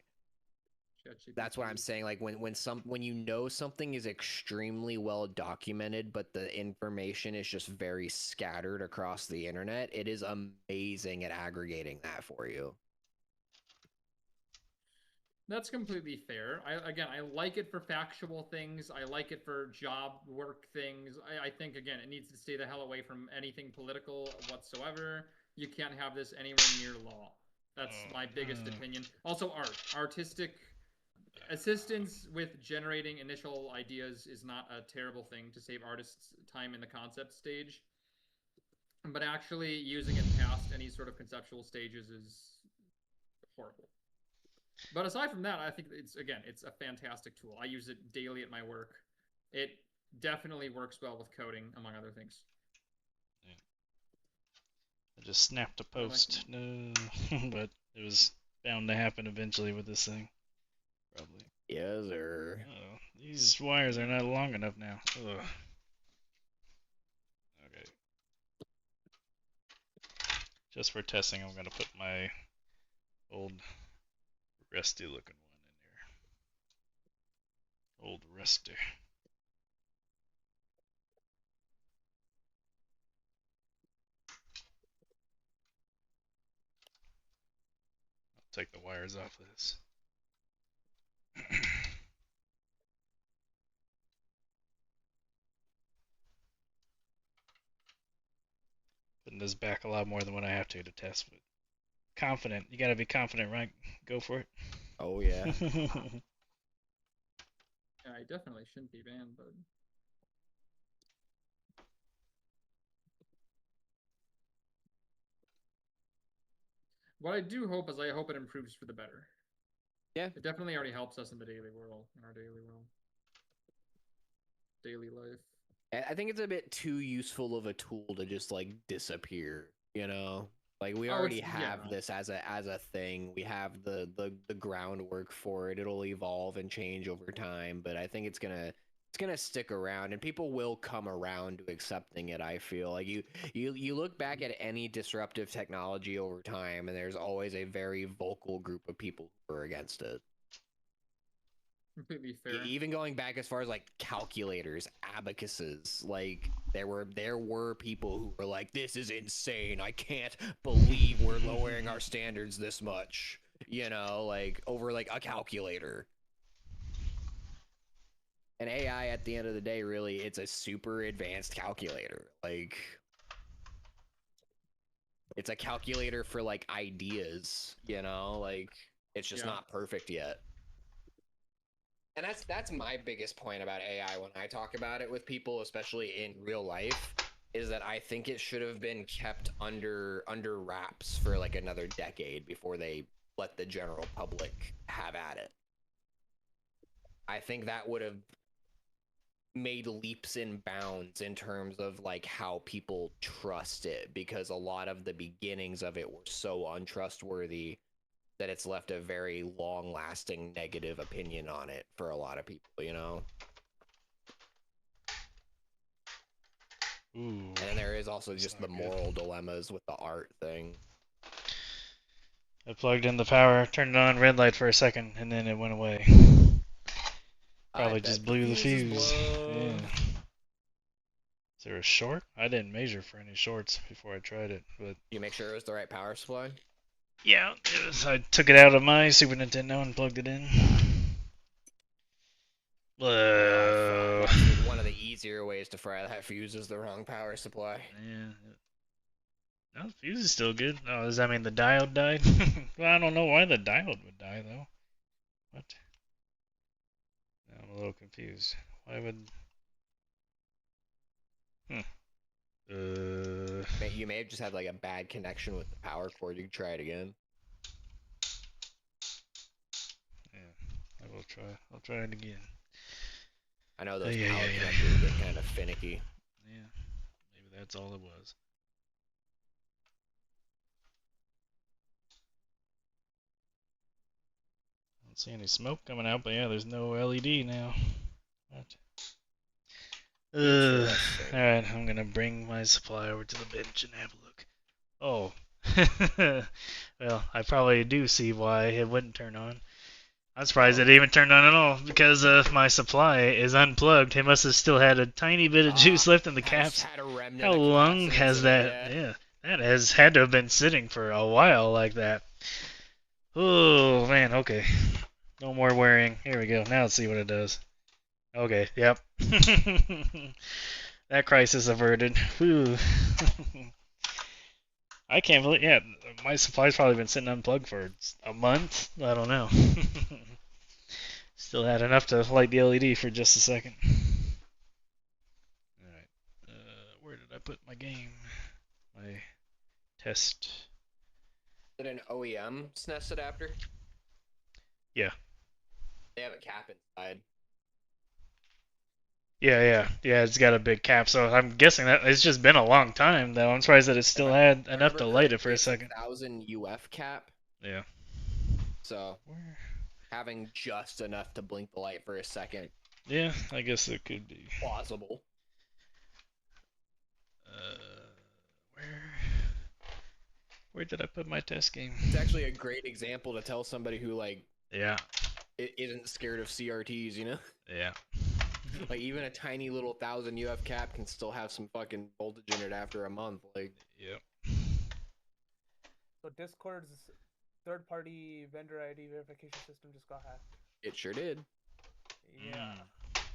that's what I'm ChatGPT. saying. Like when you know something is extremely well documented, but the information is just very scattered across the internet, it is amazing at aggregating that for you. That's completely fair. I like it for factual things. I like it for job work things. I think again it needs to stay the hell away from anything political whatsoever. You can't have this anywhere near law. That's my biggest opinion. Also, artistic assistance with generating initial ideas is not a terrible thing to save artists time in the concept stage. But actually using it past any sort of conceptual stages is horrible. But aside from that, I think it's a fantastic tool. I use it daily at my work. It definitely works well with coding, among other things. Yeah. I just snapped a post. No, but it was bound to happen eventually with this thing. Probably. Yes, or Oh, these wires are not long enough now. Ugh. Okay. Just for testing, I'm gonna put my old rusty looking one in here. Old rusty. I'll take the wires off this. Putting this back a lot more than what I have to test, but confident. You gotta be confident, right? Go for it. oh yeah. Yeah, I definitely shouldn't be banned, but what I do hope is I hope it improves for the better. Yeah. It definitely already helps us in the daily world, in our daily world, daily life. I think it's a bit too useful of a tool to just like disappear, you know? Like we Oh, it's already have this as a thing. We have the groundwork for it. It'll evolve and change over time, but I think it's gonna stick around, and people will come around to accepting it. I feel like you look back at any disruptive technology over time, and there's always a very vocal group of people who are against it. completely fair. Even going back as far as like calculators, abacuses, like there were people who were like, this is insane, I can't believe we're lowering our standards this much, you know, like over like a calculator. And AI at the end of the day, really, it's a super advanced calculator. Like it's a calculator for like ideas, you know, like it's just Yeah. not perfect yet. And that's my biggest point about AI when I talk about it with people, especially in real life, is that I think it should have been kept under wraps for like another decade before they let the general public have at it. I think that would have made leaps and bounds in terms of like how people trust it, because a lot of the beginnings of it were so untrustworthy that it's left a very long lasting negative opinion on it for a lot of people, you know? Ooh. And then there is also That's just the not good. moral dilemmas with the art thing. I plugged in the power, turned it on, red light for a second, and then it went away. Probably just blew the fuse. Yeah. Is there a short? I didn't measure for any shorts before I tried it, but You make sure it was the right power supply? Yeah, I took it out of my Super Nintendo and plugged it in. Oh, fuck. That's one of the easier ways to fry that fuse is the wrong power supply. Yeah. No, the fuse is still good. Oh, does that mean the diode died? Well, I don't know why the diode would die, though. What? I'm a little confused. Why would... You may have just had like a bad connection with the power cord. You can try it again. Yeah, I will try. I'll try it again. I know those Yeah, power yeah, yeah. connectors get kind of finicky. Yeah, maybe that's all it was. I don't see any smoke coming out, but yeah, there's no LED now. What? Interesting. Alright, I'm gonna bring my supply over to the bench and have a look. Oh. Well, I probably do see why it wouldn't turn on. I'm surprised it even turned on at all, because my supply is unplugged. It must have still had a tiny bit of juice left in the caps. Had a remnant How of long capacitance has in that? it, Yeah, that has had to have been sitting for a while like that. Oh man, okay. No more wearing. Here we go. Now let's see what it does. Okay, yep. That crisis averted. Whew. I can't believe. Yeah, my supply's probably been sitting unplugged for a month. I don't know. Still had enough to light the LED for just a second. Alright. Where did I put my game? My test. Is it an OEM SNES adapter? Yeah. They have a cap inside. Yeah. It's got a big cap, so I'm guessing that it's just been a long time, though. I'm surprised that it still had enough to light it for a second. 1000 UF cap. Yeah. So, having just enough to blink the light for a second. Yeah, I guess it could be. Plausible. Where did I put my test game? It's actually a great example to tell somebody who, like, Yeah. isn't scared of CRTs, you know? Yeah. Like, even a tiny little 1000 UF cap can still have some fucking voltage in it after a month. Like, Yep. So Discord's third-party vendor ID verification system just got hacked. it sure did. Yeah.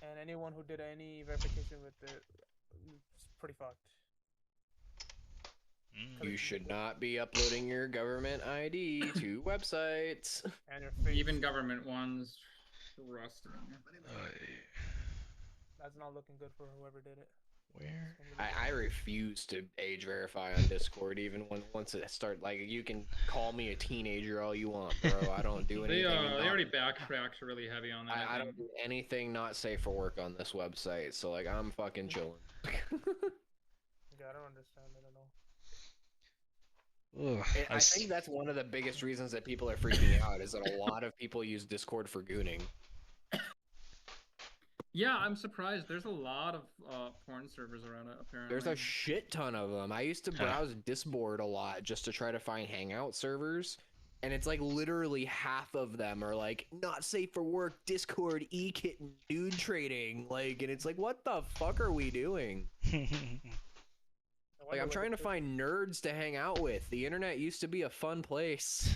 And anyone who did any verification with it is pretty fucked. You should not be uploading your government ID to websites. And your face. Even government ones. Trust me. That's not looking good for whoever did it. Where? I refuse to age verify on Discord, even once it start. Like, you can call me a teenager all you want, bro. I don't do anything. They already backtracked really heavy on that. I don't do anything not safe for work on this website, so like I'm fucking chilling. Yeah, I don't understand it at all. Ugh, I think that's one of the biggest reasons that people are freaking out is that a lot of people use Discord for gooning. Yeah, I'm surprised. There's a lot of porn servers around it, apparently. There's a shit ton of them. I used to browse Discord a lot just to try to find hangout servers, and it's like literally half of them are like not safe for work, Discord, e-kitten, dude trading, like, and it's like, what the fuck are we doing? Like, I'm trying to find nerds to hang out with. The internet used to be a fun place.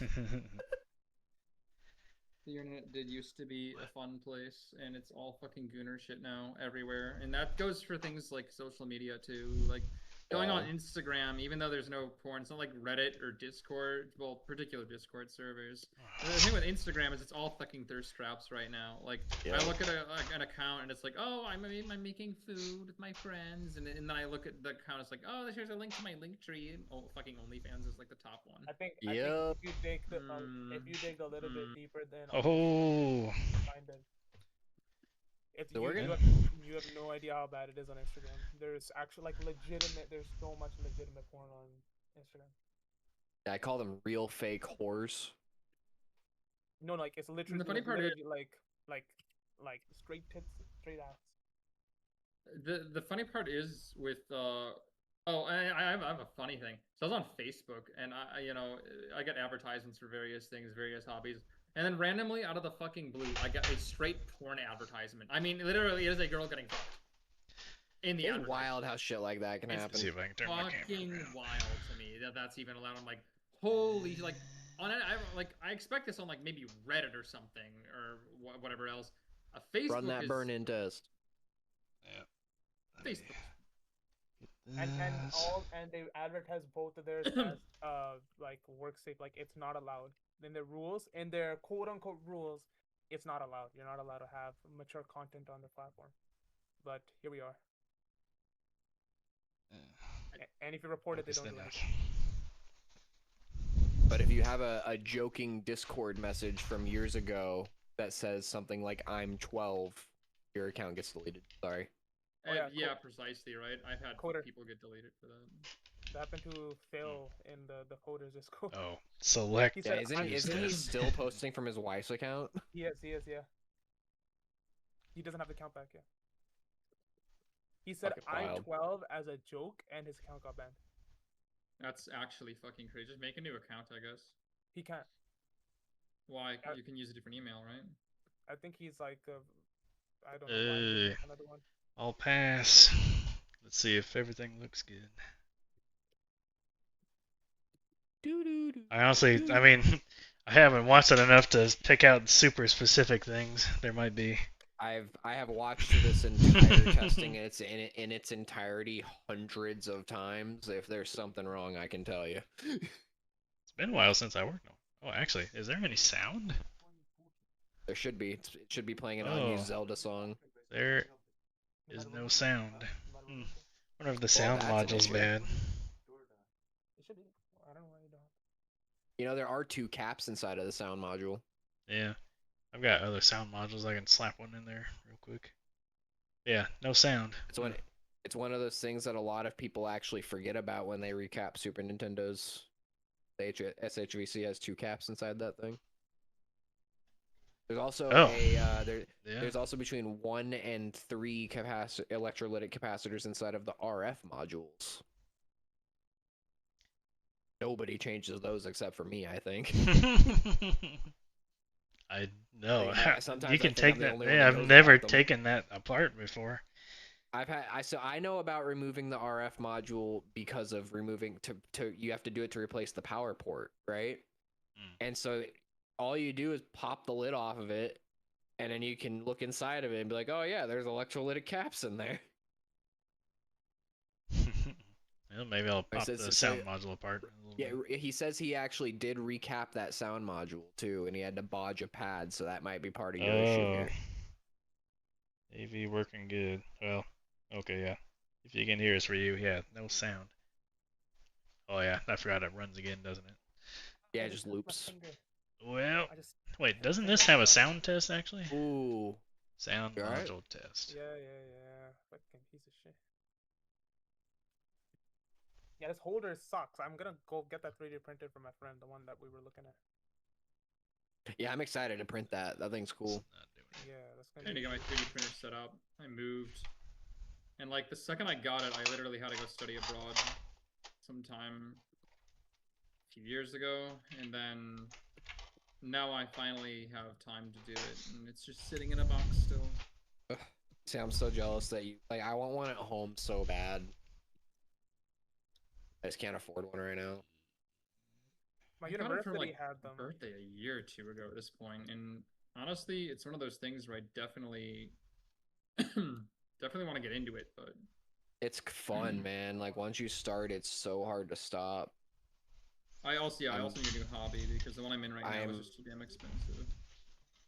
The internet did used to be a fun place, and it's all fucking gooner shit now everywhere. And that goes for things like social media too. Like going on Instagram, even though there's no porn, it's not like Reddit or Discord. Well, particular Discord servers. And the thing with Instagram is it's all fucking thirst traps right now. Like I look at an account and it's like, oh, I'm making food with my friends, and then I look at the account, it's like, oh, here's a link to my link tree. Oh, fucking OnlyFans is like the top one. I think if you dig a little bit deeper, then find it. You have no idea how bad it is on Instagram. There's actually there's so much legitimate porn on Instagram. I call them real fake whores. No, like it's literally the funny part is like straight tits, straight ass. The funny part is with I have a funny thing. So I was on Facebook and I get advertisements for various things, various hobbies. And then randomly, out of the fucking blue, I get a straight porn advertisement. I mean, literally, it is a girl getting fucked. In the It's wild how shit like that can happen. See if I can turn my camera fucking around. wild to me that's even allowed. I'm like, holy, like, on it, I expect this on like maybe Reddit or something or whatever else. Facebook Run that is burn-in test. Yeah. Facebook. And they advertise both of theirs as like work safe, like it's not allowed. In their rules, in their quote unquote rules, it's not allowed. You're not allowed to have mature content on the platform. But here we are. And if you report it, they Focused don't do enough. anything. But if you have a joking Discord message from years ago that says something like "I'm 12," your account gets deleted. Sorry. Oh, yeah, Yeah, precisely, right? I've had Coder. people get deleted for that. That happened to Phil in the coders Discord. Oh, select. He Yeah, said, isn't he still posting from his wife's account? He is, yeah. He doesn't have the count back yet. He said, Fucking I'm wild. 12 as a joke, and his account got banned. That's actually fucking crazy. Just make a new account, I guess. He can't. Why? You can use a different email, right? I think he's like, I don't know why. Another one. I'll pass. Let's see if everything looks good. I honestly, I mean, I haven't watched it enough to pick out super specific things. There might be. I have watched this entire testing in its entirety hundreds of times. If there's something wrong, I can tell you. It's been a while since I worked on it. Oh, actually, is there any sound? There should be. It should be playing an Oh. unused Zelda song. There is no sound. I wonder if the sound that's an module's issue. bad. It should be. I don't know why you don't. You know, there are 2 caps inside of the sound module. Yeah. I've got other sound modules. I can slap one in there real quick. Yeah, no sound. It's one of those things that a lot of people actually forget about when they recap Super Nintendo's. The SHVC has 2 caps inside that thing. There's also there's also between 1 and 3 electrolytic capacitors inside of the RF modules. Nobody changes those except for me, I think. I know. Like, sometimes You I can think I'm take the that. only one Yeah, that I've knows never about them. taken that apart before. I know about removing the RF module because of removing you have to do it to replace the power port, right? And so all you do is pop the lid off of it, and then you can look inside of it and be like, oh yeah, there's electrolytic caps in there. Well, maybe I'll pop the sound module apart a little bit. He says he actually did recap that sound module too, and he had to bodge a pad, so that might be part of your issue here. AV working good. Well, okay, yeah. If you can hear us for you, yeah, no sound. Oh yeah, I forgot it runs again, doesn't it? Yeah, it just loops. Well, wait, doesn't this have a sound test actually? Ooh. Sound You alright? module test. Yeah. Fucking piece of shit. Yeah, this holder sucks. I'm gonna go get that 3D printed from my friend, the one that we were looking at. Yeah, I'm excited to print that. That thing's cool. Yeah, that's I gonna need to be. get my 3D printer set up. I moved. And like the second I got it, I literally had to go study abroad sometime a few years ago. And then now I finally have time to do it. And it's just sitting in a box still. See, I'm so jealous that you I want one at home so bad. I just can't afford one right now. My I got it for, university like, had them. birthday a year or 2 ago at this point, and honestly, it's one of those things where I definitely want to get into it, but It's fun, man. Like once you start, it's so hard to stop. I also need a new hobby because the one I'm in right now is just too damn expensive.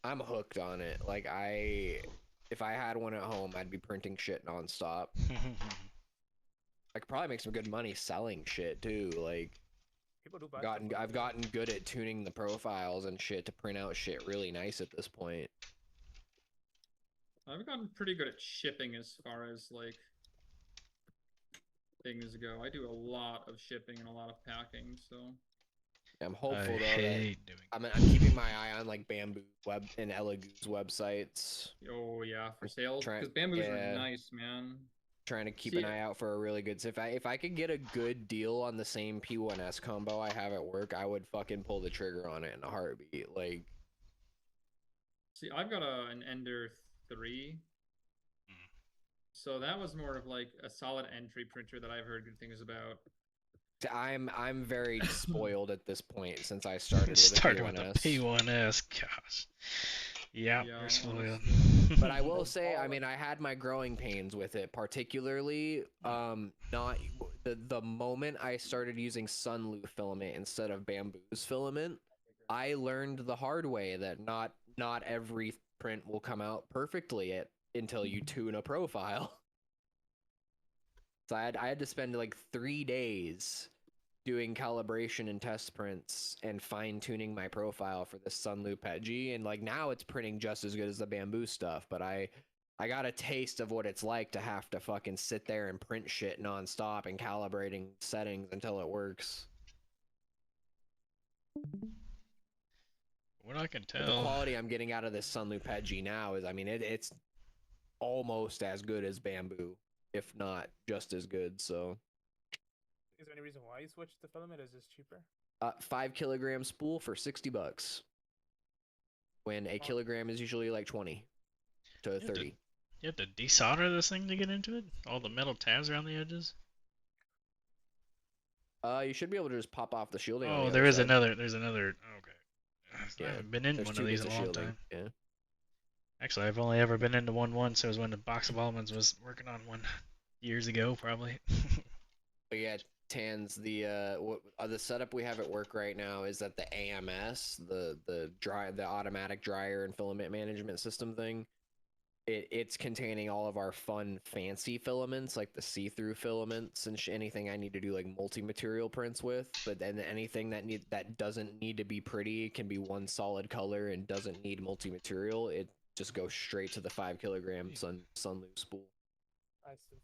I'm hooked on it. Like if I had one at home, I'd be printing shit nonstop. I could probably make some good money selling shit too. Like People do buy I've gotten good at tuning the profiles and shit to print out shit really nice at this point. I've gotten pretty good at shipping as far as like things go. I do a lot of shipping and a lot of packing, so I'm hopeful I though hate that doing I'm keeping my eye on like Bamboo Web and Elegoo's websites. oh yeah, for sales Try- because bamboos yeah. are nice, man. Trying to keep See, an eye out for a really good. If I could get a good deal on the same P1S combo I have at work, I would fucking pull the trigger on it in a heartbeat. Like, see, I've got an Ender 3. So that was more of like a solid entry printer that I've heard good things about. I'm very spoiled at this point since I started with Started the with the P1S. P1S. Gosh. Yeah, Yeah, you're spoiled. But I will say, I mean, I had my growing pains with it, particularly not the moment I started using sunlu filament instead of bamboo's filament. I learned the hard way that not every print will come out perfectly until you tune a profile. So I had to spend like 3 days doing calibration and test prints and fine tuning my profile for the Sunlu PETG, and like now it's printing just as good as the bamboo stuff, but I got a taste of what it's like to have to fucking sit there and print shit nonstop and calibrating settings until it works. What I can But the tell. quality I'm getting out of this Sunlu PETG now is, I mean, it's almost as good as bamboo, if not just as good. So Is there any reason why you switched to filament? Is this cheaper? 5 kilogram spool for $60, when a kilogram is usually like 20 to 30. You have to desolder this thing to get into it? All the metal tabs around the edges? You should be able to just pop off the shielding. on Oh, the there other is side. another. There's another. Okay. I Yeah, haven't been in There's one 2 of these bits in a of long shielding. time. Yeah. Actually, I've only ever been into 1.1, so it was when the box of almonds was working on one years ago, probably. But yeah, Tans, the setup we have at work right now is that the AMS, the automatic dryer and filament management system thing, it's containing all of our fun fancy filaments, like the see-through filaments and anything I need to do like multi-material prints with. But then anything that doesn't need to be pretty, can be one solid color and doesn't need multi-material, it just goes straight to the 5 kilogram Sunlu spool. I see.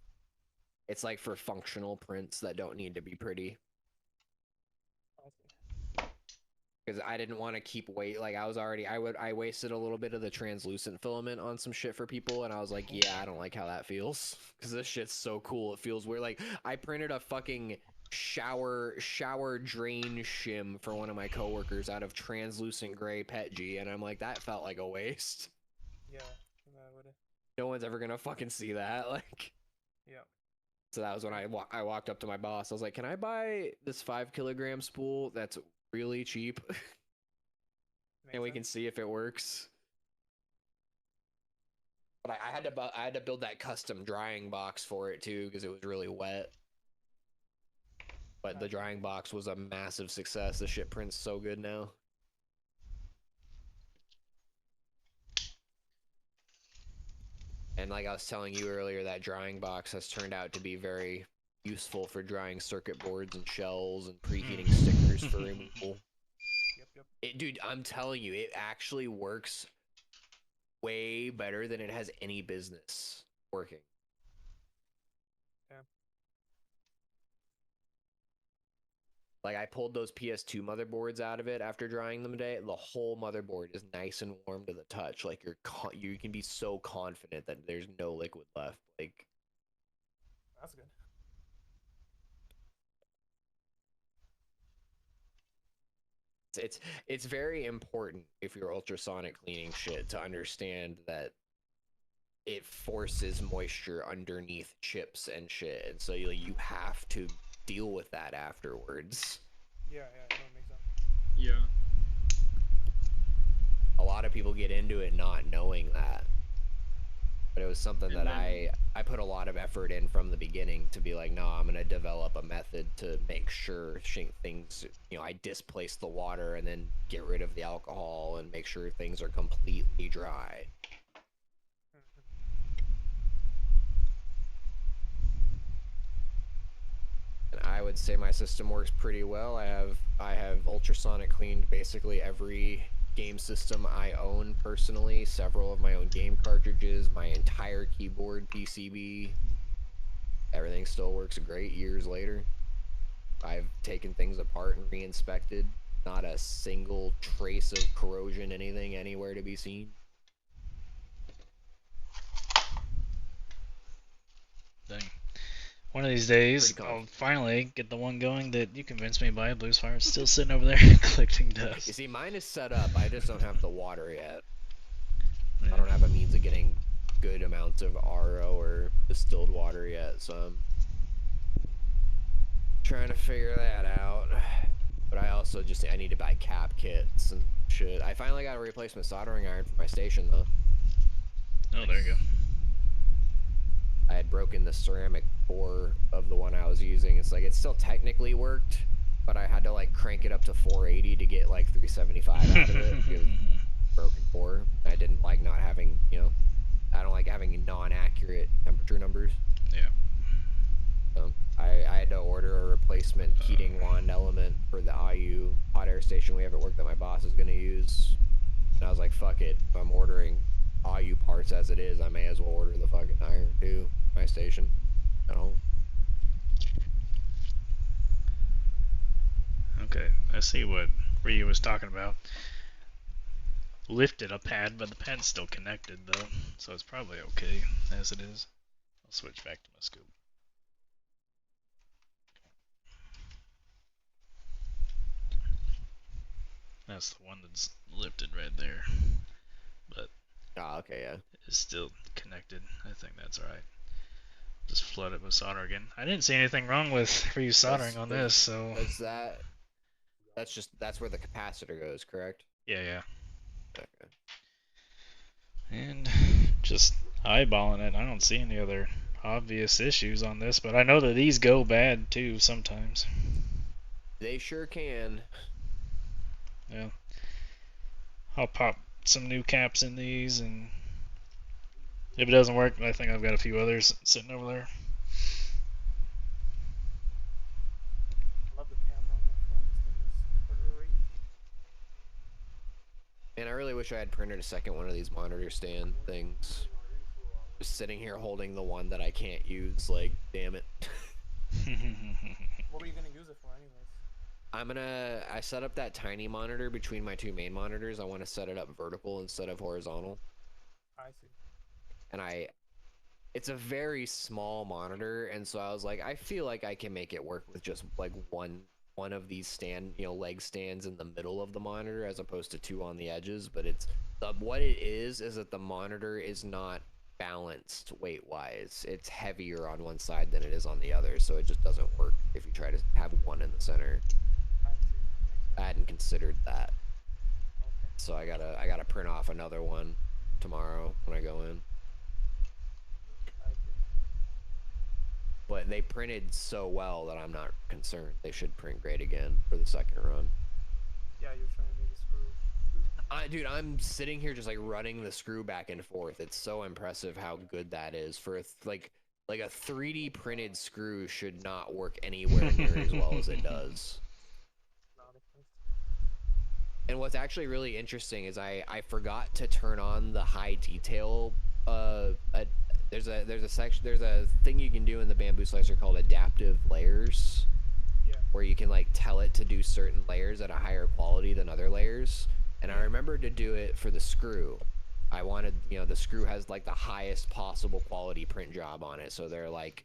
It's like for functional prints that don't need to be pretty. I see. Because I didn't want to keep like I wasted a little bit of the translucent filament on some shit for people, and I was like, yeah, I don't like how that feels, because this shit's so cool. It feels weird. Like I printed a fucking shower drain shim for one of my coworkers out of translucent gray PETG, and I'm like, that felt like a waste. Yeah, that would. No one's ever gonna fucking see that. Like, Yeah. so that was when I walked up to my boss. I was like, can I buy this 5 kilogram spool that's really cheap? And we can see if it works. But I had to build that custom drying box for it too, because it was really wet. But the drying box was a massive success. The shit prints so good now. And like I was telling you earlier, that drying box has turned out to be very useful for drying circuit boards and shells and preheating stickers for removal. Yep. Dude, I'm telling you, it actually works way better than it has any business working. Yeah. Like I pulled those PS2 motherboards out of it after drying them today. The whole motherboard is nice and warm to the touch. Like you can be so confident that there's no liquid left. Like, That's good. it's very important if you're ultrasonic cleaning shit to understand that it forces moisture underneath chips and shit, and so you have to deal with that afterwards. Yeah, that makes sense. Yeah. A lot of people get into it not knowing that, but it was something that I put a lot of effort in from the beginning to be like, no, I'm gonna develop a method to make sure things, I displace the water and then get rid of the alcohol and make sure things are completely dry. And I would say my system works pretty well. I have ultrasonic cleaned basically every game system I own personally, several of my own game cartridges, my entire keyboard PCB. Everything still works great years later. I've taken things apart and re-inspected. Not a single trace of corrosion, anything anywhere to be seen. Dang. One of these days, I'll finally get the one going that you convinced me by. Blues Fire. It's still sitting over there collecting dust. You see, mine is set up. I just don't have the water yet. Yeah. I don't have a means of getting good amounts of RO or distilled water yet, so trying to figure that out. But I also I need to buy cap kits and shit. I finally got a replacement soldering iron for my station though. Oh, there you go. I had broken the ceramic core of the one I was using. It's like it still technically worked, but I had to like crank it up to 480 to get like 375 out of it because broken core. I didn't like not having, you know, I don't like having non-accurate temperature numbers. Yeah. So I had to order a replacement heating wand element for the IU hot air station we have at work that my boss is going to use. And I was like, fuck it. If I'm ordering IU parts as it is, I may as well order the fucking iron too. My station at home. Okay, I see what Ryu was talking about. Lifted a pad, but the pad's still connected though, so it's probably okay as it is. I'll switch back to my scope. That's the one that's lifted right there, but Ah, okay, yeah. it's still connected. I think that's alright. Just flood it with solder again. I didn't see anything wrong with Ryu soldering on this, so That's where the capacitor goes, correct? yeah. Okay. And just eyeballing it, I don't see any other obvious issues on this, but I know that these go bad too sometimes. They sure can. Yeah. I'll pop some new caps in these, and if it doesn't work, I think I've got a few others sitting over there. I love the camera on my phone. This thing is crazy. Man, I really wish I had printed a second one of these monitor stand things. Just sitting here holding the one that I can't use, like, damn it. What were you gonna use it for, anyways? I set up that tiny monitor between my two main monitors. I want to set it up vertical instead of horizontal. I see. And it's a very small monitor, and so I was like, I feel like I can make it work with just like one of these leg stands in the middle of the monitor as opposed to two on the edges. But what it is that the monitor is not balanced weight wise. It's heavier on one side than it is on the other, so it just doesn't work if you try to have one in the center. I see. Makes I hadn't considered that, Okay. so I gotta print off another one tomorrow when I go in. I see. But they printed so well that I'm not concerned. They should print great again for the second run. Yeah, you're showing me the screw. Dude, I'm sitting here just like running the screw back and forth. It's so impressive how good that is for like a 3D printed screw should not work anywhere near as well as it does. And what's actually really interesting is I forgot to turn on the high detail. There's a thing you can do in the bamboo slicer called adaptive layers. Yeah. Where you can like tell it to do certain layers at a higher quality than other layers. And I remembered to do it for the screw. I wanted, the screw has like the highest possible quality print job on it, so they're like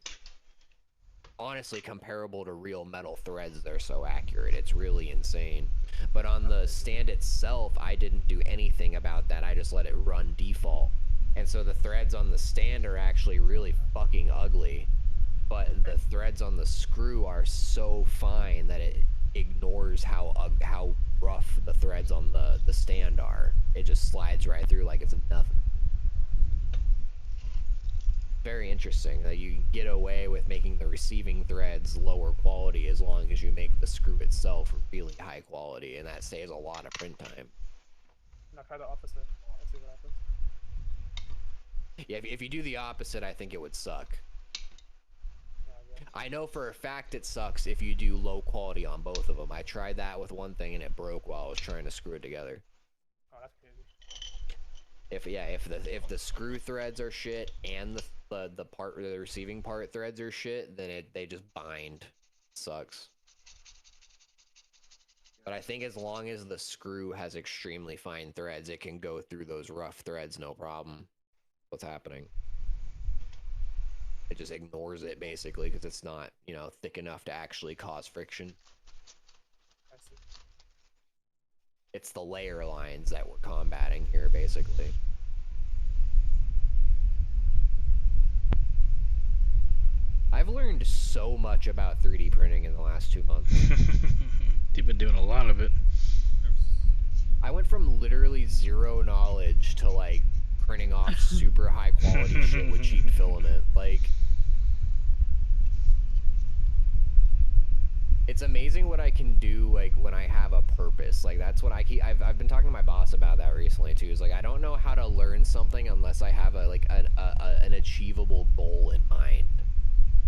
honestly comparable to real metal threads. They're so accurate. It's really insane. But on the stand itself, I didn't do anything about that. I just let it run default. And so the threads on the stand are actually really fucking ugly. But the threads on the screw are so fine that it ignores how rough the threads on the stand are. It just slides right through like it's nothing. Very interesting that you can get away with making the receiving threads lower quality as long as you make the screw itself really high quality, and that saves a lot of print time. Now try the opposite. Let's see what happens. Yeah, if you do the opposite, I think it would suck. Yeah, I guess. I know for a fact it sucks if you do low quality on both of them. I tried that with one thing and it broke while I was trying to screw it together. Oh, that's crazy. If the screw threads are shit and the receiving part threads are shit, then they just bind. Sucks. But I think as long as the screw has extremely fine threads, it can go through those rough threads no problem. What's happening? It just ignores it basically because it's not, thick enough to actually cause friction. I see. It's the layer lines that we're combating here basically. I've learned so much about 3D printing in the last 2 months. You've been doing a lot of it. I went from literally zero knowledge to like printing off super high quality shit with cheap filament. Like, it's amazing what I can do like when I have a purpose. Like that's what I've been talking to my boss about that recently too. Is like I don't know how to learn something unless I have an achievable goal in mind.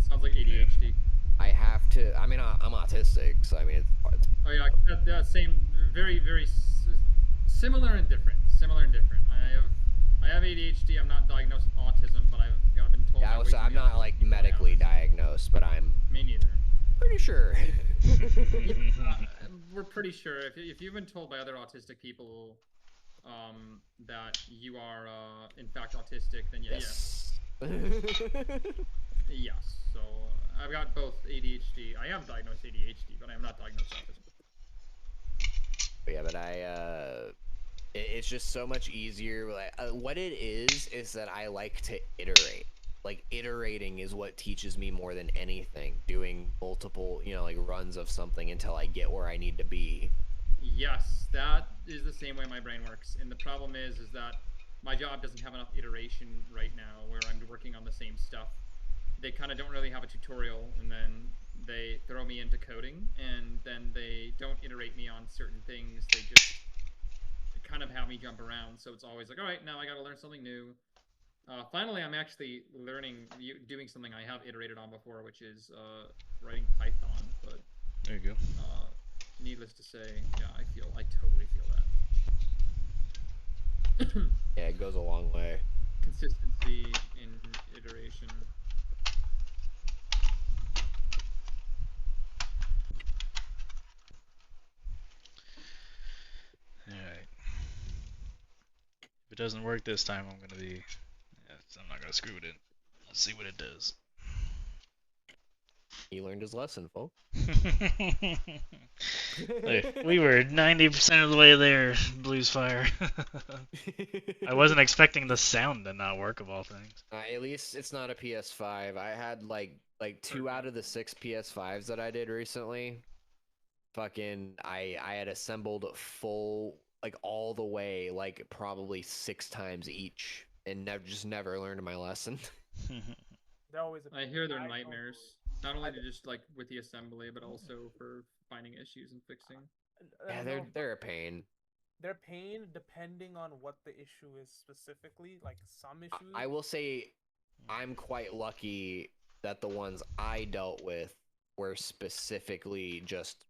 Sounds like ADHD. I have to. I mean, I'm autistic, so I mean, it's Oh yeah, same, very, very similar and different. Similar and different. I have ADHD. I'm not diagnosed with autism, but I've been told. yeah. by way So too I'm many not other like people I have medically this. diagnosed, but I'm Me neither. pretty sure. We're pretty sure if you've been told by other autistic people that you are in fact autistic, then yes. Yes. So I've got both ADHD. I am diagnosed ADHD, but I am not diagnosed autism. Yeah, but it's just so much easier. Like, what it is that I like to iterate. Like iterating is what teaches me more than anything. Doing multiple, like runs of something until I get where I need to be. Yes, that is the same way my brain works. And the problem is that my job doesn't have enough iteration right now where I'm working on the same stuff. They kind of don't really have a tutorial, and then they throw me into coding, and then they don't iterate me on certain things. They just kind of have me jump around. So it's always like, all right, now I got to learn something new. Finally, I'm actually doing something I have iterated on before, which is writing Python. But There you go. Needless to say, yeah, I totally feel that. Yeah, it goes a long way. Consistency in iteration. Alright. If it doesn't work this time, I'm not gonna screw it in. Let's see what it does. He learned his lesson, folks. We were 90% of the way there, Blues Fire. I wasn't expecting the sound to not work of all things. At least it's not a PS5. I had like 2 out of the 6 PS5s that I did recently. Fucking, I had assembled full, like all the way, like probably 6 times each, and just never learned my lesson. They're always. I hear they're nightmares. Not only to just like with the assembly, but also for finding issues and fixing. Yeah, they're a pain. They're pain depending on what the issue is specifically. Like some issues. I will say, I'm quite lucky that the ones I dealt with were specifically just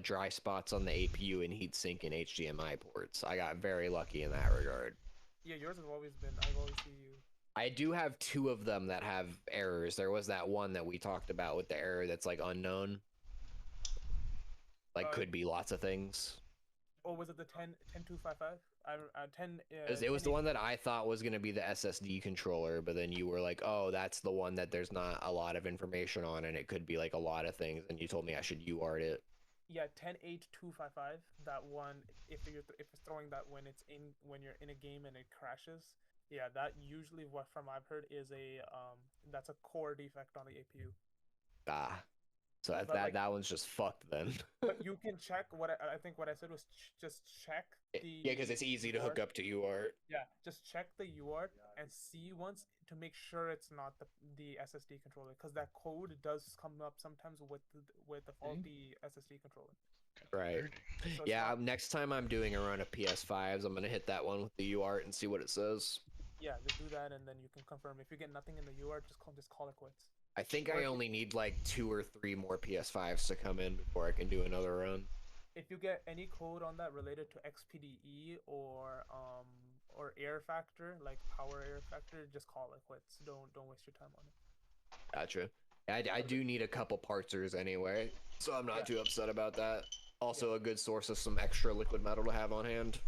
dry spots on the APU and heatsink and HDMI ports. I got very lucky in that regard. Yeah, yours have always been. I've always seen you. I do have 2 of them that have errors. There was that one that we talked about with the error that's like unknown. Like could be lots of things. Oh, was it the 10255? 10. It was the one that I thought was going to be the SSD controller, but then you were like, "Oh, that's the one that there's not a lot of information on, and it could be like a lot of things." And you told me I should UART it. Yeah, 108.255. That one, if it's throwing that when you're in a game and it crashes. Yeah, that usually from I've heard is that's a core defect on the APU. So that one's just fucked then. But you can check I think what I said was just check the. Yeah, because it's easy to hook up to UART. Yeah, just check the UART and see once to make sure it's not the SSD controller, because that code does come up sometimes with the faulty SSD controller. Right. So yeah, next time I'm doing a run of PS5s, I'm gonna hit that one with the UART and see what it says. Yeah, just do that, and then you can confirm. If you get nothing in the UART, just call it quits. I think I only need like 2 or 3 more PS5s to come in before I can do another run. If you get any code on that related to XPDE or air factor, like power air factor, just call it quits. Don't waste your time on it. Gotcha. I do need a couple partsers anyway, so I'm not too upset about that. Also a good source of some extra liquid metal to have on hand.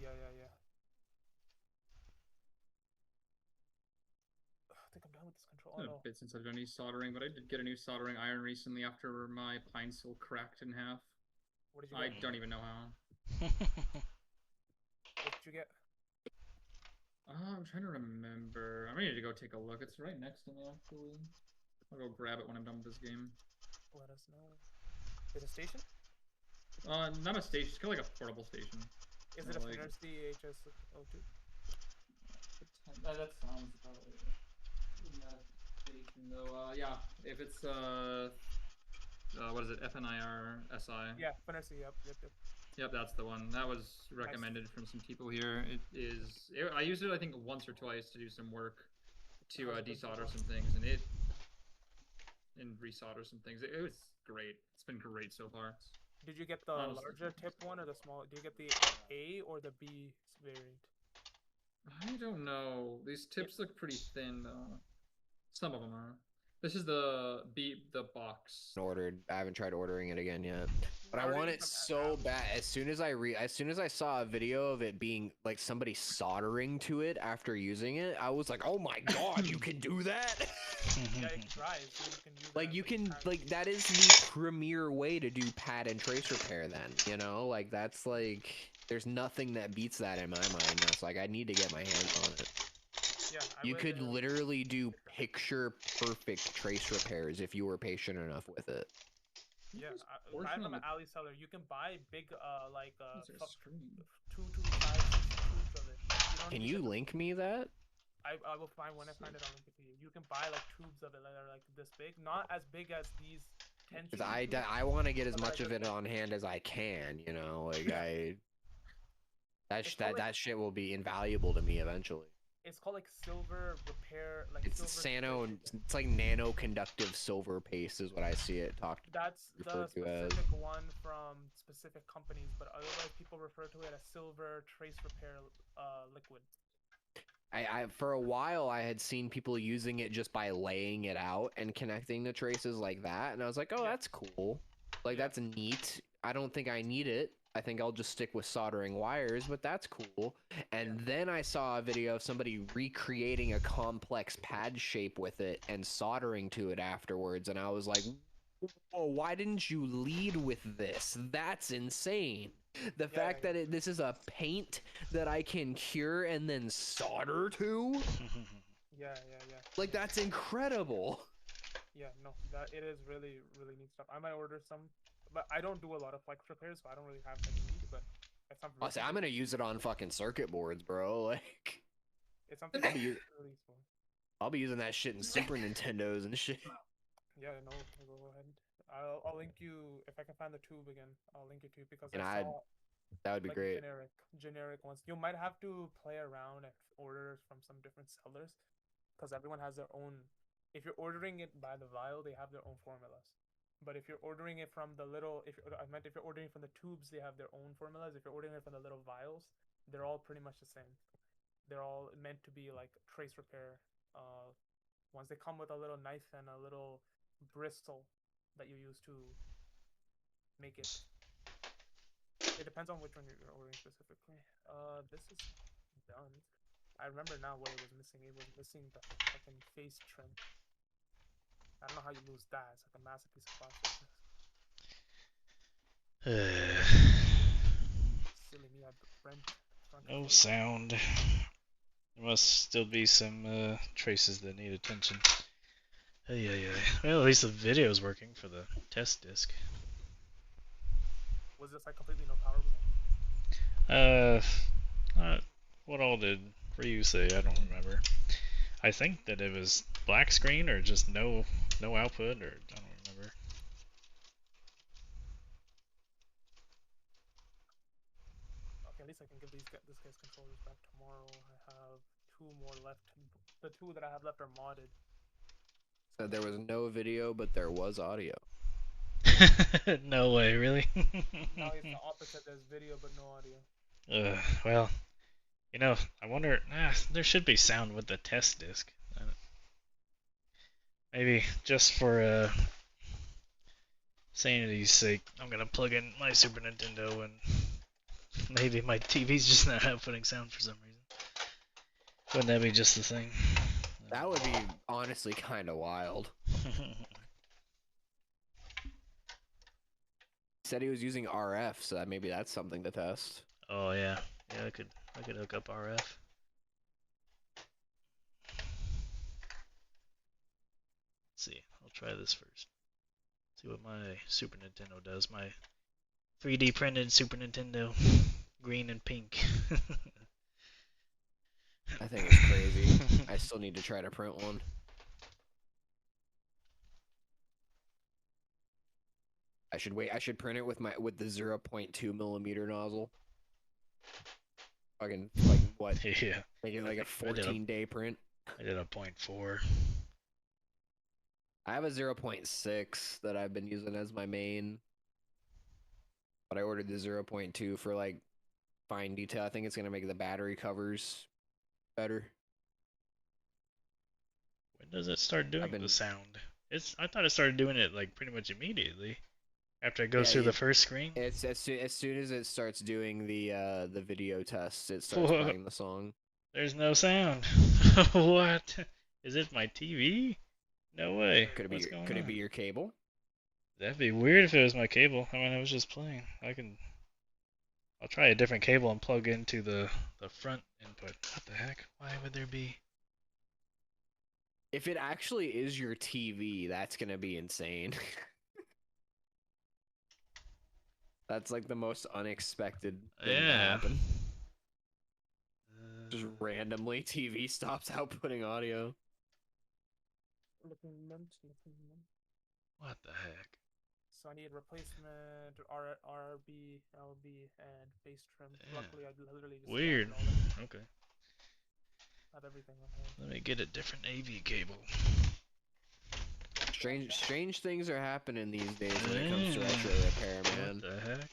Yeah. I think I'm done with this control. It's been a bit since I've done any soldering, but I did get a new soldering iron recently after my pine sol cracked in half. What did you get? I don't even know how. What did you get? I'm trying to remember. I'm ready to go take a look. It's right next to me, actually. I'll go grab it when I'm done with this game. Let us know. Is it station? Not a station. It's kind of like a portable station. Is Not it a like- Finercy HS02? That sounds about it. Not a station though. Yeah. If it's what is it? FNIR SI. Yeah, Finercy. Yep. Yep, that's the one. That was recommended from some people here. I used it I think once or twice to do some work to How's it been so desolder far? some things and resolder some things. It was great. It's been great so far. Did you get the Honestly. larger tip one or the small? Did you get the A or the B variant? I don't know. These tips look pretty thin though. Some of them are. This is the box. Ordered. I haven't tried ordering it again yet. But I Ordered want it it from so bad. As soon as I saw a video of it being like somebody soldering to it after using it, I was like, "Oh my god, you can do that!" Yeah, it drives. So you can use it Like as you a can pad. like that is the premier way to do pad and trace repair. Then like that's like there's nothing that beats that in my mind. That's like I need to get my hands on it. Yeah, You could literally do picture perfect trace repairs if you were patient enough with it. Yeah, portion buy of from an the- alley seller. You can buy big, like, What's our screen? 2 to 5, 6 tubes of it. You don't Can need you the- link me that? I will find when I find it. I'll link it to you. You can buy like tubes of it that are like this big, not as big as these 10 Because cc tubes. I want to get as but much like of it on hand as I can. Like Yeah. It's called, that shit will be invaluable to me eventually. It's called like silver repair, like It's silver. it's like nano-conductive silver paste is what I see it talked. That's the referred to as. specific one from specific companies, but otherwise people refer to it as silver trace repair liquid. I for a while I had seen people using it just by laying it out and connecting the traces like that, and I was like, oh, Yeah. that's cool. Like Yeah. that's neat. I don't think I need it. I think I'll just stick with soldering wires, but that's cool. And then I saw a video of somebody recreating a complex pad shape with it and soldering to it afterwards, and I was like, whoa, why didn't you lead with this? That's insane. The fact that this is a paint that I can cure and then solder to, Yeah. like that's incredible. Yeah, no, that it is really, really neat stuff. I might order some, but I don't do a lot of flex repairs, so I don't really have any need. But it's something. I'll say I'm gonna use it on fucking circuit boards, bro. Like It's something I'll be, u- really useful. I'll be using that shit in Super Nintendos and shit. Yeah, no, go ahead. I'll link you if I can find the tube again. I'll link it to you because And I saw that would be like great. generic ones. You might have to play around and order from some different sellers because everyone has their own. If you're ordering it by the vial, they have their own formulas. But if you're ordering it from the little, if you're ordering from the tubes, they have their own formulas. If you're ordering it from the little vials, they're all pretty much the same. They're all meant to be like trace repair. Ones they come with a little knife and a little bristle that you use to make it. It depends on which one you're ordering specifically. This is done. I remember now what it was missing. It was missing the fucking face trim. I don't know how you lose that. It's like a massive piece of plastic. Silly me, I brent front No controller. sound. There must still be some traces that need attention. Yeah. Well, at least the video's working for the test disc. Was this like completely no power before? What all did Ryu say? I don't remember. I think that it was black screen or just no output, or I don't remember. Okay, at least I can give this guy's controllers back tomorrow. I have 2 more left. The 2 that I have left are modded. So there was no video, but there was audio. No way, really? Now it's the opposite. There's video but no audio. Well, I wonder. There should be sound with the test disc. Maybe just for sanity's sake, I'm gonna plug in my Super Nintendo and maybe my TV's just not outputting sound for some reason. Wouldn't that be just the thing? That would be honestly kind of wild. He said he was using RF, so maybe that's something to test. Oh yeah, I could hook up RF. see. I'll try this first. See what my Super Nintendo does. My 3D printed Super Nintendo, green and pink. I think it's crazy. I still need to try to print one. I should wait. I should print it with the 0.2 millimeter nozzle. Fucking like what? Yeah. Make it like a 14-day print. I did a 0.4. I have a 0.6 that I've been using as my main, but I ordered the 0.2 for like fine detail. I think it's gonna make the battery covers better. When does it start doing the sound? I thought it started doing it like pretty much immediately after it goes through the first screen. It's as soon as it starts doing the video test, it starts playing the song. There's no sound. What? Is it my TV? No way. Could it be your cable? That'd be weird if it was my cable. I mean, I was just playing. I'll try a different cable and plug into the front input. What the heck? Why would there be? If it actually is your TV, that's gonna be insane. That's like the most unexpected thing to happen. Just randomly, TV stops outputting audio. What the heck? So I need replacement RB, LB, and face trim. Yeah. Luckily, I literally just Weird. Okay. had everything on hand. Let me get a different AV cable. Strange things are happening these days when it comes to retro repair, man. What the heck, man?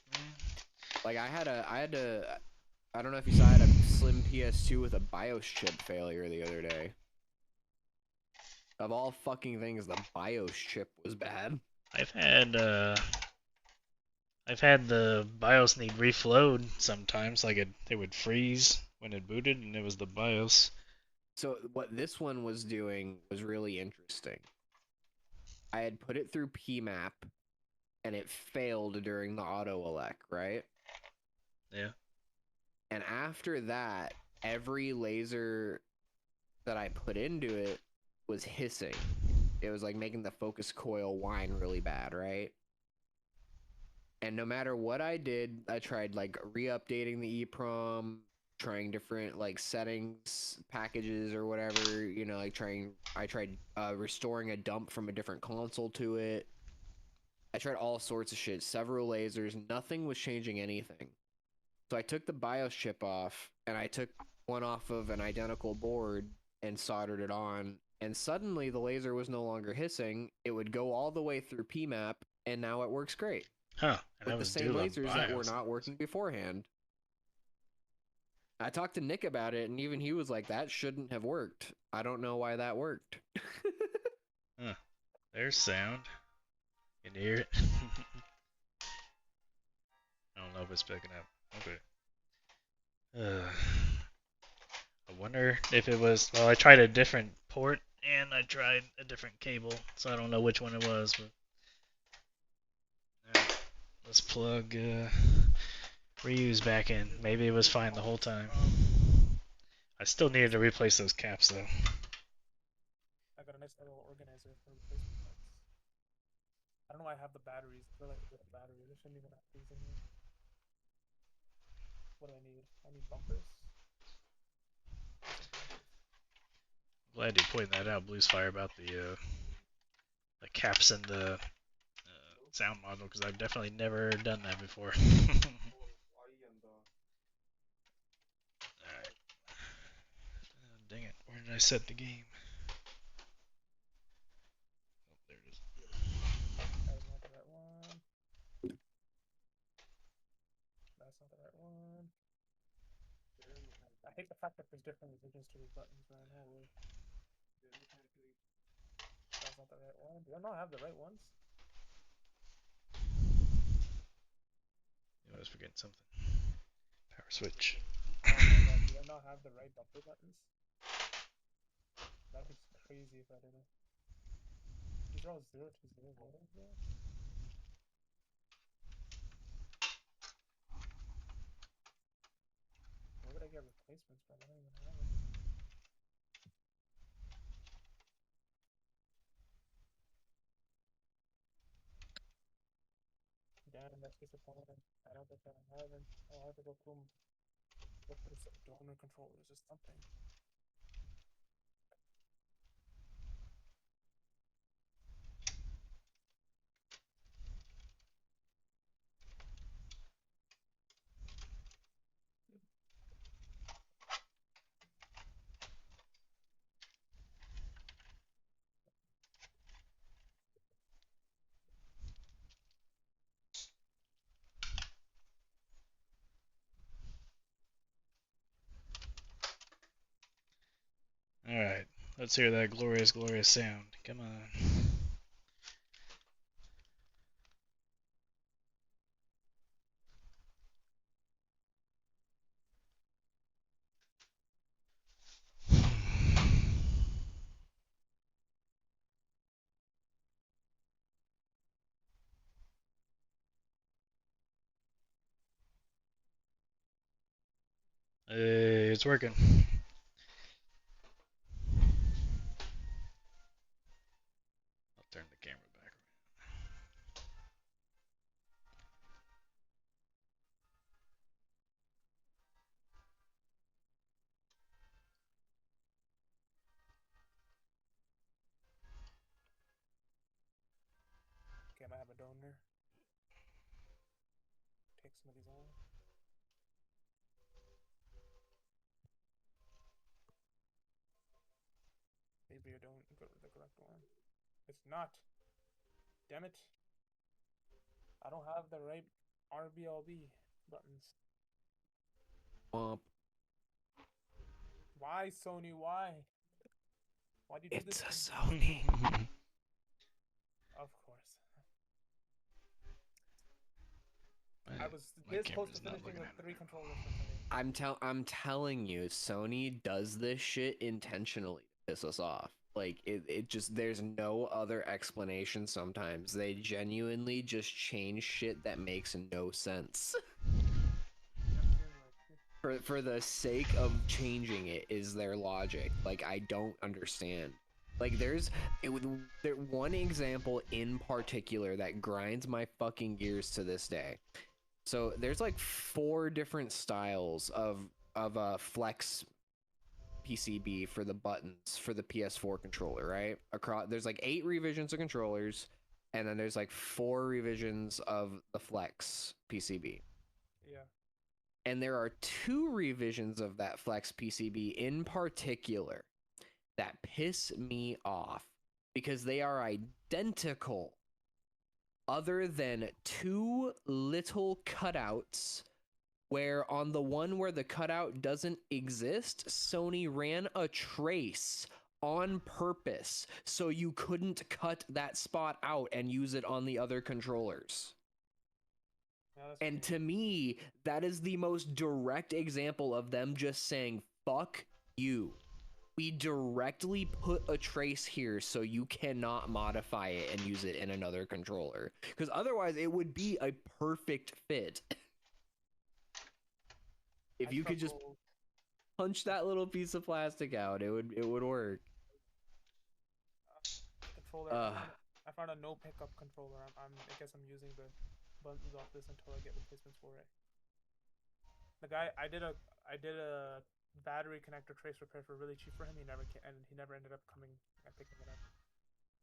Like I don't know if you saw, I had a slim PS2 with a BIOS chip failure the other day. Of all fucking things, the BIOS chip was bad. I've had the BIOS need reflowed sometimes, like it would freeze when it booted, and it was the BIOS. So what this one was doing was really interesting. I had put it through PMAP, and it failed during the auto elect, right? Yeah. And after that, every laser that I put into it was hissing. It was like making the focus coil whine really bad, right? And no matter what I did, I tried like re-updating the EEPROM, trying different like settings, packages or whatever, you know, like I tried restoring a dump from a different console to it. I tried all sorts of shit, several lasers, nothing was changing anything. So I took the BIOS chip off, and I took one off of an identical board and soldered it on, and suddenly the laser was no longer hissing. It would go all the way through PMAP, and now it works great. Huh. And With the same lasers that were not working beforehand. I talked to Nick about it, and even he was like, that shouldn't have worked. I don't know why that worked. Huh. There's sound. You can hear it. I don't know if it's picking up. Okay. I wonder if it was. Well, I tried a different port and I tried a different cable, so I don't know which one it was. But alright, let's plug reuse back in. Maybe it was fine the whole time. I still needed to replace those caps though. I got a nice little organizer for replacement parts. I don't know why I have the batteries. I feel like with the batteries, I shouldn't even have these in here. What do I need? I need bumpers. Glad you pointed that out, Blues Fire, about the caps and the sound module, because I've definitely never done that before. Alright. Dang it, where did I set the game? Oh, there it is. That's not the right one. That's not the right one. I hate the fact that there's different revisions to these buttons, man. Holy. That's not the right one. Do I not have the right ones? I was forgetting something. Power switch. Oh my god, do I not have the right bumper buttons? That'd be crazy if I didn't. These are all 0 to 0 voltage, bro. Where would I get replacements from? I don't even have them. man, that's disappointing. I don't think I haven't. I'll have to go through look for some donor controllers or something. Alright, let's hear that glorious, glorious sound. Come on. Hey, it's working. I'll turn the camera back around. Okay, I might have a donor. Take some of these on. Maybe you don't go to the correct one. It's not. Damn it. I don't have the right RBLB buttons. Womp. Why, Sony? Why? Why do you do It's this? a Sony. Of course. My- I was my this close camera's to not finishing looking with at it 3 now. controllers for today. I'm telling you, Sony does this shit intentionally to piss us off. Like it just there's no other explanation sometimes. They genuinely just change shit that makes no sense. I'm saying, like, For the sake of changing it is their logic. Like I don't understand. Like there one example in particular that grinds my fucking gears to this day. So there's like 4 different styles of flex PCB for the buttons for the PS4 controller, right? Across there's like 8 revisions of controllers, and then there's like 4 revisions of the flex PCB. yeah. And there are 2 revisions of that flex PCB in particular that piss me off because they are identical, other than 2 little cutouts where on the one where the cutout doesn't exist, Sony ran a trace on purpose so you couldn't cut that spot out and use it on the other controllers. Yeah, that's And pretty- to me, that is the most direct example of them just saying, fuck you. We directly put a trace here so you cannot modify it and use it in another controller. Because otherwise, it would be a perfect fit. If I you could just struggle- punch that little piece of plastic out, it would work. controller. I found a no pickup controller. I guess I'm using the buttons off this until I get replacements for it. The guy I did a battery connector trace repair for really cheap for him. He never ended up coming and picking it up.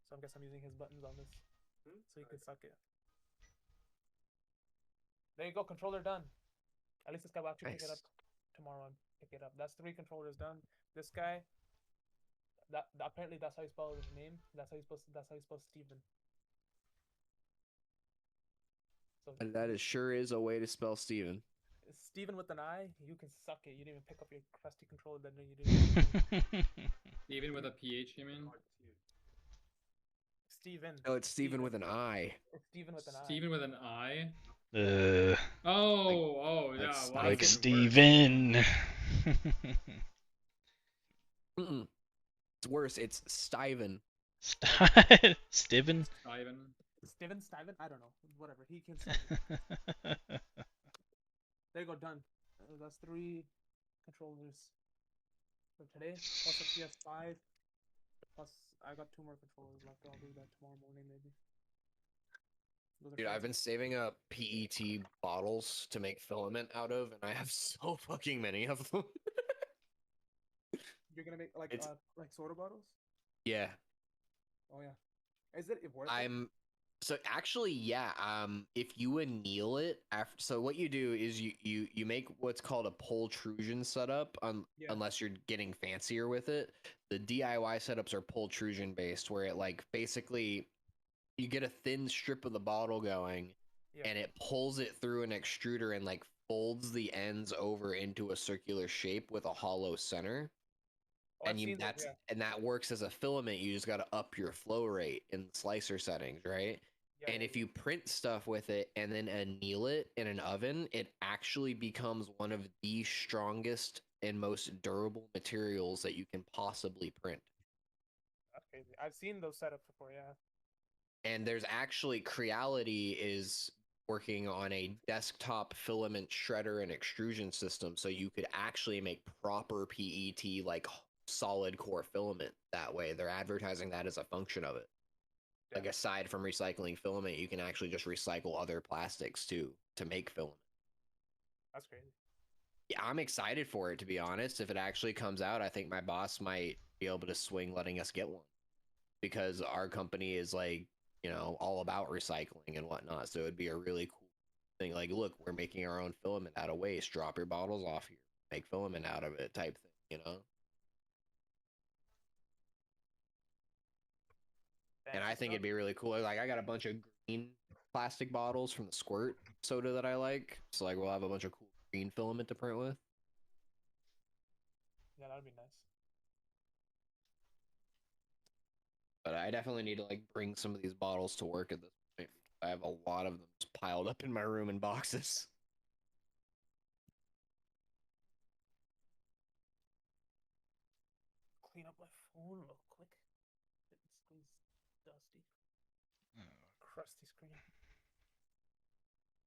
So I guess I'm using his buttons on this, so he can suck it. There you go, controller done. At least this guy will actually pick it up Nice. tomorrow and pick it up. That's 3 controllers done. This guy, apparently that's how you spell his name. That's how you spell Steven. So That sure is a way to spell Steven. Steven with an I, you can suck it. You didn't even pick up your crusty controller. Then you didn't. Even with a PH, you mean? Steven. Oh, it's Steven with an I. It's Steven with an I. Steven with an I. Uh, Oh, yeah. that's Well, like that's Steven. even worse. Steven. Mm-mm. It's worse. It's Steven. Steven? Steven? I don't know. Whatever. He can suck it. There you go, done. That's 3 controllers for today, plus a PS5. Plus, I got 2 more controllers left. I'll do that tomorrow morning, maybe. Those are Dude, I've crazy. been saving up PET bottles to make filament out of, and I have so fucking many of them. You're gonna make It's like soda bottles? yeah. Oh yeah. Is it worth it? I'm so actually yeah, if you anneal it after, so what you do is you make what's called a pultrusion setup Yeah. unless you're getting fancier with it. The DIY setups are pultrusion based where it like basically you get a thin strip of the bottle going Yeah. and it pulls it through an extruder and like folds the ends over into a circular shape with a hollow center. Oh, I've seen those. That's Yeah. and that works as a filament. You just got to up your flow rate in slicer settings, right? Yeah. And Yeah. if you print stuff with it and then anneal it in an oven, it actually becomes one of the strongest and most durable materials that you can possibly print. That's crazy. I've seen those setups before. Yeah. And there's actually Creality is working on a desktop filament shredder and extrusion system so you could actually make proper PET like solid core filament that way. They're advertising that as a function of it. Like Damn. aside from recycling filament, you can actually just recycle other plastics too to make filament. That's crazy. Yeah, I'm excited for it to be honest. If it actually comes out, I think my boss might be able to swing letting us get one because our company is like, you know, all about recycling and whatnot. So it'd be a really cool thing. Like, look, we're making our own filament out of waste. Drop your bottles off here, make filament out of it, type thing. You know. And I Fancy think stuff. it'd be really cool. Like I got a bunch of green plastic bottles from the Squirt soda that I like. So like we'll have a bunch of cool green filament to print with. Yeah, that'd be nice. But I definitely need to like bring some of these bottles to work at this point. I have a lot of them just piled up in my room in boxes. Clean up my phone real quick. The screen's dusty. Crusty screen.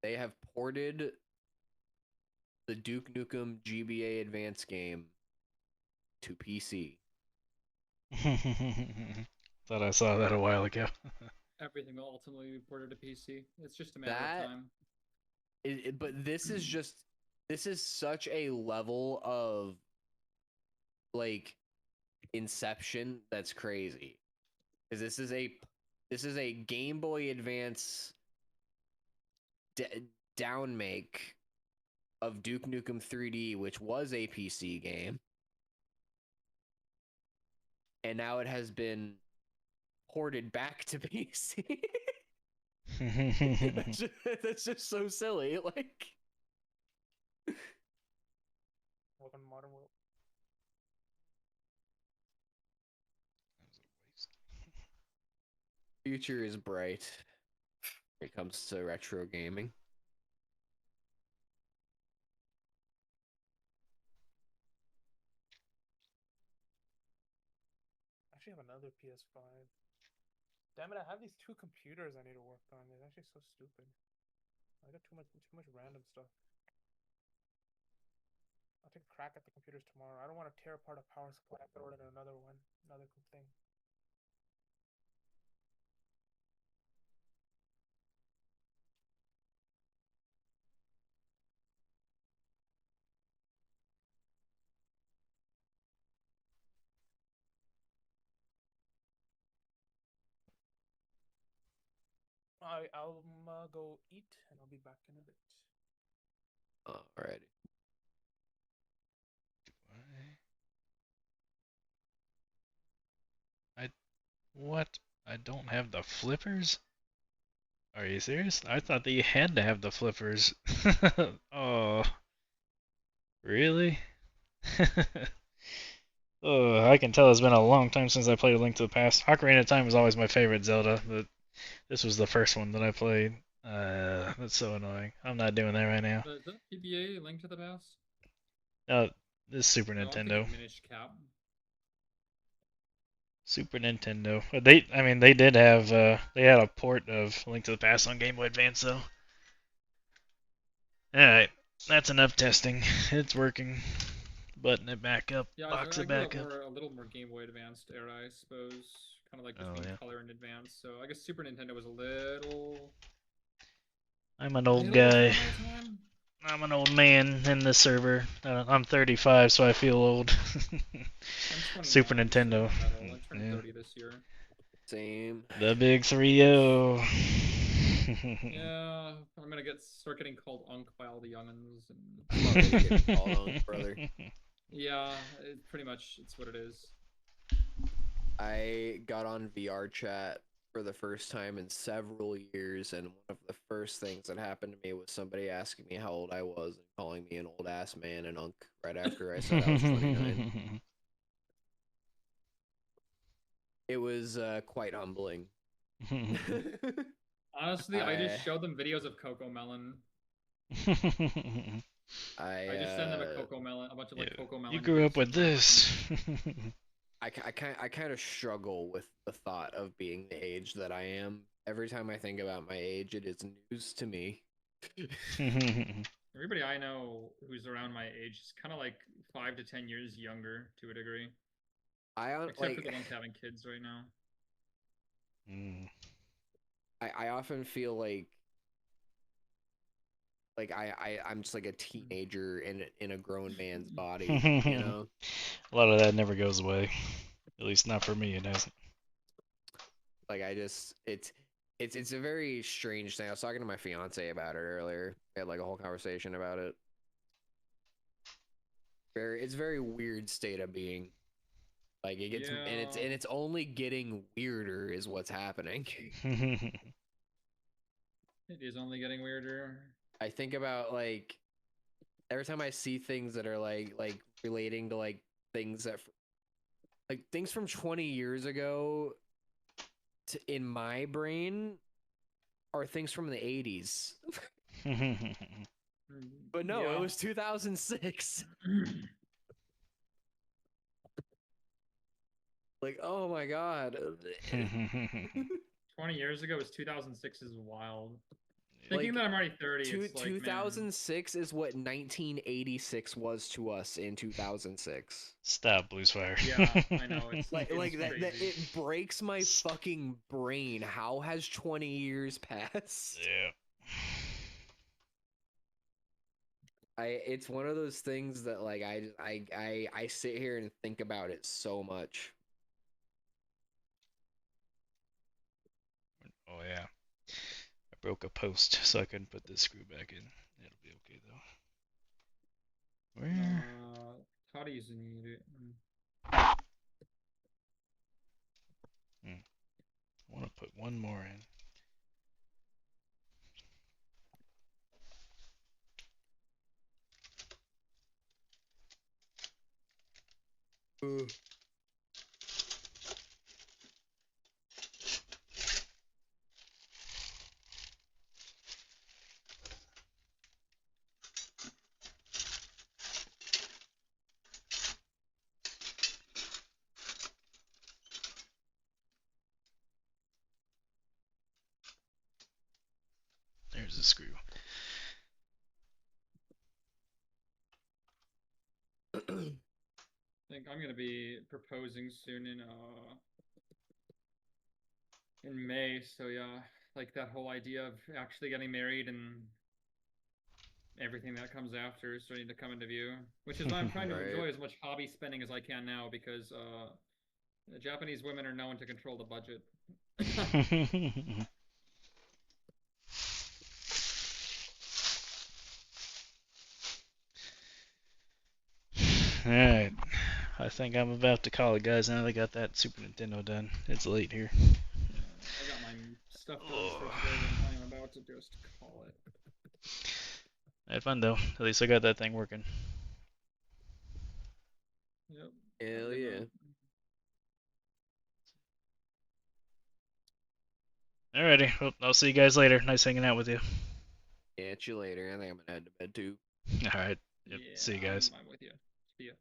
They have ported the Duke Nukem GBA Advance game to PC. Thought I saw that a while ago. Everything will ultimately be ported to PC. It's just a matter of time. But this is just this is such a level of like inception that's crazy because this is a Game Boy Advance down make of Duke Nukem 3D, which was a PC game, and now it has been ported back to PC. That's just so silly. Like, Welcome to modern world. future is bright when it comes to retro gaming. I actually have another PS5. Damn it! I have these two computers I need to work on. It's actually so stupid. I got too much random stuff. I'll take a crack at the computers tomorrow. I don't want to tear apart a power supply and throw it in another one, another thing. I'll go eat and I'll be back in a bit. Alrighty. What? I don't have the flippers? Are you serious? I thought that you had to have the flippers. Oh, really? Oh, I can tell it's been a long time since I played A Link to the Past. Ocarina of Time was always my favorite Zelda, but this was the first one that I played. That's so annoying. I'm not doing that right now. Is that PBA Link to the Past? No, this is Super No, I'm Nintendo. thinking Minish Cap. Super Nintendo. But they did have, they had a port of Link to the Past on Game Boy Advance, though. Alright, that's enough testing. It's working. Button it back up, Yeah, box I it grew back up up. a little more Game Boy Advanced era, I suppose. Kind of like Oh, between yeah. color and advanced. So I guess Super Nintendo was a little I'm an Is old it almost guy. fortnite time? I'm an old man in this server. I'm 35, so I feel old. I'm 29. Super So I'm Nintendo. not that old. I turned Yeah. 30 this year. Same. The big 3-0. Yeah, I'm gonna start getting called Unc by all the youngins, and I'm already getting called on, brother. yeah, pretty much it's what it is. I got on VR chat for the first time in several years, and one of the first things that happened to me was somebody asking me how old I was and calling me an old ass man and unk right after I said I was 29. It was quite humbling. Honestly, I just I- showed them videos of Coco Melon. I just send them a Coco Melon, a bunch of like Coco Melon. You grew up gifs with and, this. I kind of struggle with the thought of being the age that I am. Every time I think about my age, it is news to me. Everybody I know who's around my age is kind of like 5 to 10 years younger to a degree. Except for the ones having kids right now. I often feel like I'm just like a teenager in a grown man's body, you know? A lot of that never goes away. At least not for me, it hasn't. Like it's a very strange thing. I was talking to my fiance about it earlier. We had like a whole conversation about it. It's very weird state of being. Like it gets and it's only getting weirder is what's happening. It is only getting weirder. I think about like every time I see things that are like relating to like things that like things from 20 years ago in my brain are things from the 80s. But no, it was 2006. Like, oh my god. 20 years ago was 2006 is wild. Thinking that I'm already 30, it's like, 2006 is what 1986 was to us in 2006. Stop, Bluesfire. Yeah, I know. It's like that it crazy. breaks my fucking brain. How has 20 years passed? Yeah. It's one of those things that like I sit here and think about it so much. Oh yeah. I broke a post, so I couldn't put this screw back in. It'll be okay though. Where? Toddy's need it. I want to put one more in. There's the screw. I think I'm gonna be proposing soon in May, so yeah, like that whole idea of actually getting married and everything that comes after is starting to come into view, which is why I'm trying to enjoy as much hobby spending as I can now, because the Japanese women are known to control the budget. Alright. I think I'm about to call it, guys. Now they got that Super Nintendo done. It's late here. I got my stuff done for today, and I'm about to just call it. I had fun though. At least I got that thing working. Yep. Hell yeah. Alrighty. Well, I'll see you guys later. Nice hanging out with you. Catch you later. I think I'm gonna head to bed too. Alright. Yep. Yeah, See you guys. I'm with you. See ya.